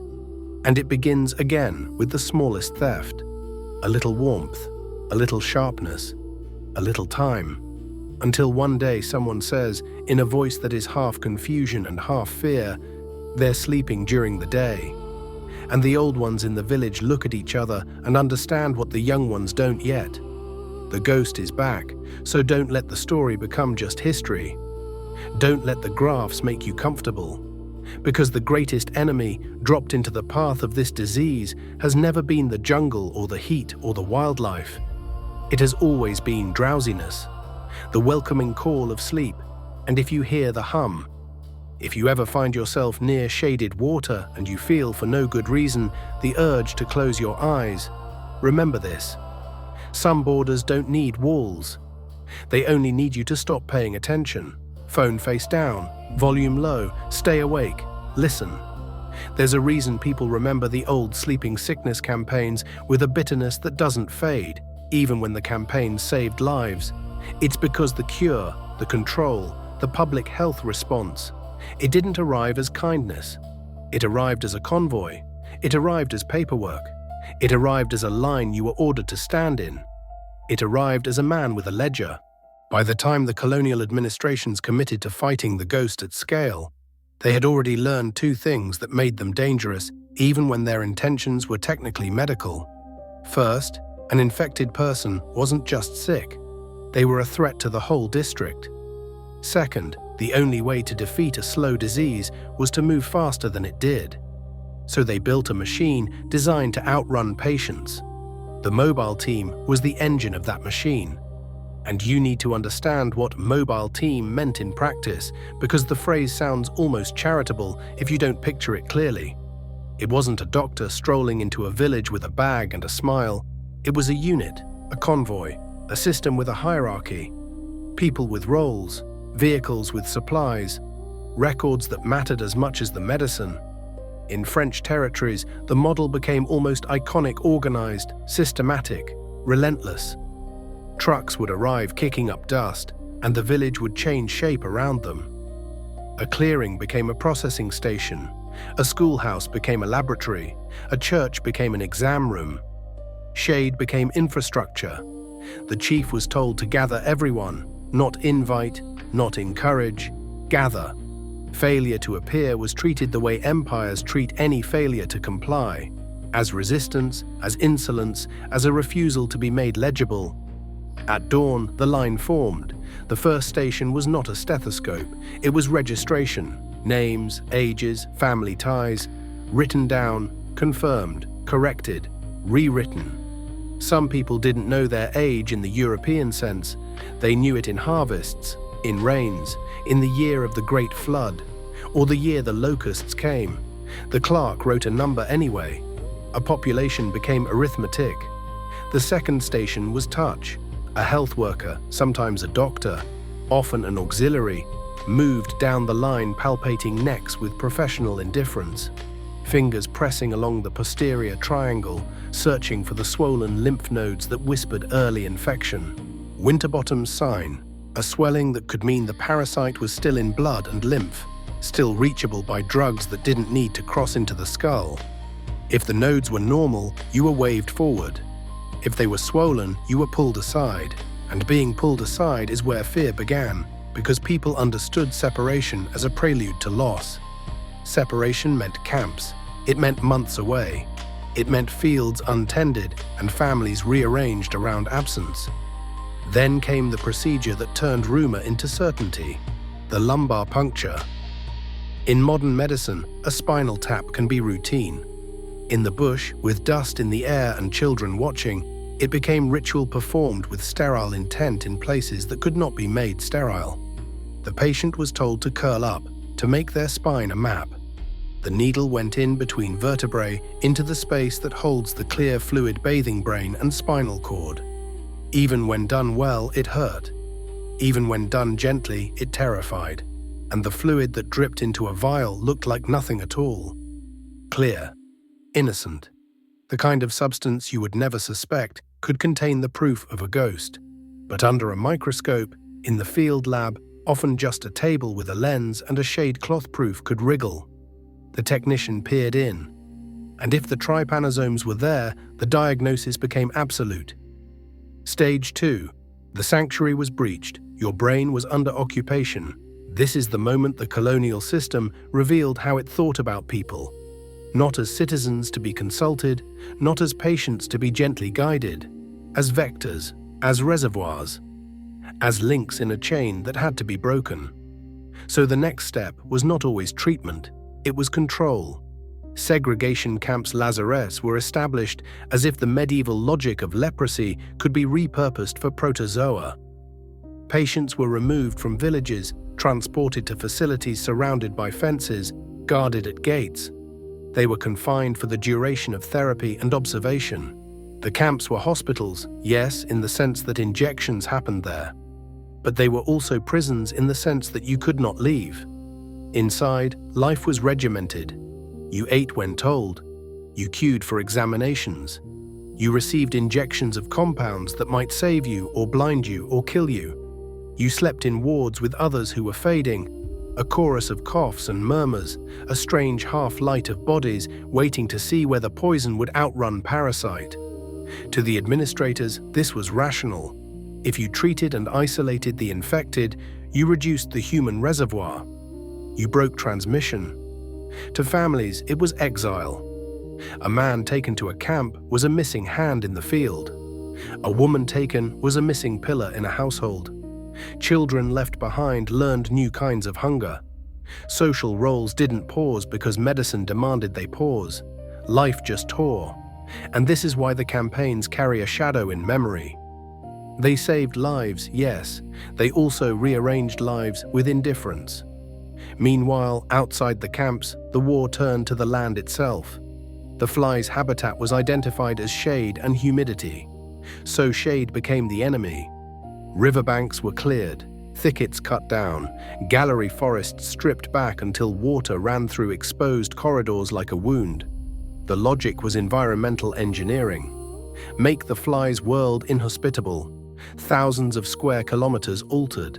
And it begins again with the smallest theft. A little warmth, a little sharpness, a little time. Until one day someone says, in a voice that is half confusion and half fear, they're sleeping during the day. And the old ones in the village look at each other and understand what the young ones don't yet. The ghost is back, so don't let the story become just history. Don't let the graphs make you comfortable, because the greatest enemy dropped into the path of this disease has never been the jungle or the heat or the wildlife. It has always been drowsiness, the welcoming call of sleep, and if you hear the hum, if you ever find yourself near shaded water and you feel for no good reason the urge to close your eyes, remember this. Some borders don't need walls. They only need you to stop paying attention. Phone face down, volume low, stay awake, listen. There's a reason people remember the old sleeping sickness campaigns with a bitterness that doesn't fade, even when the campaigns saved lives. It's because the cure, the control, the public health response, it didn't arrive as kindness. It arrived as a convoy. It arrived as paperwork. It arrived as a line you were ordered to stand in. It arrived as a man with a ledger. By the time the colonial administrations committed to fighting the ghost at scale, they had already learned two things that made them dangerous, even when their intentions were technically medical. First, an infected person wasn't just sick. They were a threat to the whole district. Second, the only way to defeat a slow disease was to move faster than it did. So they built a machine designed to outrun patients. The mobile team was the engine of that machine. And you need to understand what mobile team meant in practice, because the phrase sounds almost charitable if you don't picture it clearly. It wasn't a doctor strolling into a village with a bag and a smile. It was a unit, a convoy, a system with a hierarchy, people with roles, vehicles with supplies, records that mattered as much as the medicine. In French territories, the model became almost iconic, organized, systematic, relentless. Trucks would arrive kicking up dust, and the village would change shape around them. A clearing became a processing station, a schoolhouse became a laboratory, a church became an exam room. Shade became infrastructure. The chief was told to gather everyone, not invite, not encourage, gather. Failure to appear was treated the way empires treat any failure to comply, as resistance, as insolence, as a refusal to be made legible. At dawn, the line formed. The first station was not a stethoscope, it was registration, names, ages, family ties, written down, confirmed, corrected, rewritten. Some people didn't know their age in the European sense. They knew it in harvests, in rains, in the year of the Great Flood, or the year the locusts came. The clerk wrote a number anyway. A population became arithmetic. The second station was touch. A health worker, sometimes a doctor, often an auxiliary, moved down the line palpating necks with professional indifference, fingers pressing along the posterior triangle, searching for the swollen lymph nodes that whispered early infection. Winterbottom's sign, a swelling that could mean the parasite was still in blood and lymph, still reachable by drugs that didn't need to cross into the skull. If the nodes were normal, you were waved forward. If they were swollen, you were pulled aside. And being pulled aside is where fear began, because people understood separation as a prelude to loss. Separation meant camps. It meant months away. It meant fields untended and families rearranged around absence. Then came the procedure that turned rumor into certainty, the lumbar puncture. In modern medicine, a spinal tap can be routine. In the bush, with dust in the air and children watching, it became ritual performed with sterile intent in places that could not be made sterile. The patient was told to curl up, to make their spine a map. The needle went in between vertebrae into the space that holds the clear fluid bathing brain and spinal cord. Even when done well, it hurt. Even when done gently, it terrified. and the fluid that dripped into a vial looked like nothing at all. Clear. Innocent. The kind of substance you would never suspect could contain the proof of a ghost. But under a microscope, in the field lab, often just a table with a lens and a shade cloth proof could wriggle. The technician peered in, and if the trypanosomes were there, the diagnosis became absolute. Stage 2. The sanctuary was breached. Your brain was under occupation. This is the moment the colonial system revealed how it thought about people. Not as citizens to be consulted, not as patients to be gently guided, as vectors, as reservoirs, as links in a chain that had to be broken. So the next step was not always treatment, it was control. Segregation camps lazarets were established as if the medieval logic of leprosy could be repurposed for protozoa. Patients were removed from villages, transported to facilities surrounded by fences, guarded at gates. They were confined for the duration of therapy and observation. The camps were hospitals, yes, in the sense that injections happened there. But they were also prisons in the sense that you could not leave. Inside, life was regimented. You ate when told. You queued for examinations. You received injections of compounds that might save you or blind you or kill you. You slept in wards with others who were fading, a chorus of coughs and murmurs, a strange half-light of bodies waiting to see whether poison would outrun parasite. To the administrators, this was rational. If you treated and isolated the infected, you reduced the human reservoir. You broke transmission. To families, it was exile. A man taken to a camp was a missing hand in the field. A woman taken was a missing pillar in a household. Children left behind learned new kinds of hunger. Social roles didn't pause because medicine demanded they pause. Life just tore. And this is why the campaigns carry a shadow in memory. They saved lives, yes. They also rearranged lives with indifference. Meanwhile, outside the camps, the war turned to the land itself. The fly's habitat was identified as shade and humidity. So shade became the enemy. Riverbanks were cleared, thickets cut down, gallery forests stripped back until water ran through exposed corridors like a wound. The logic was environmental engineering. Make the fly's world inhospitable. Thousands of square kilometers altered.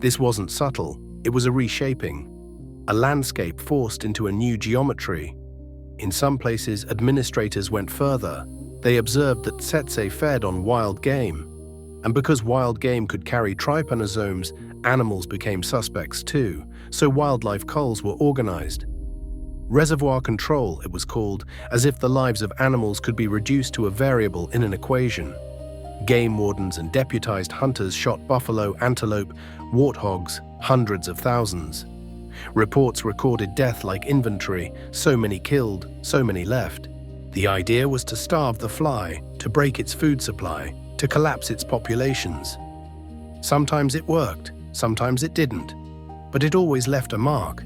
This wasn't subtle, it was a reshaping. A landscape forced into a new geometry. In some places, administrators went further. They observed that Tsetse fed on wild game. And because wild game could carry trypanosomes, animals became suspects too, so wildlife culls were organized. Reservoir control, it was called, as if the lives of animals could be reduced to a variable in an equation. Game wardens and deputized hunters shot buffalo, antelope, warthogs, hundreds of thousands. Reports recorded death like inventory, so many killed, so many left. The idea was to starve the fly, to break its food supply, to collapse its populations. Sometimes it worked, sometimes it didn't, but it always left a mark.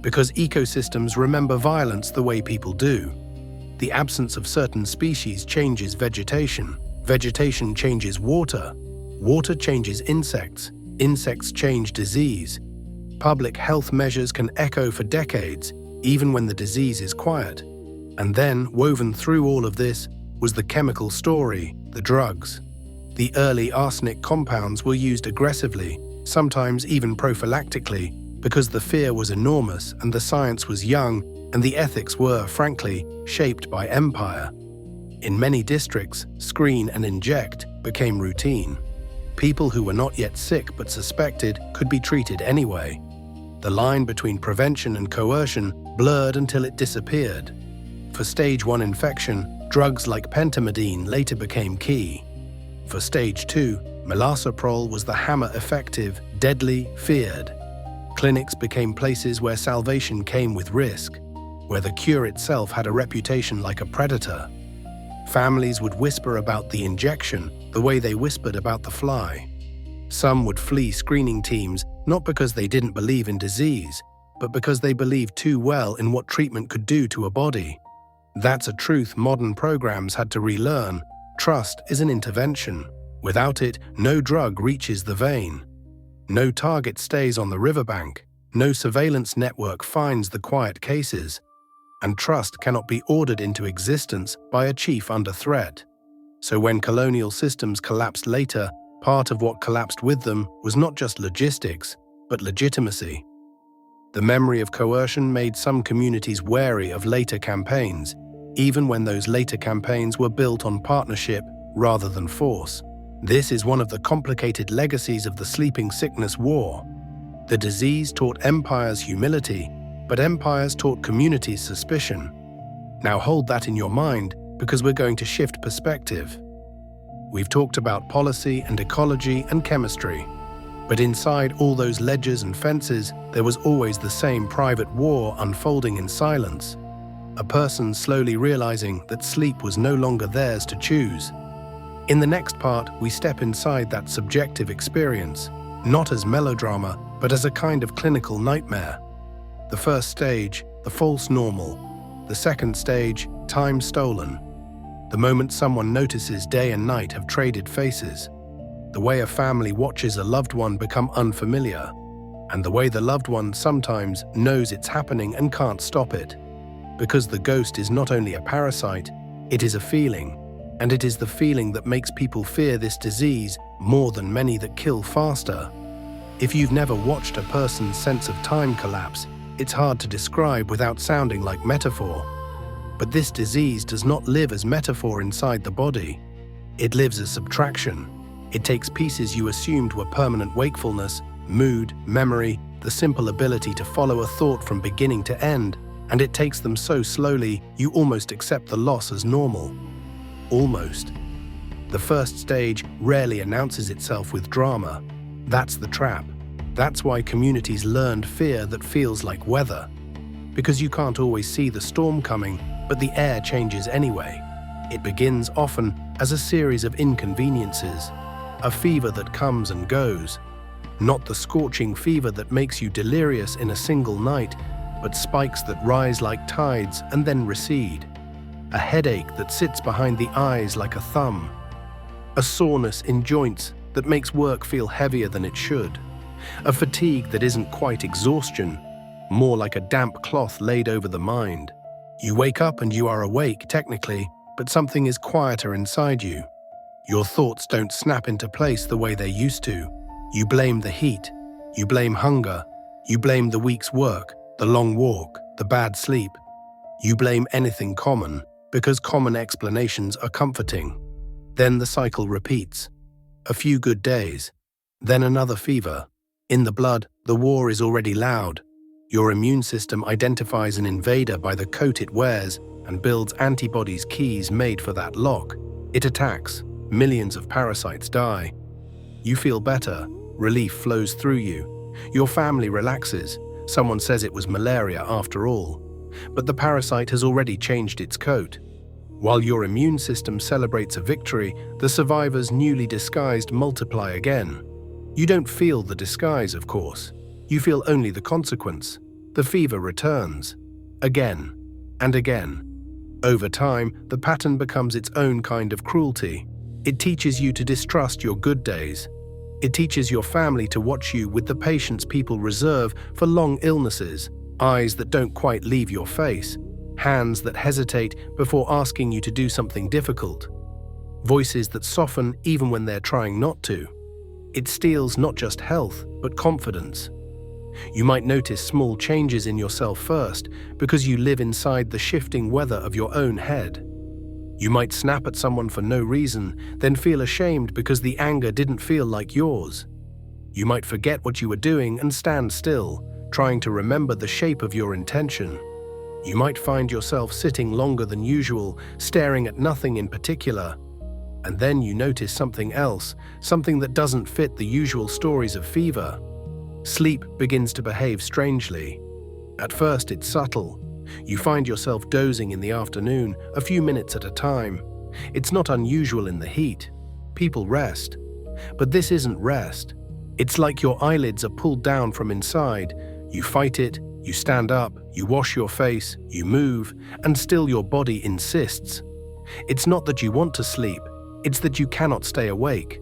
Because ecosystems remember violence the way people do. The absence of certain species changes vegetation. Vegetation changes water. Water changes insects. Insects change disease. Public health measures can echo for decades, even when the disease is quiet. And then, woven through all of this, was the chemical story, the drugs. The early arsenic compounds were used aggressively, sometimes even prophylactically, because the fear was enormous and the science was young and the ethics were, frankly, shaped by empire. In many districts, screen and inject became routine. People who were not yet sick but suspected could be treated anyway. The line between prevention and coercion blurred until it disappeared. For stage 1 infection, drugs like pentamidine later became key. For stage 2, milasoprol was the hammer effective, deadly, feared. Clinics became places where salvation came with risk, where the cure itself had a reputation like a predator. Families would whisper about the injection the way they whispered about the fly. Some would flee screening teams not because they didn't believe in disease, but because they believed too well in what treatment could do to a body. That's a truth modern programs had to relearn. Trust is an intervention. Without it, no drug reaches the vein. No target stays on the riverbank. No surveillance network finds the quiet cases, and trust cannot be ordered into existence by a chief under threat. So when colonial systems collapsed later, part of what collapsed with them was not just logistics, but legitimacy. The memory of coercion made some communities wary of later campaigns, even when those later campaigns were built on partnership rather than force. This is one of the complicated legacies of the Sleeping Sickness War. The disease taught empires humility, but empires taught communities suspicion. Now hold that in your mind, because we're going to shift perspective. We've talked about policy and ecology and chemistry, but inside all those ledgers and fences, there was always the same private war unfolding in silence. A person slowly realizing that sleep was no longer theirs to choose. In the next part, we step inside that subjective experience, not as melodrama, but as a kind of clinical nightmare. The first stage, the false normal. The second stage, time stolen. The moment someone notices day and night have traded faces. The way a family watches a loved one become unfamiliar. And the way the loved one sometimes knows it's happening and can't stop it. Because the ghost is not only a parasite, it is a feeling. And it is the feeling that makes people fear this disease more than many that kill faster. If you've never watched a person's sense of time collapse, it's hard to describe without sounding like metaphor. But this disease does not live as metaphor inside the body. It lives as subtraction. It takes pieces you assumed were permanent wakefulness, mood, memory, the simple ability to follow a thought from beginning to end, and it takes them so slowly you almost accept the loss as normal. Almost. The first stage rarely announces itself with drama. That's the trap. That's why communities learned fear that feels like weather. Because you can't always see the storm coming, but the air changes anyway. It begins often as a series of inconveniences, a fever that comes and goes. Not the scorching fever that makes you delirious in a single night, but spikes that rise like tides and then recede. A headache that sits behind the eyes like a thumb. A soreness in joints that makes work feel heavier than it should. A fatigue that isn't quite exhaustion, more like a damp cloth laid over the mind. You wake up and you are awake, technically, but something is quieter inside you. Your thoughts don't snap into place the way they used to. You blame the heat. You blame hunger. You blame the week's work, the long walk, the bad sleep. You blame anything common, because common explanations are comforting. Then the cycle repeats. A few good days, then another fever. In the blood, the war is already loud. Your immune system identifies an invader by the coat it wears and builds antibodies keys made for that lock. It attacks. Millions of parasites die. You feel better. Relief flows through you. Your family relaxes. Someone says it was malaria after all. But the parasite has already changed its coat. While your immune system celebrates a victory, the survivors newly disguised multiply again. You don't feel the disguise, of course. You feel only the consequence. The fever returns. Again and again. Over time, the pattern becomes its own kind of cruelty. It teaches you to distrust your good days. It teaches your family to watch you with the patience people reserve for long illnesses, eyes that don't quite leave your face, hands that hesitate before asking you to do something difficult, voices that soften even when they're trying not to. It steals not just health, but confidence. You might notice small changes in yourself first because you live inside the shifting weather of your own head. You might snap at someone for no reason, then feel ashamed because the anger didn't feel like yours. You might forget what you were doing and stand still, trying to remember the shape of your intention. You might find yourself sitting longer than usual, staring at nothing in particular. And then you notice something else, something that doesn't fit the usual stories of fever. Sleep begins to behave strangely. At first it's subtle. You find yourself dozing in the afternoon, a few minutes at a time. It's not unusual in the heat. People rest. But this isn't rest. It's like your eyelids are pulled down from inside. You fight it, you stand up, you wash your face, you move, and still your body insists. It's not that you want to sleep, it's that you cannot stay awake.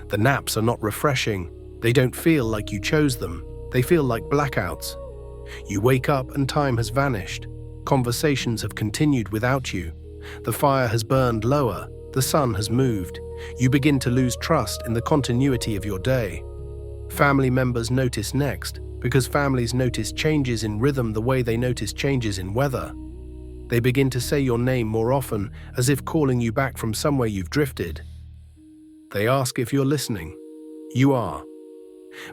The naps are not refreshing. They don't feel like you chose them. They feel like blackouts. You wake up and time has vanished. Conversations have continued without you. The fire has burned lower. The sun has moved. You begin to lose trust in the continuity of your day. Family members notice next, because families notice changes in rhythm the way they notice changes in weather. They begin to say your name more often, as if calling you back from somewhere you've drifted. They ask if you're listening. You are.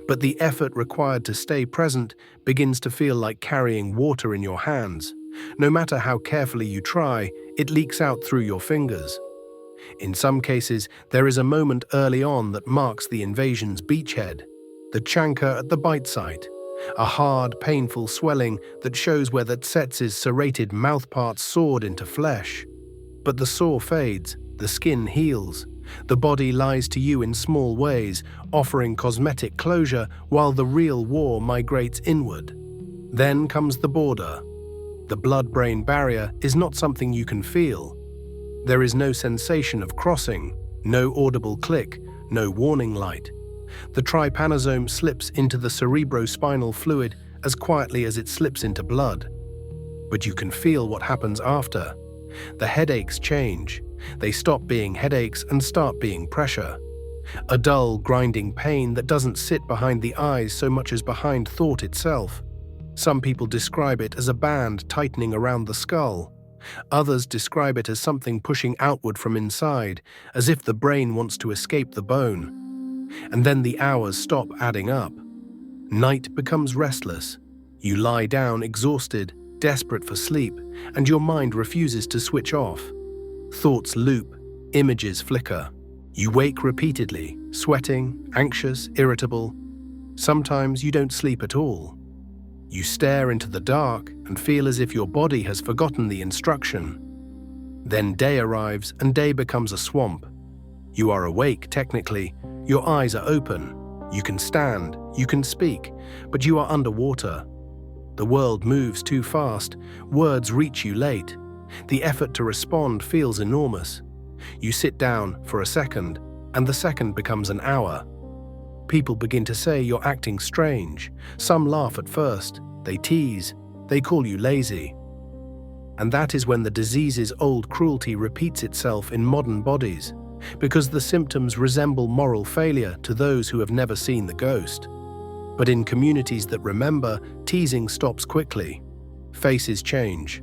But the effort required to stay present begins to feel like carrying water in your hands. No matter how carefully you try, it leaks out through your fingers. In some cases, there is a moment early on that marks the invasion's beachhead, the chancre at the bite site, a hard, painful swelling that shows where the Tsetse's serrated mouthparts soared into flesh. But the sore fades, the skin heals. The body lies to you in small ways, offering cosmetic closure while the real war migrates inward. Then comes the border. The blood-brain barrier is not something you can feel. There is no sensation of crossing, no audible click, no warning light. The trypanosome slips into the cerebrospinal fluid as quietly as it slips into blood. But you can feel what happens after. The headaches change. They stop being headaches and start being pressure. A dull, grinding pain that doesn't sit behind the eyes so much as behind thought itself. Some people describe it as a band tightening around the skull. Others describe it as something pushing outward from inside, as if the brain wants to escape the bone. And then the hours stop adding up. Night becomes restless. You lie down exhausted, desperate for sleep, and your mind refuses to switch off. Thoughts loop, images flicker. You wake repeatedly, sweating, anxious, irritable. Sometimes you don't sleep at all. You stare into the dark and feel as if your body has forgotten the instruction. Then day arrives and day becomes a swamp. You are awake, technically. Your eyes are open. You can stand, you can speak, but you are underwater. The world moves too fast. Words reach you late. The effort to respond feels enormous. You sit down for a second, and the second becomes an hour. People begin to say you're acting strange. Some laugh at first. They tease. They call you lazy. And that is when the disease's old cruelty repeats itself in modern bodies, because the symptoms resemble moral failure to those who have never seen the ghost. But in communities that remember, teasing stops quickly. Faces change.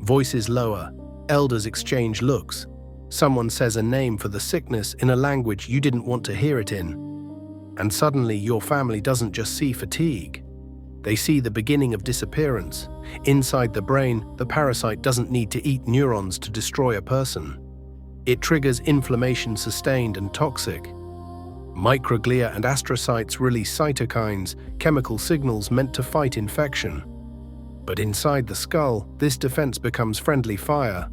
Voices lower. Elders exchange looks. Someone says a name for the sickness in a language you didn't want to hear it in. And suddenly your family doesn't just see fatigue. They see the beginning of disappearance. Inside the brain, the parasite doesn't need to eat neurons to destroy a person. It triggers inflammation sustained and toxic. Microglia and astrocytes release cytokines, chemical signals meant to fight infection. But inside the skull, this defense becomes friendly fire.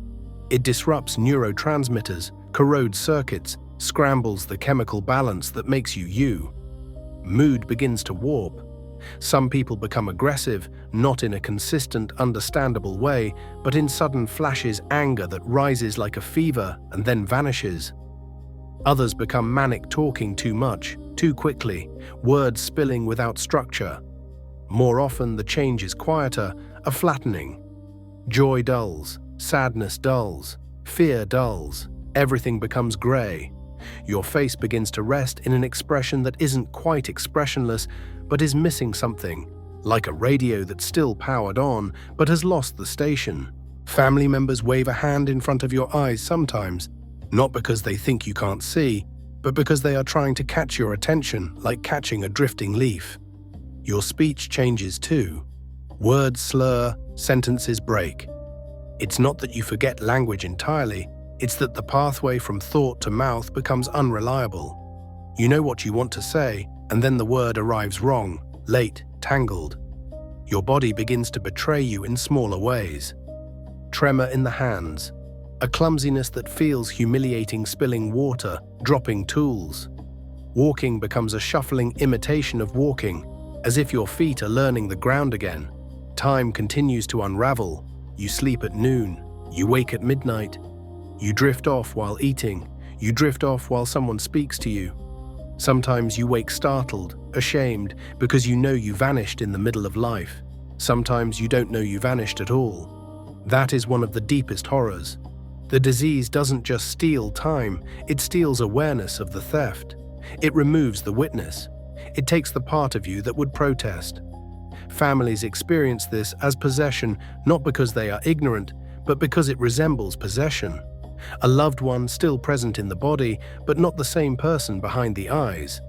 It disrupts neurotransmitters, corrodes circuits, scrambles the chemical balance that makes you you. Mood begins to warp. Some people become aggressive, not in a consistent, understandable way, but in sudden flashes anger that rises like a fever and then vanishes. Others become manic, talking too much, too quickly, words spilling without structure. More often the change is quieter, a flattening. Joy dulls, sadness dulls, fear dulls, everything becomes grey. Your face begins to rest in an expression that isn't quite expressionless, but is missing something, like a radio that's still powered on, but has lost the station. Family members wave a hand in front of your eyes sometimes, not because they think you can't see, but because they are trying to catch your attention like catching a drifting leaf. Your speech changes too. Words slur, sentences break. It's not that you forget language entirely, it's that the pathway from thought to mouth becomes unreliable. You know what you want to say, and then the word arrives wrong, late, tangled. Your body begins to betray you in smaller ways. Tremor in the hands, a clumsiness that feels humiliating, spilling water, dropping tools. Walking becomes a shuffling imitation of walking, as if your feet are learning the ground again. Time continues to unravel. You sleep at noon. You wake at midnight. You drift off while eating. You drift off while someone speaks to you. Sometimes you wake startled, ashamed, because you know you vanished in the middle of life. Sometimes you don't know you vanished at all. That is one of the deepest horrors. The disease doesn't just steal time, it steals awareness of the theft. It removes the witness. It takes the part of you that would protest. Families experience this as possession, not because they are ignorant, but because it resembles possession. A loved one still present in the body, but not the same person behind the eyes.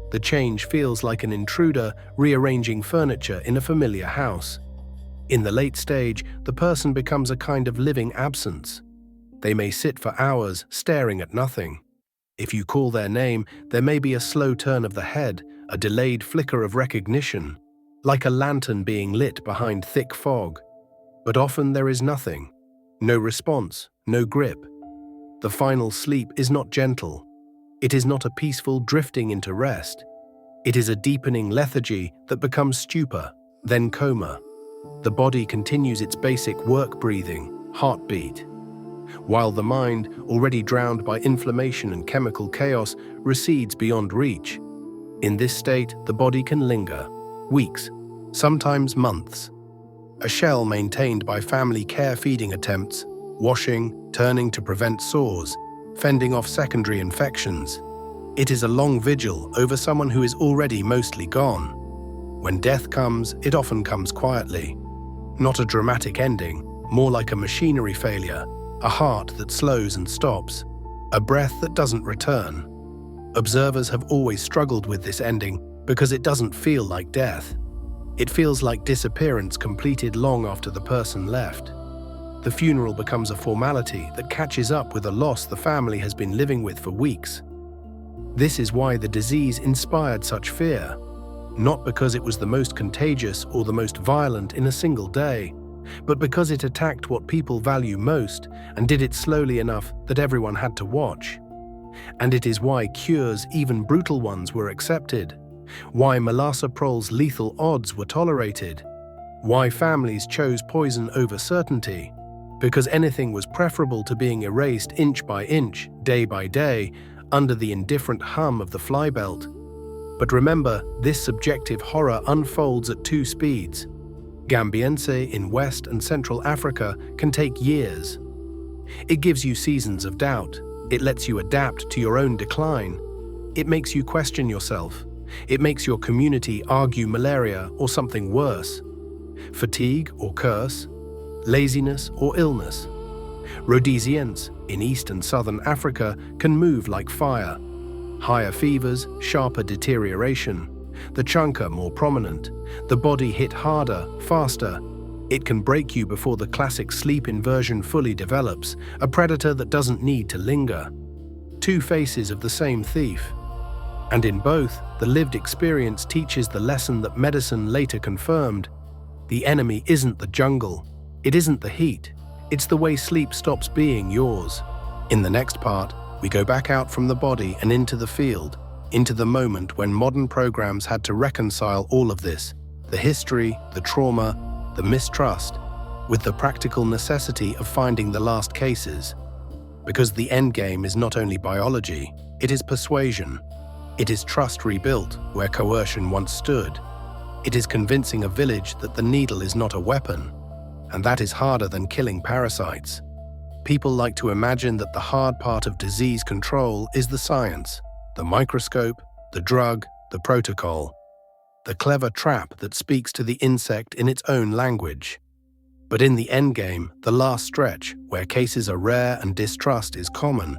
The change feels like an intruder rearranging furniture in a familiar house. In the late stage, the person becomes a kind of living absence. They may sit for hours staring at nothing. If you call their name, there may be a slow turn of the head, a delayed flicker of recognition, like a lantern being lit behind thick fog. But often there is nothing. No response, no grip. The final sleep is not gentle. It is not a peaceful drifting into rest. It is a deepening lethargy that becomes stupor, then coma. The body continues its basic work breathing, heartbeat, while the mind, already drowned by inflammation and chemical chaos, recedes beyond reach. In this state, the body can linger, weeks, sometimes months. A shell maintained by family care feeding attempts, washing, turning to prevent sores, fending off secondary infections. It is a long vigil over someone who is already mostly gone. When death comes, it often comes quietly. Not a dramatic ending, more like a machinery failure, a heart that slows and stops, a breath that doesn't return. Observers have always struggled with this ending because it doesn't feel like death. It feels like disappearance completed long after the person left. The funeral becomes a formality that catches up with a loss the family has been living with for weeks. This is why the disease inspired such fear, not because it was the most contagious or the most violent in a single day, but because it attacked what people value most and did it slowly enough that everyone had to watch. And it is why cures, even brutal ones, were accepted, why Melarsoprol's lethal odds were tolerated, why families chose poison over certainty, because anything was preferable to being erased inch by inch, day by day, under the indifferent hum of the flybelt. But remember, this subjective horror unfolds at two speeds. Gambiense in West and Central Africa can take years. It gives you seasons of doubt. It lets you adapt to your own decline. It makes you question yourself. It makes your community argue malaria or something worse. Fatigue or curse. Laziness or illness. Rhodesiense in East and Southern Africa can move like fire. Higher fevers, sharper deterioration. The chunker more prominent. The body hit harder, faster. It can break you before the classic sleep inversion fully develops, a predator that doesn't need to linger. Two faces of the same thief. And in both, the lived experience teaches the lesson that medicine later confirmed. The enemy isn't the jungle. It isn't the heat. It's the way sleep stops being yours. In the next part, we go back out from the body and into the field, into the moment when modern programs had to reconcile all of this, the history, the trauma, the mistrust, with the practical necessity of finding the last cases. Because the endgame is not only biology, it is persuasion. It is trust rebuilt where coercion once stood. It is convincing a village that the needle is not a weapon, and that is harder than killing parasites. People like to imagine that the hard part of disease control is the science, the microscope, the drug, the protocol, the clever trap that speaks to the insect in its own language. But in the endgame, the last stretch, where cases are rare and distrust is common,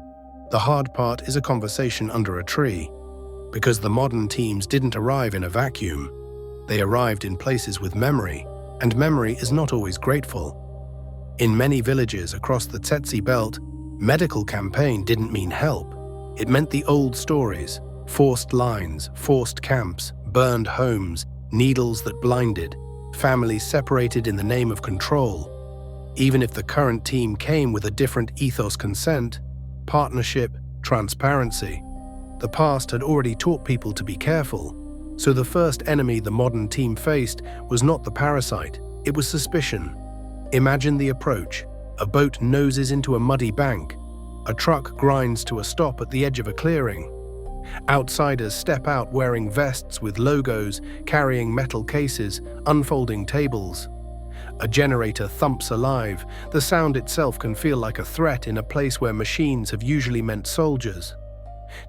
the hard part is a conversation under a tree. Because the modern teams didn't arrive in a vacuum. They arrived in places with memory, and memory is not always grateful. In many villages across the Tsetse belt, medical campaign didn't mean help. It meant the old stories, forced lines, forced camps, burned homes, needles that blinded, families separated in the name of control. Even if the current team came with a different ethos, consent, partnership, transparency, the past had already taught people to be careful. So the first enemy the modern team faced was not the parasite, it was suspicion. Imagine the approach. A boat noses into a muddy bank. A truck grinds to a stop at the edge of a clearing. Outsiders step out wearing vests with logos, carrying metal cases, unfolding tables. A generator thumps alive. The sound itself can feel like a threat in a place where machines have usually meant soldiers.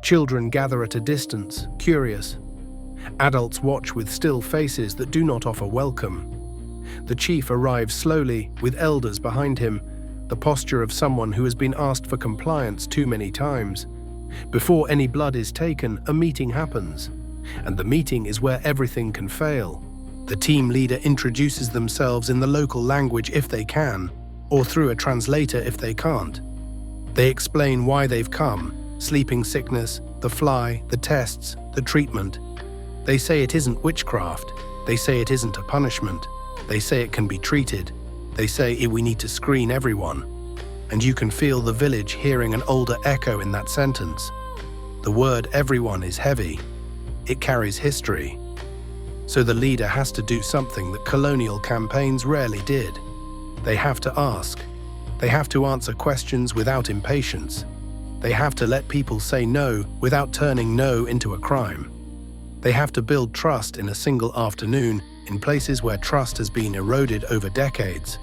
Children gather at a distance, curious. Adults watch with still faces that do not offer welcome. The chief arrives slowly, with elders behind him, the posture of someone who has been asked for compliance too many times. Before any blood is taken, a meeting happens. And the meeting is where everything can fail. The team leader introduces themselves in the local language if they can, or through a translator if they can't. They explain why they've come: sleeping sickness, the fly, the tests, the treatment. They say it isn't witchcraft. They say it isn't a punishment. They say it can be treated. They say we need to screen everyone. And you can feel the village hearing an older echo in that sentence. The word everyone is heavy. It carries history. So the leader has to do something that colonial campaigns rarely did. They have to ask. They have to answer questions without impatience. They have to let people say no without turning no into a crime. They have to build trust in a single afternoon in places where trust has been eroded over decades.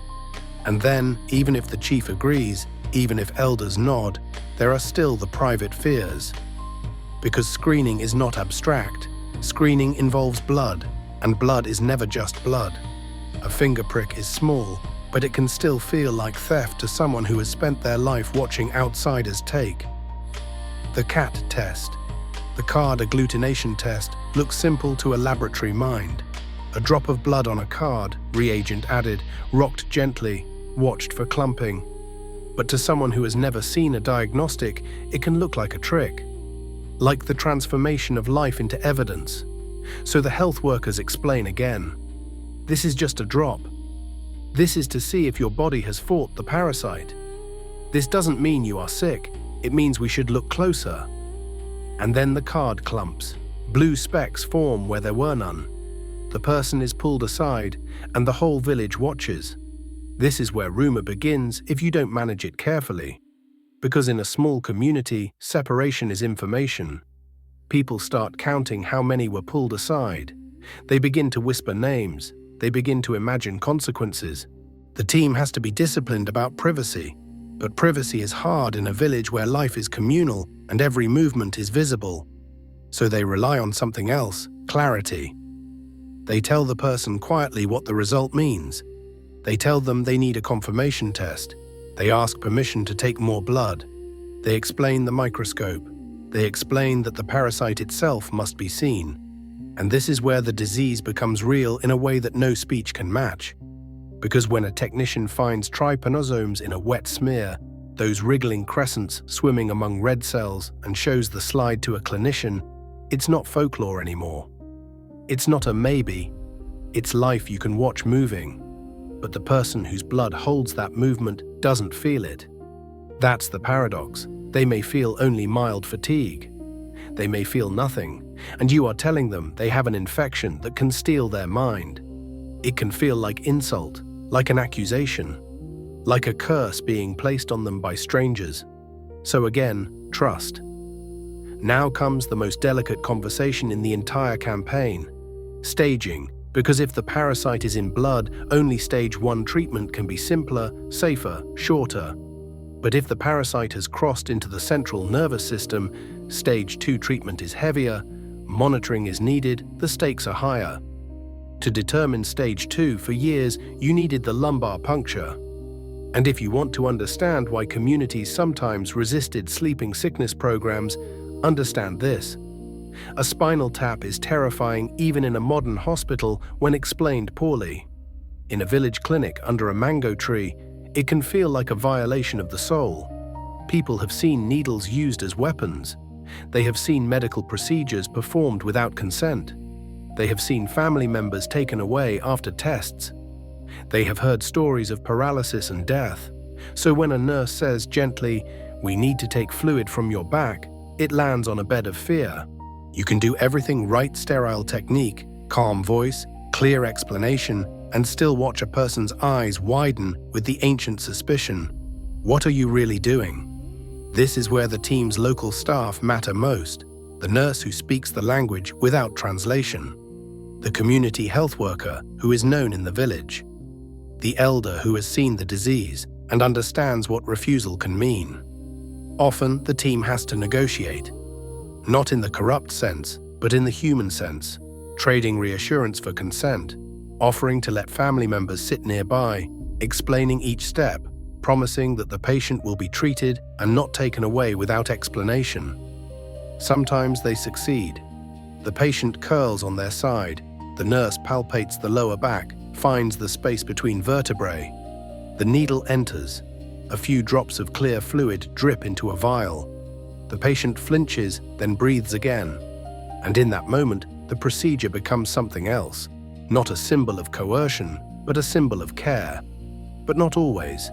And then, even if the chief agrees, even if elders nod, there are still the private fears. Because screening is not abstract. Screening involves blood, and blood is never just blood. A finger prick is small, but it can still feel like theft to someone who has spent their life watching outsiders take. The CAT test, the card agglutination test, looks simple to a laboratory mind. A drop of blood on a card, reagent added, rocked gently, watched for clumping. But to someone who has never seen a diagnostic, it can look like a trick. Like the transformation of life into evidence. So the health workers explain again. This is just a drop. This is to see if your body has fought the parasite. This doesn't mean you are sick. It means we should look closer. And then the card clumps. Blue specks form where there were none. The person is pulled aside, and the whole village watches. This is where rumor begins if you don't manage it carefully. Because in a small community, separation is information. People start counting how many were pulled aside. They begin to whisper names. They begin to imagine consequences. The team has to be disciplined about privacy. But privacy is hard in a village where life is communal and every movement is visible. So they rely on something else: clarity. They tell the person quietly what the result means. They tell them they need a confirmation test. They ask permission to take more blood. They explain the microscope. They explain that the parasite itself must be seen. And this is where the disease becomes real in a way that no speech can match. Because when a technician finds trypanosomes in a wet smear, those wriggling crescents swimming among red cells, and shows the slide to a clinician, it's not folklore anymore. It's not a maybe. It's life you can watch moving. But the person whose blood holds that movement doesn't feel it. That's the paradox. They may feel only mild fatigue. They may feel nothing, and you are telling them they have an infection that can steal their mind. It can feel like insult, like an accusation, like a curse being placed on them by strangers. So again, trust. Now comes the most delicate conversation in the entire campaign: staging. Because if the parasite is in blood, only stage 1 treatment can be simpler, safer, shorter. But if the parasite has crossed into the central nervous system, stage 2 treatment is heavier, monitoring is needed, the stakes are higher. To determine stage 2 for years, you needed the lumbar puncture. And if you want to understand why communities sometimes resisted sleeping sickness programs, understand this. A spinal tap is terrifying even in a modern hospital when explained poorly. In a village clinic under a mango tree, it can feel like a violation of the soul. People have seen needles used as weapons. They have seen medical procedures performed without consent. They have seen family members taken away after tests. They have heard stories of paralysis and death. So when a nurse says gently, "We need to take fluid from your back," it lands on a bed of fear. You can do everything right: sterile technique, calm voice, clear explanation, and still watch a person's eyes widen with the ancient suspicion. What are you really doing? This is where the team's local staff matter most. the nurse who speaks the language without translation, the community health worker who is known in the village, the elder who has seen the disease and understands what refusal can mean. Often, the team has to negotiate, not in the corrupt sense, but in the human sense, trading reassurance for consent, offering to let family members sit nearby, explaining each step, promising that the patient will be treated and not taken away without explanation. Sometimes they succeed. The patient curls on their side, the nurse palpates the lower back, finds the space between vertebrae. The needle enters. A few drops of clear fluid drip into a vial. The patient flinches, then breathes again. And in that moment, the procedure becomes something else. Not a symbol of coercion, but a symbol of care. But not always.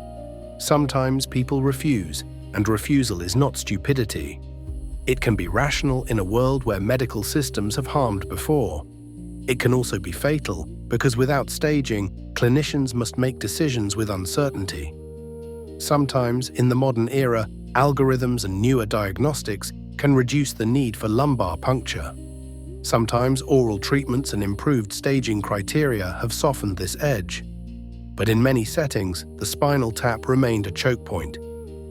Sometimes people refuse, and refusal is not stupidity. It can be rational in a world where medical systems have harmed before. It can also be fatal, because without staging, clinicians must make decisions with uncertainty. Sometimes, in the modern era, algorithms and newer diagnostics can reduce the need for lumbar puncture. Sometimes oral treatments and improved staging criteria have softened this edge. But in many settings, the spinal tap remained a choke point,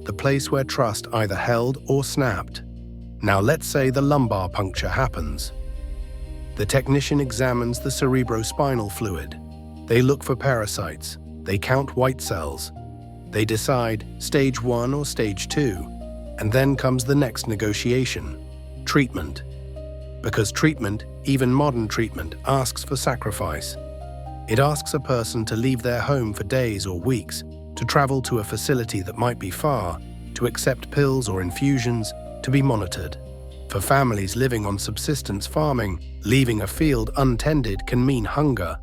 the place where trust either held or snapped. Now let's say the lumbar puncture happens. The technician examines the cerebrospinal fluid. They look for parasites. They count white cells. They decide stage 1 or stage 2. And then comes the next negotiation: treatment. Because treatment, even modern treatment, asks for sacrifice. It asks a person to leave their home for days or weeks, to travel to a facility that might be far, to accept pills or infusions, to be monitored. For families living on subsistence farming, leaving a field untended can mean hunger.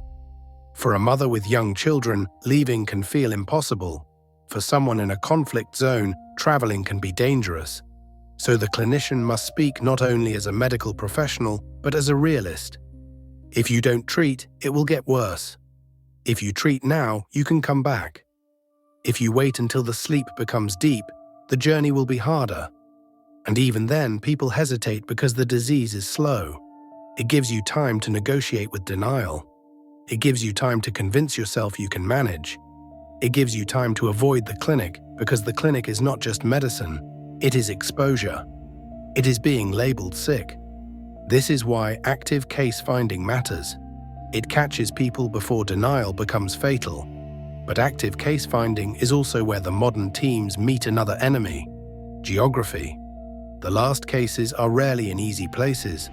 For a mother with young children, leaving can feel impossible. For someone in a conflict zone, traveling can be dangerous. So the clinician must speak not only as a medical professional, but as a realist. If you don't treat, it will get worse. If you treat now, you can come back. If you wait until the sleep becomes deep, the journey will be harder. And even then, people hesitate because the disease is slow. It gives you time to negotiate with denial. It gives you time to convince yourself you can manage. It gives you time to avoid the clinic, because the clinic is not just medicine, it is exposure. It is being labeled sick. This is why active case finding matters. It catches people before denial becomes fatal. But active case finding is also where the modern teams meet another enemy: geography. The last cases are rarely in easy places.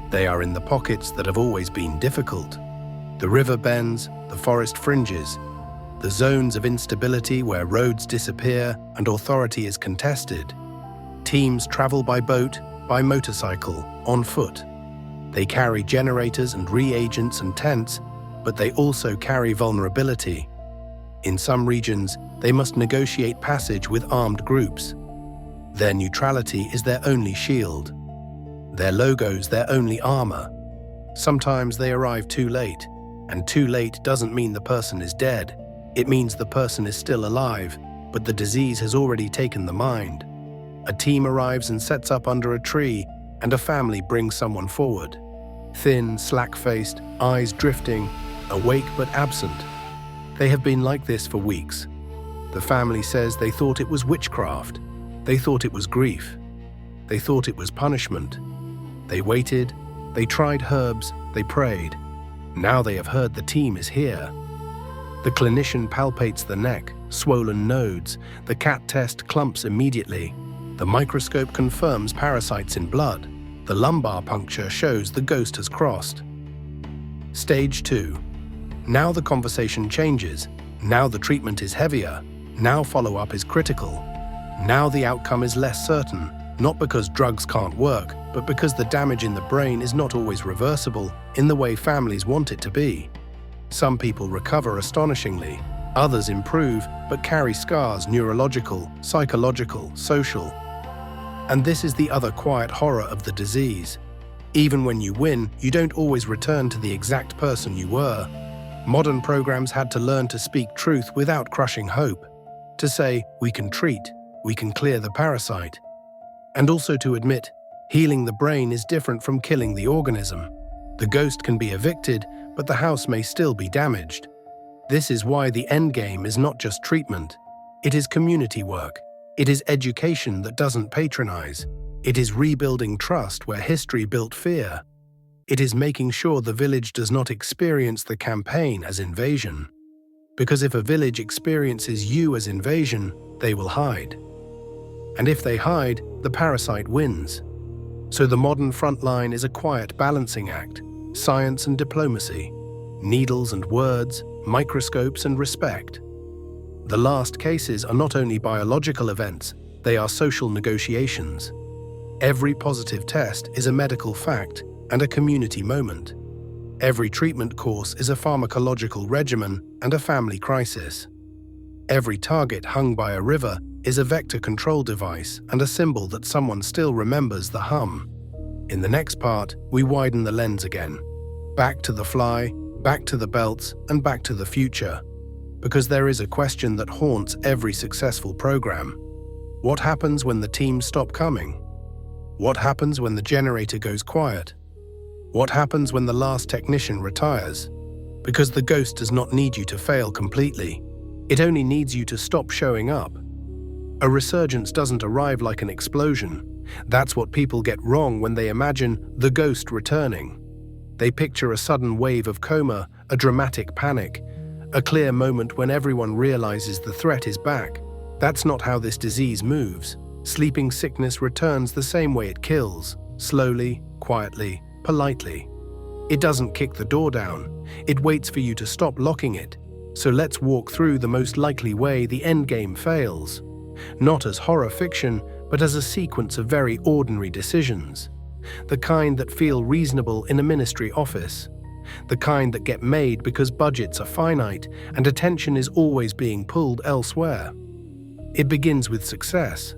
They are in the pockets that have always been difficult. The river bends, the forest fringes, the zones of instability where roads disappear and authority is contested. Teams travel by boat, by motorcycle, on foot. They carry generators and reagents and tents, but they also carry vulnerability. In some regions, they must negotiate passage with armed groups. Their neutrality is their only shield. Their logo's their only armor. Sometimes they arrive too late, and too late doesn't mean the person is dead. It means the person is still alive, but the disease has already taken the mind. A team arrives and sets up under a tree, and a family brings someone forward. Thin, slack-faced, eyes drifting, awake but absent. They have been like this for weeks. The family says they thought it was witchcraft. They thought it was grief. They thought it was punishment. They waited, they tried herbs, they prayed. Now they have heard the team is here. The clinician palpates the neck, swollen nodes. The CAT test clumps immediately. The microscope confirms parasites in blood. The lumbar puncture shows the ghost has crossed. Stage 2. Now the conversation changes. Now the treatment is heavier. Now follow-up is critical. Now the outcome is less certain, not because drugs can't work, but because the damage in the brain is not always reversible in the way families want it to be. Some people recover astonishingly, others improve but carry scars: neurological, psychological, social. And this is the other quiet horror of the disease. Even when you win, you don't always return to the exact person you were. Modern programs had to learn to speak truth without crushing hope, to say, we can treat, we can clear the parasite, and also to admit, Healing the brain is different from killing the organism. The ghost can be evicted, but the house may still be damaged. This is why the endgame is not just treatment. It is community work. It is education that doesn't patronize. It is rebuilding trust where history built fear. It is making sure the village does not experience the campaign as invasion. Because if a village experiences you as invasion, they will hide. And if they hide, the parasite wins. So the modern frontline is a quiet balancing act, science and diplomacy, needles and words, microscopes and respect. The last cases are not only biological events, they are social negotiations. Every positive test is a medical fact and a community moment. Every treatment course is a pharmacological regimen and a family crisis. Every target hung by a river is a vector control device and a symbol that someone still remembers the hum. In the next part, we widen the lens again. Back to the fly, back to the belts, and back to the future. Because there is a question that haunts every successful program. What happens when the teams stop coming? What happens when the generator goes quiet? What happens when the last technician retires? Because the ghost does not need you to fail completely. It only needs you to stop showing up. A resurgence doesn't arrive like an explosion. That's what people get wrong when they imagine the ghost returning. They picture a sudden wave of coma, a dramatic panic, a clear moment when everyone realizes the threat is back. That's not how this disease moves. Sleeping sickness returns the same way it kills, slowly, quietly, politely. It doesn't kick the door down. It waits for you to stop locking it. So let's walk through the most likely way the endgame fails. Not as horror fiction, but as a sequence of very ordinary decisions. The kind that feel reasonable in a ministry office. The kind that get made because budgets are finite and attention is always being pulled elsewhere. It begins with success.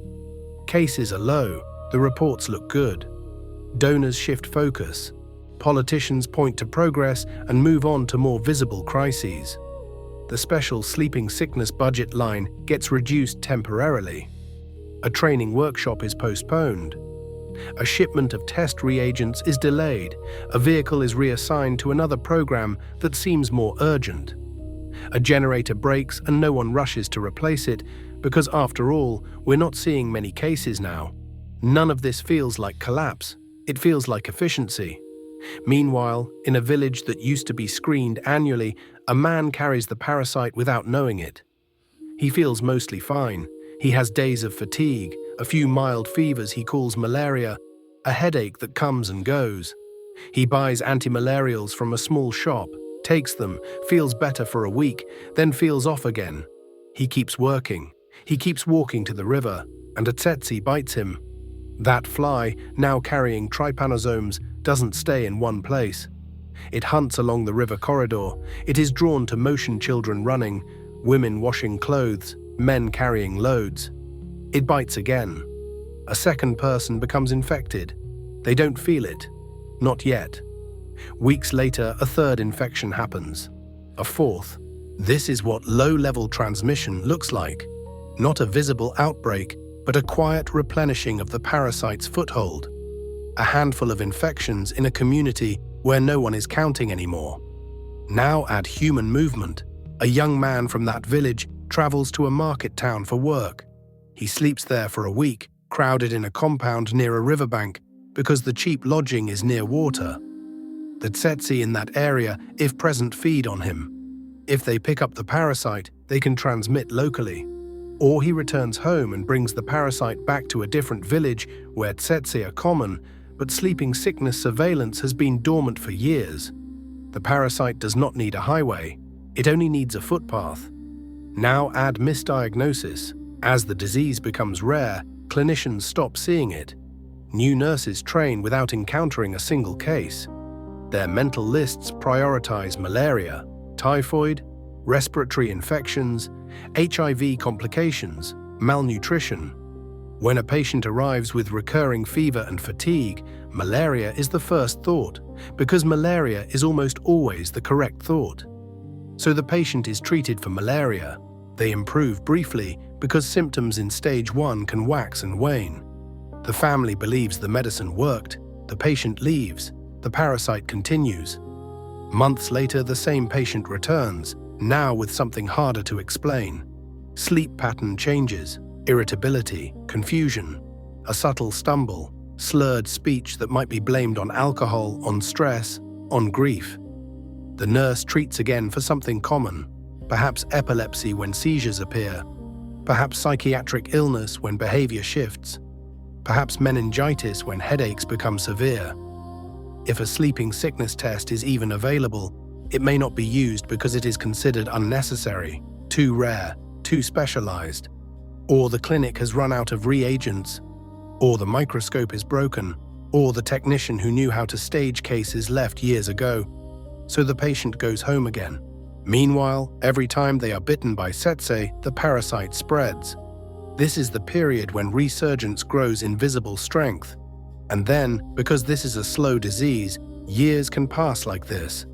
Cases are low, the reports look good. Donors shift focus. Politicians point to progress and move on to more visible crises. The special sleeping sickness budget line gets reduced temporarily. A training workshop is postponed. A shipment of test reagents is delayed. A vehicle is reassigned to another program that seems more urgent. A generator breaks and no one rushes to replace it because, after all, we're not seeing many cases now. None of this feels like collapse. It feels like efficiency. Meanwhile, in a village that used to be screened annually, a man carries the parasite without knowing it. He feels mostly fine. He has days of fatigue, a few mild fevers he calls malaria, a headache that comes and goes. He buys antimalarials from a small shop, takes them, feels better for a week, then feels off again. He keeps working. He keeps walking to the river, and a tsetse bites him. That fly, now carrying trypanosomes, doesn't stay in one place. It hunts along the river corridor. It is drawn to motion, children running, women washing clothes, men carrying loads. It bites again. A second person becomes infected. They don't feel it. Not yet. Weeks later, a third infection happens. A fourth. This is what low-level transmission looks like. Not a visible outbreak, but a quiet replenishing of the parasite's foothold. A handful of infections in a community where no one is counting anymore. Now add human movement. A young man from that village travels to a market town for work. He sleeps there for a week, crowded in a compound near a riverbank, because the cheap lodging is near water. The tsetse in that area, if present, feed on him. If they pick up the parasite, they can transmit locally. Or he returns home and brings the parasite back to a different village where tsetse are common, but sleeping sickness surveillance has been dormant for years. The parasite does not need a highway, it only needs a footpath. Now add misdiagnosis. As the disease becomes rare, clinicians stop seeing it. New nurses train without encountering a single case. Their mental lists prioritize malaria, typhoid, respiratory infections, HIV complications, malnutrition. When a patient arrives with recurring fever and fatigue, malaria is the first thought, because malaria is almost always the correct thought. So the patient is treated for malaria. They improve briefly because symptoms in stage 1 can wax and wane. The family believes the medicine worked, the patient leaves, the parasite continues. Months later, the same patient returns, now with something harder to explain. Sleep pattern changes, irritability, confusion, a subtle stumble, slurred speech that might be blamed on alcohol, on stress, on grief. The nurse treats again for something common, perhaps epilepsy when seizures appear, perhaps psychiatric illness when behavior shifts, perhaps meningitis when headaches become severe. If a sleeping sickness test is even available, it may not be used because it is considered unnecessary, too rare, too specialized, or the clinic has run out of reagents, or the microscope is broken, or the technician who knew how to stage cases left years ago, so the patient goes home again. Meanwhile, every time they are bitten by Tsetse, the parasite spreads. This is the period when resurgence grows in visible strength. And then, because this is a slow disease, years can pass like this.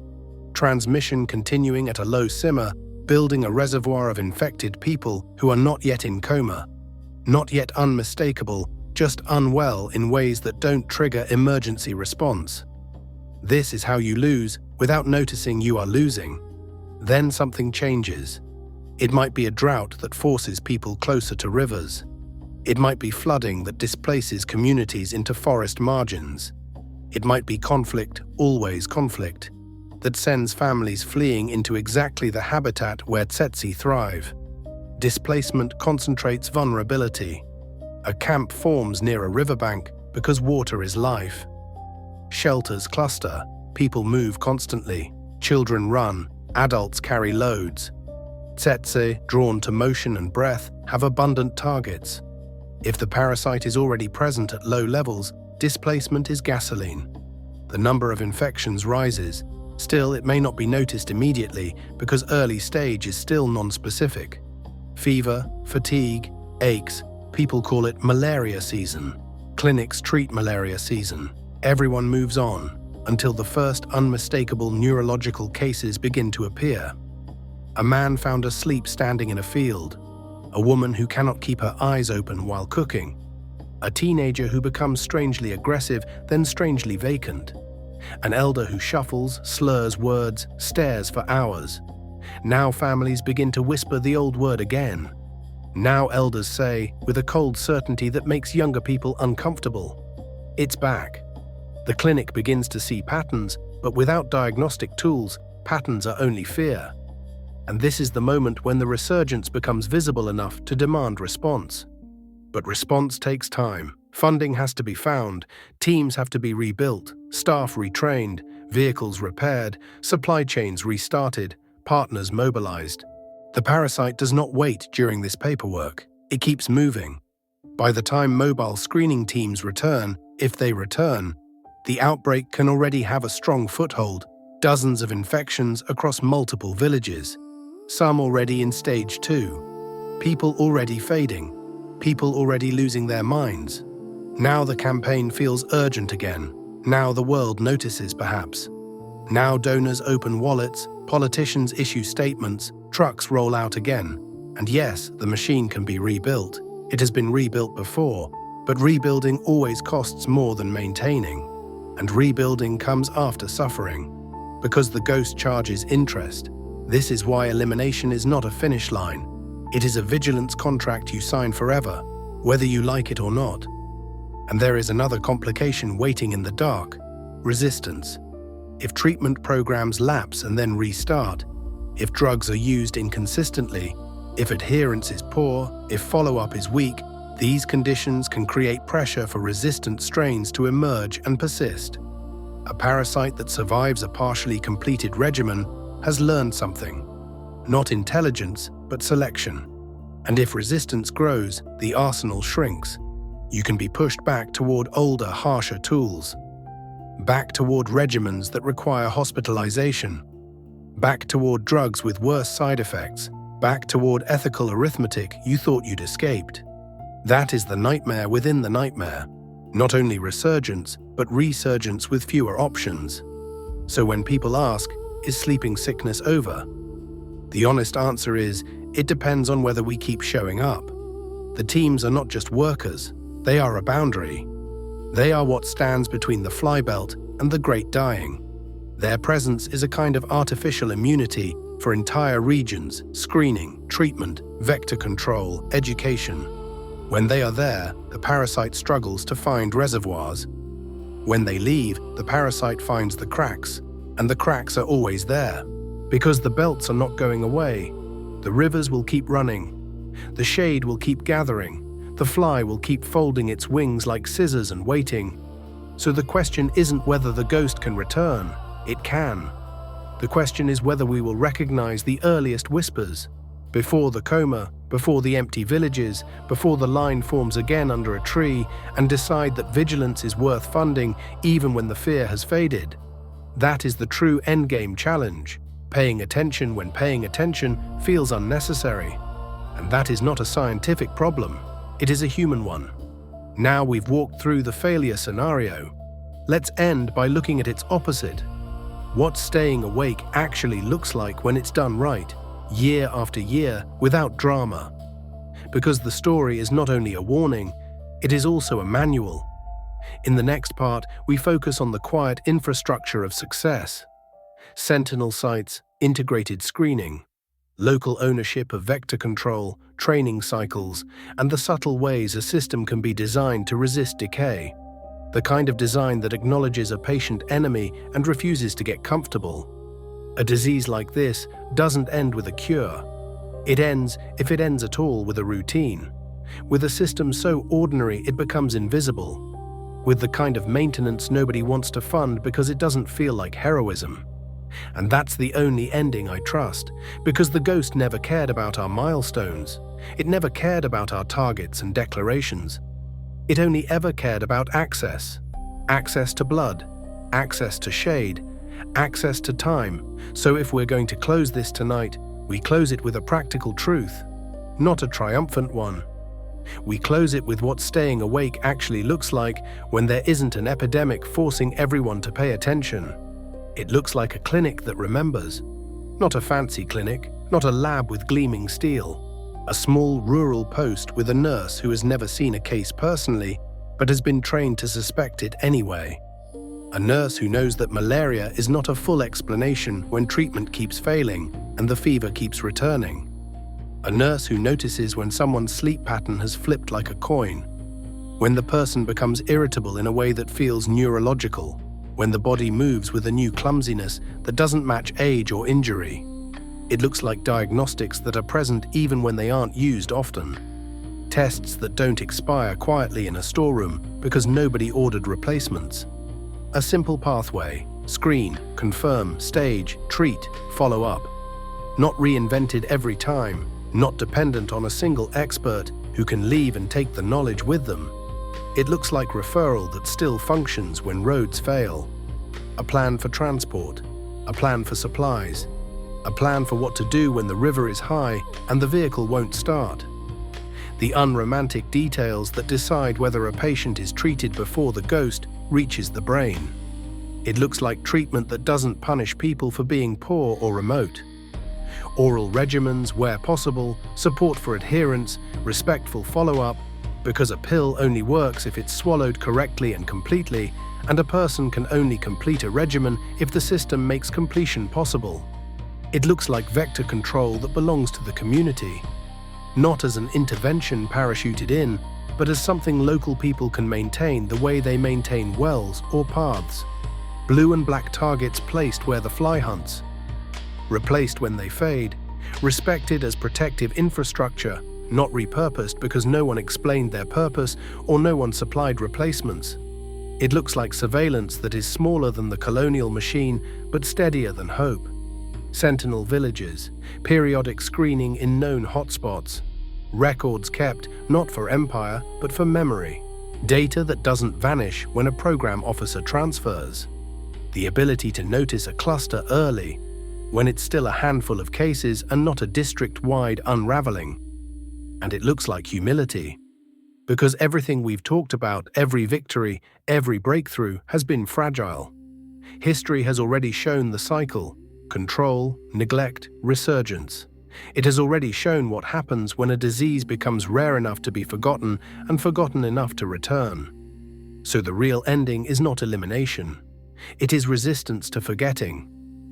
Transmission continuing at a low simmer, building a reservoir of infected people who are not yet in coma, not yet unmistakable, just unwell in ways that don't trigger emergency response. This is how you lose without noticing you are losing. Then something changes. It might be a drought that forces people closer to rivers. It might be flooding that displaces communities into forest margins. It might be conflict, always conflict, that sends families fleeing into exactly the habitat where Tsetse thrive. Displacement concentrates vulnerability. A camp forms near a riverbank because water is life. Shelters cluster, people move constantly, children run, adults carry loads. Tsetse, drawn to motion and breath, have abundant targets. If the parasite is already present at low levels, displacement is gasoline. The number of infections rises. Still, it may not be noticed immediately because early stage is still non-specific. Fever, fatigue, aches, people call it malaria season. Clinics treat malaria season. Everyone moves on until the first unmistakable neurological cases begin to appear. A man found asleep standing in a field. A woman who cannot keep her eyes open while cooking. A teenager who becomes strangely aggressive, then strangely vacant. An elder who shuffles, slurs words, stares for hours. Now families begin to whisper the old word again. Now elders say, with a cold certainty that makes younger people uncomfortable, "It's back." The clinic begins to see patterns, but without diagnostic tools, patterns are only fear. And this is the moment when the resurgence becomes visible enough to demand response. But response takes time. Funding has to be found, teams have to be rebuilt, staff retrained, vehicles repaired, supply chains restarted, partners mobilized. The parasite does not wait during this paperwork. It keeps moving. By the time mobile screening teams return, if they return, the outbreak can already have a strong foothold, dozens of infections across multiple villages. Some already in stage 2. People already fading. People already losing their minds. Now the campaign feels urgent again. Now the world notices, perhaps. Now donors open wallets, politicians issue statements, trucks roll out again. And yes, the machine can be rebuilt. It has been rebuilt before, but rebuilding always costs more than maintaining. And rebuilding comes after suffering. Because the ghost charges interest. This is why elimination is not a finish line. It is a vigilance contract you sign forever, whether you like it or not. And there is another complication waiting in the dark: resistance. If treatment programs lapse and then restart, if drugs are used inconsistently, if adherence is poor, if follow-up is weak, these conditions can create pressure for resistant strains to emerge and persist. A parasite that survives a partially completed regimen has learned something. Not intelligence, but selection. And if resistance grows, the arsenal shrinks. You can be pushed back toward older, harsher tools. Back toward regimens that require hospitalization. Back toward drugs with worse side effects. Back toward ethical arithmetic you thought you'd escaped. That is the nightmare within the nightmare. Not only resurgence, but resurgence with fewer options. So when people ask, is sleeping sickness over? The honest answer is, it depends on whether we keep showing up. The teams are not just workers, They are a boundary. They are what stands between the flybelt and the great dying. Their presence is a kind of artificial immunity for entire regions, screening, treatment, vector control, education. When they are there, the parasite struggles to find reservoirs. When they leave, the parasite finds the cracks, and the cracks are always there. Because the belts are not going away, the rivers will keep running. The shade will keep gathering. The fly will keep folding its wings like scissors and waiting. So the question isn't whether the ghost can return. It can. The question is whether we will recognize the earliest whispers. Before the coma, before the empty villages, before the line forms again under a tree, and decide that vigilance is worth funding even when the fear has faded. That is the true endgame challenge. Paying attention when paying attention feels unnecessary. And that is not a scientific problem. It is a human one. Now we've walked through the failure scenario. Let's end by looking at its opposite. What staying awake actually looks like when it's done right, year after year, without drama. Because the story is not only a warning, it is also a manual. In the next part, we focus on the quiet infrastructure of success. Sentinel sites, integrated screening, local ownership of vector control, training cycles, and the subtle ways a system can be designed to resist decay. The kind of design that acknowledges a patient enemy and refuses to get comfortable. A disease like this doesn't end with a cure. It ends, if it ends at all, with a routine. With a system so ordinary it becomes invisible. With the kind of maintenance nobody wants to fund because it doesn't feel like heroism. And that's the only ending I trust, because the ghost never cared about our milestones. It never cared about our targets and declarations. It only ever cared about access. Access to blood, access to shade, access to time. So if we're going to close this tonight, we close it with a practical truth, not a triumphant one. We close it with what staying awake actually looks like when there isn't an epidemic forcing everyone to pay attention. It looks like a clinic that remembers. Not a fancy clinic, not a lab with gleaming steel. A small rural post with a nurse who has never seen a case personally, but has been trained to suspect it anyway. A nurse who knows that malaria is not a full explanation when treatment keeps failing and the fever keeps returning. A nurse who notices when someone's sleep pattern has flipped like a coin, when the person becomes irritable in a way that feels neurological, when the body moves with a new clumsiness that doesn't match age or injury. It looks like diagnostics that are present even when they aren't used often. Tests that don't expire quietly in a storeroom because nobody ordered replacements. A simple pathway: screen, confirm, stage, treat, follow up. Not reinvented every time, not dependent on a single expert who can leave and take the knowledge with them. It looks like referral that still functions when roads fail. A plan for transport, a plan for supplies, a plan for what to do when the river is high and the vehicle won't start. The unromantic details that decide whether a patient is treated before the ghost reaches the brain. It looks like treatment that doesn't punish people for being poor or remote. Oral regimens where possible, support for adherence, respectful follow-up, because a pill only works if it's swallowed correctly and completely, and a person can only complete a regimen if the system makes completion possible. It looks like vector control that belongs to the community, not as an intervention parachuted in, but as something local people can maintain the way they maintain wells or paths. Blue and black targets placed where the fly hunts, replaced when they fade, respected as protective infrastructure, not repurposed because no one explained their purpose or no one supplied replacements. It looks like surveillance that is smaller than the colonial machine but steadier than hope. Sentinel villages, periodic screening in known hotspots, records kept not for empire but for memory, data that doesn't vanish when a program officer transfers, the ability to notice a cluster early, when it's still a handful of cases and not a district-wide unraveling. And it looks like humility, because everything we've talked about, every victory, every breakthrough, has been fragile. History has already shown the cycle: control, neglect, resurgence. It has already shown what happens when a disease becomes rare enough to be forgotten and forgotten enough to return. So the real ending is not elimination. It is resistance to forgetting.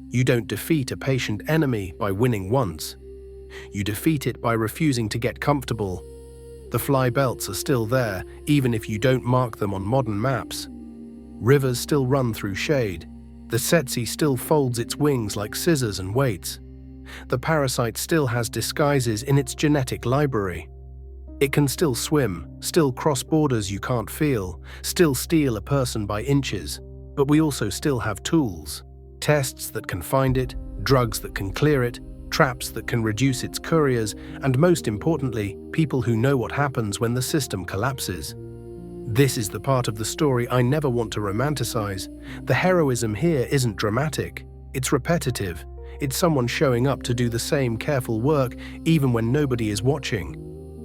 You don't defeat a patient enemy by winning once. You defeat it by refusing to get comfortable. The fly belts are still there, even if you don't mark them on modern maps. Rivers still run through shade. The Tsetse still folds its wings like scissors and waits. The parasite still has disguises in its genetic library. It can still swim, still cross borders you can't feel, still steal a person by inches. But we also still have tools. Tests that can find it, drugs that can clear it, traps that can reduce its couriers, and most importantly, people who know what happens when the system collapses. This is the part of the story I never want to romanticize. The heroism here isn't dramatic. It's repetitive. It's someone showing up to do the same careful work even when nobody is watching,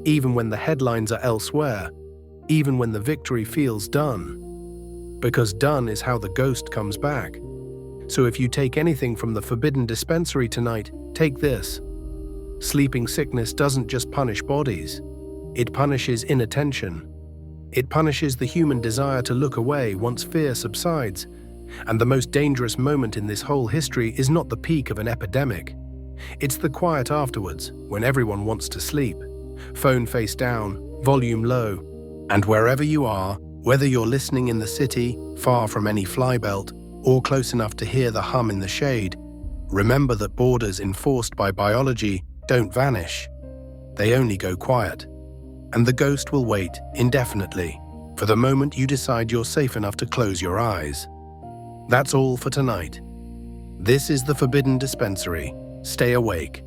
even when the headlines are elsewhere, even when the victory feels done. Because done is how the ghost comes back. So if you take anything from the Forbidden Dispensary tonight, take this. Sleeping sickness doesn't just punish bodies. It punishes inattention. It punishes the human desire to look away once fear subsides. And the most dangerous moment in this whole history is not the peak of an epidemic. It's the quiet afterwards, when everyone wants to sleep. Phone face down, volume low. And wherever you are, whether you're listening in the city, far from any fly belt, or close enough to hear the hum in the shade, remember that borders enforced by biology don't vanish. They only go quiet. And the ghost will wait indefinitely for the moment you decide you're safe enough to close your eyes. That's all for tonight. This is the Forbidden Dispensary. Stay awake.